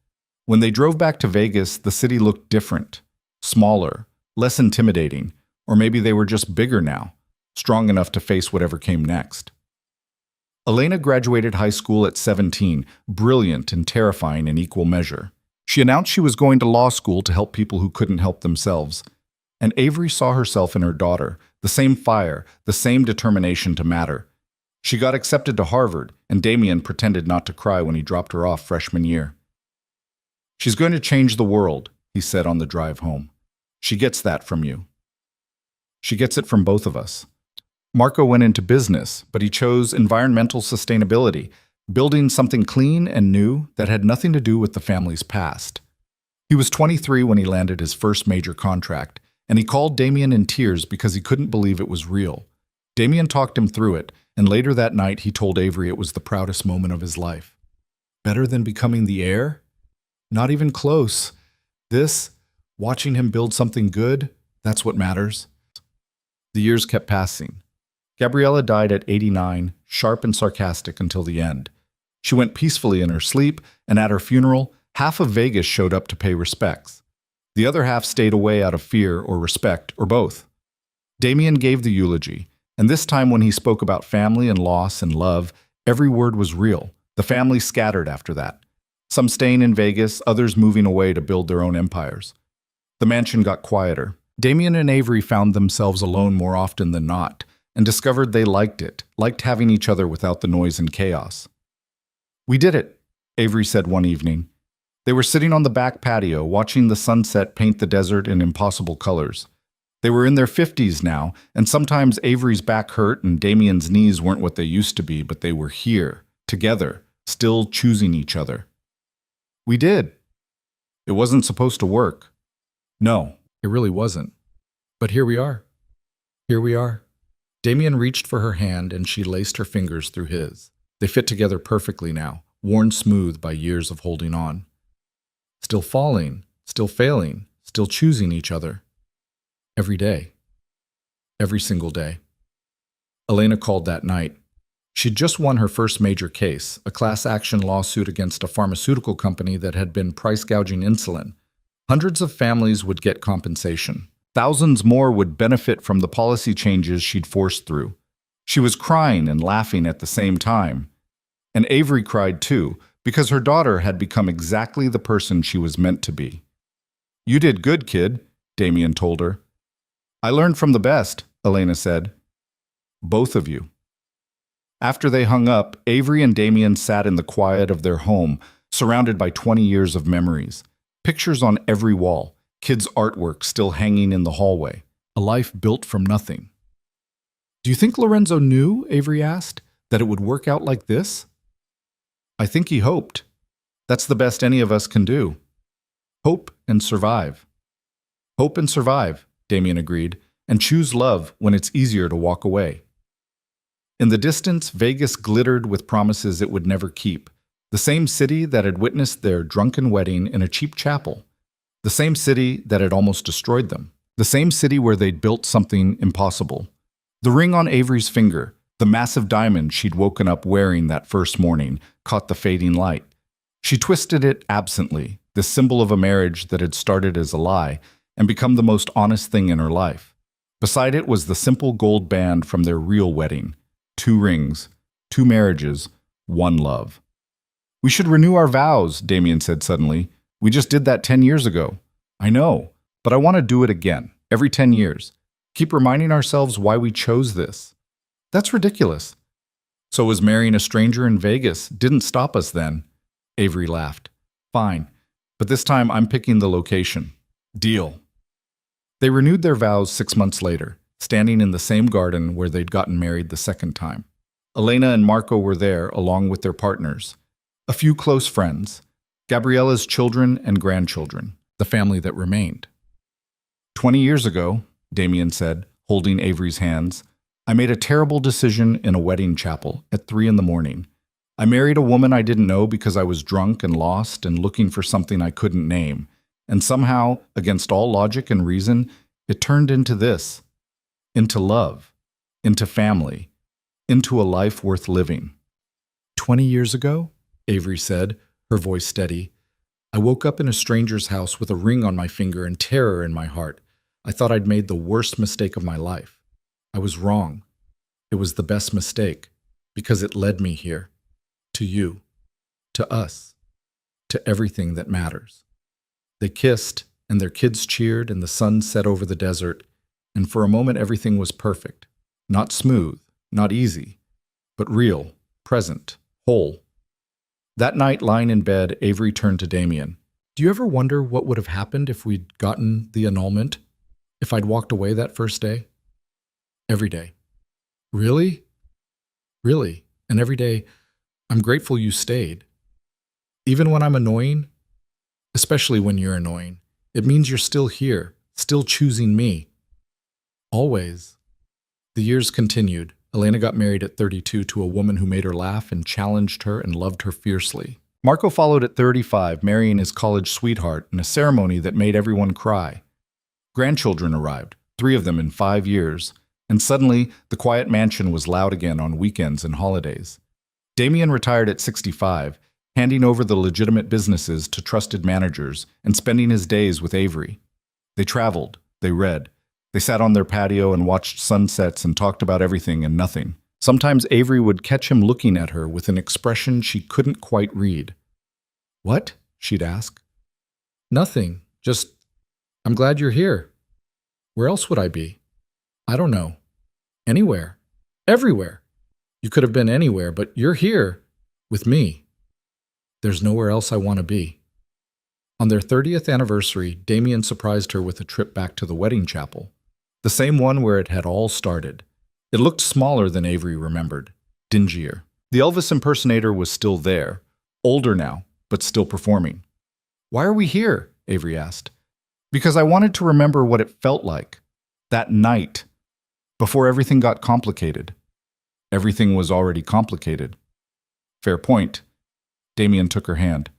When they drove back to Vegas, the city looked different, smaller, less intimidating, or maybe they were just bigger now, strong enough to face whatever came next. Elena graduated high school at 17, brilliant and terrifying in equal measure. She announced she was going to law school to help people who couldn't help themselves. And Avery saw herself in her daughter, the same fire, the same determination to matter. She got accepted to Harvard, and Damien pretended not to cry when he dropped her off freshman year. "She's going to change the world," he said on the drive home. "She gets that from you. She gets it from both of us." Marco went into business, but he chose environmental sustainability, building something clean and new that had nothing to do with the family's past. He was 23 when he landed his first major contract, and he called Damien in tears because he couldn't believe it was real. Damien talked him through it, and later that night he told Avery it was the proudest moment of his life. Better than becoming the heir? Not even close. This, watching him build something good, that's what matters. The years kept passing. Gabriella died at 89, sharp and sarcastic until the end. She went peacefully in her sleep, and at her funeral, half of Vegas showed up to pay respects. The other half stayed away out of fear or respect, or both. Damien gave the eulogy, and this time when he spoke about family and loss and love, every word was real. The family scattered after that. Some staying in Vegas, others moving away to build their own empires. The mansion got quieter. Damien and Avery found themselves alone more often than not, and discovered they liked it, liked having each other without the noise and chaos. "We did it," Avery said one evening. They were sitting on the back patio, watching the sunset paint the desert in impossible colors. They were in their 50s now, and sometimes Avery's back hurt and Damien's knees weren't what they used to be, but they were here, together, still choosing each other. "We did. It wasn't supposed to work." "No, it really wasn't. But here we are. Here we are." Damien reached for her hand, and she laced her fingers through his. They fit together perfectly now, worn smooth by years of holding on. Still falling, still failing, still choosing each other. Every day. Every single day. Elena called that night. She'd just won her first major case, a class action lawsuit against a pharmaceutical company that had been price gouging insulin. Hundreds of families would get compensation. Thousands more would benefit from the policy changes she'd forced through. She was crying and laughing at the same time. And Avery cried too, because her daughter had become exactly the person she was meant to be. "You did good, kid," Damien told her. "I learned from the best," Elena said. "Both of you." After they hung up, Avery and Damien sat in the quiet of their home, surrounded by 20 years of memories. Pictures on every wall, kids' artwork still hanging in the hallway. A life built from nothing. "Do you think Lorenzo knew," Avery asked, "that it would work out like this?" "I think he hoped. That's the best any of us can do. Hope and survive." "Hope and survive," Damien agreed, "and choose love when it's easier to walk away." In the distance, Vegas glittered with promises it would never keep. The same city that had witnessed their drunken wedding in a cheap chapel. The same city that had almost destroyed them. The same city where they'd built something impossible. The ring on Avery's finger, the massive diamond she'd woken up wearing that first morning, caught the fading light. She twisted it absently, the symbol of a marriage that had started as a lie and become the most honest thing in her life. Beside it was the simple gold band from their real wedding. 2 rings, 2 marriages, 1 love. "We should renew our vows," Damien said suddenly. "We just did that 10 years ago." "I know, but I want to do it again, every 10 years. Keep reminding ourselves why we chose this." "That's ridiculous." "So was marrying a stranger in Vegas. Didn't stop us then." Avery laughed. "Fine, but this time I'm picking the location." "Deal." They renewed their vows 6 months later, standing in the same garden where they'd gotten married the second time. Elena and Marco were there, along with their partners. A few close friends, Gabriella's children and grandchildren, the family that remained. 20 years ago, Damien said, holding Avery's hands, "I made a terrible decision in a wedding chapel at 3 in the morning. I married a woman I didn't know because I was drunk and lost and looking for something I couldn't name. And somehow, against all logic and reason, it turned into this. Into love, into family, into a life worth living." 20 years ago, Avery said, her voice steady, "I woke up in a stranger's house with a ring on my finger and terror in my heart. I thought I'd made the worst mistake of my life. I was wrong. It was the best mistake, because it led me here. To you. To us. To everything that matters." They kissed, and their kids cheered, and the sun set over the desert, and for a moment everything was perfect. Not smooth, not easy, but real, present, whole. That night, lying in bed, Avery turned to Damien. "Do you ever wonder what would have happened if we'd gotten the annulment? If I'd walked away that first day?" "Every day." "Really?" "Really. And every day, I'm grateful you stayed. Even when I'm annoying, especially when you're annoying, it means you're still here, still choosing me. Always." The years continued. Elena got married at 32 to a woman who made her laugh and challenged her and loved her fiercely. Marco followed at 35, marrying his college sweetheart in a ceremony that made everyone cry. Grandchildren arrived, 3 of them in 5 years, and suddenly the quiet mansion was loud again on weekends and holidays. Damien retired at 65, handing over the legitimate businesses to trusted managers and spending his days with Avery. They traveled, they read. They sat on their patio and watched sunsets and talked about everything and nothing. Sometimes Avery would catch him looking at her with an expression she couldn't quite read. "What?" she'd ask. "Nothing. Just, I'm glad you're here. Where else would I be? I don't know. Anywhere. Everywhere. You could have been anywhere, but you're here. With me. There's nowhere else I want to be." On their 30th anniversary, Damien surprised her with a trip back to the wedding chapel. The same one where it had all started. It looked smaller than Avery remembered, dingier. The Elvis impersonator was still there, older now, but still performing. "Why are we here?" Avery asked. "Because I wanted to remember what it felt like. That night. Before everything got complicated." "Everything was already complicated." "Fair point." Damien took her hand.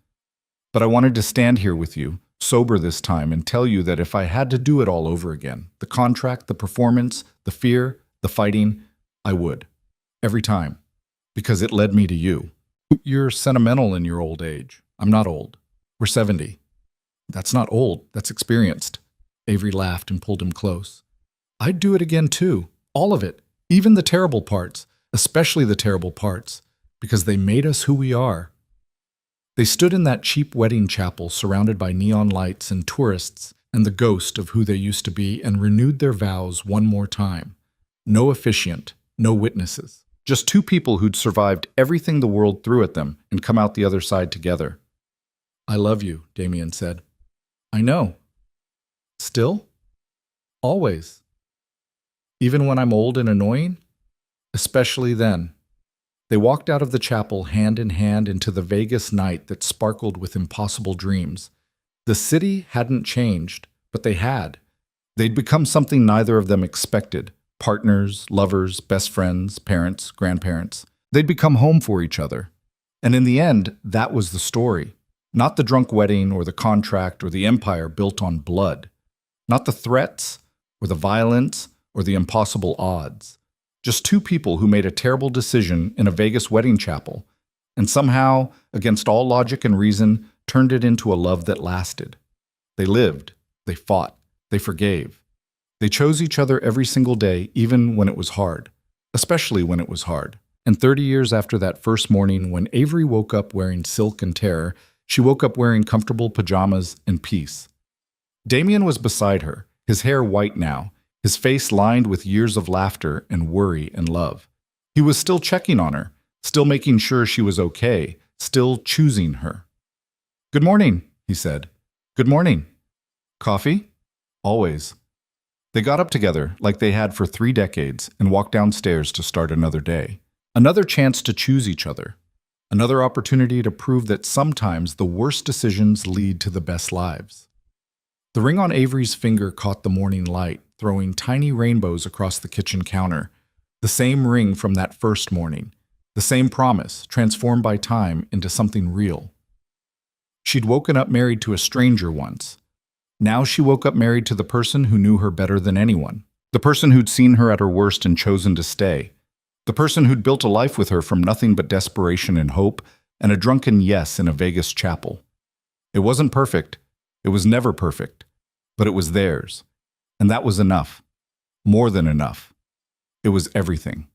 "But I wanted to stand here with you, sober this time, and tell you that if I had to do it all over again, the contract, the performance, the fear, the fighting, I would. Every time. Because it led me to you. You're sentimental in your old age. I'm not old. We're 70. That's not old, that's experienced. Avery laughed and pulled him close. I'd do it again too. All of it. Even the terrible parts. Especially the terrible parts. Because they made us who we are. They stood in that cheap wedding chapel surrounded by neon lights and tourists and the ghost of who they used to be and renewed their vows one more time. No officiant, no witnesses. Just two people who'd survived everything the world threw at them and come out the other side together. I love you, Damien said. I know. Still? Always. Even when I'm old and annoying? Especially then. They walked out of the chapel hand in hand into the Vegas night that sparkled with impossible dreams. The city hadn't changed, but they had. They'd become something neither of them expected. Partners, lovers, best friends, parents, grandparents. They'd become home for each other. And in the end, that was the story. Not the drunk wedding or the contract or the empire built on blood. Not the threats or the violence or the impossible odds. Just two people who made a terrible decision in a Vegas wedding chapel and somehow, against all logic and reason, turned it into a love that lasted. They lived, they fought, they forgave. They chose each other every single day, even when it was hard, especially when it was hard. And 30 years after that first morning, when Avery woke up wearing silk and terror, she woke up wearing comfortable pajamas and peace. Damien was beside her, his hair white now, his face lined with years of laughter and worry and love. He was still checking on her, still making sure she was okay, still choosing her. Good morning, he said. Good morning. Coffee? Always. They got up together, like they had for 3 decades, and walked downstairs to start another day. Another chance to choose each other. Another opportunity to prove that sometimes the worst decisions lead to the best lives. The ring on Avery's finger caught the morning light, throwing tiny rainbows across the kitchen counter. The same ring from that first morning. The same promise, transformed by time into something real. She'd woken up married to a stranger once. Now she woke up married to the person who knew her better than anyone. The person who'd seen her at her worst and chosen to stay. The person who'd built a life with her from nothing but desperation and hope and a drunken yes in a Vegas chapel. It wasn't perfect. It was never perfect. But it was theirs. And that was enough. More than enough. It was everything.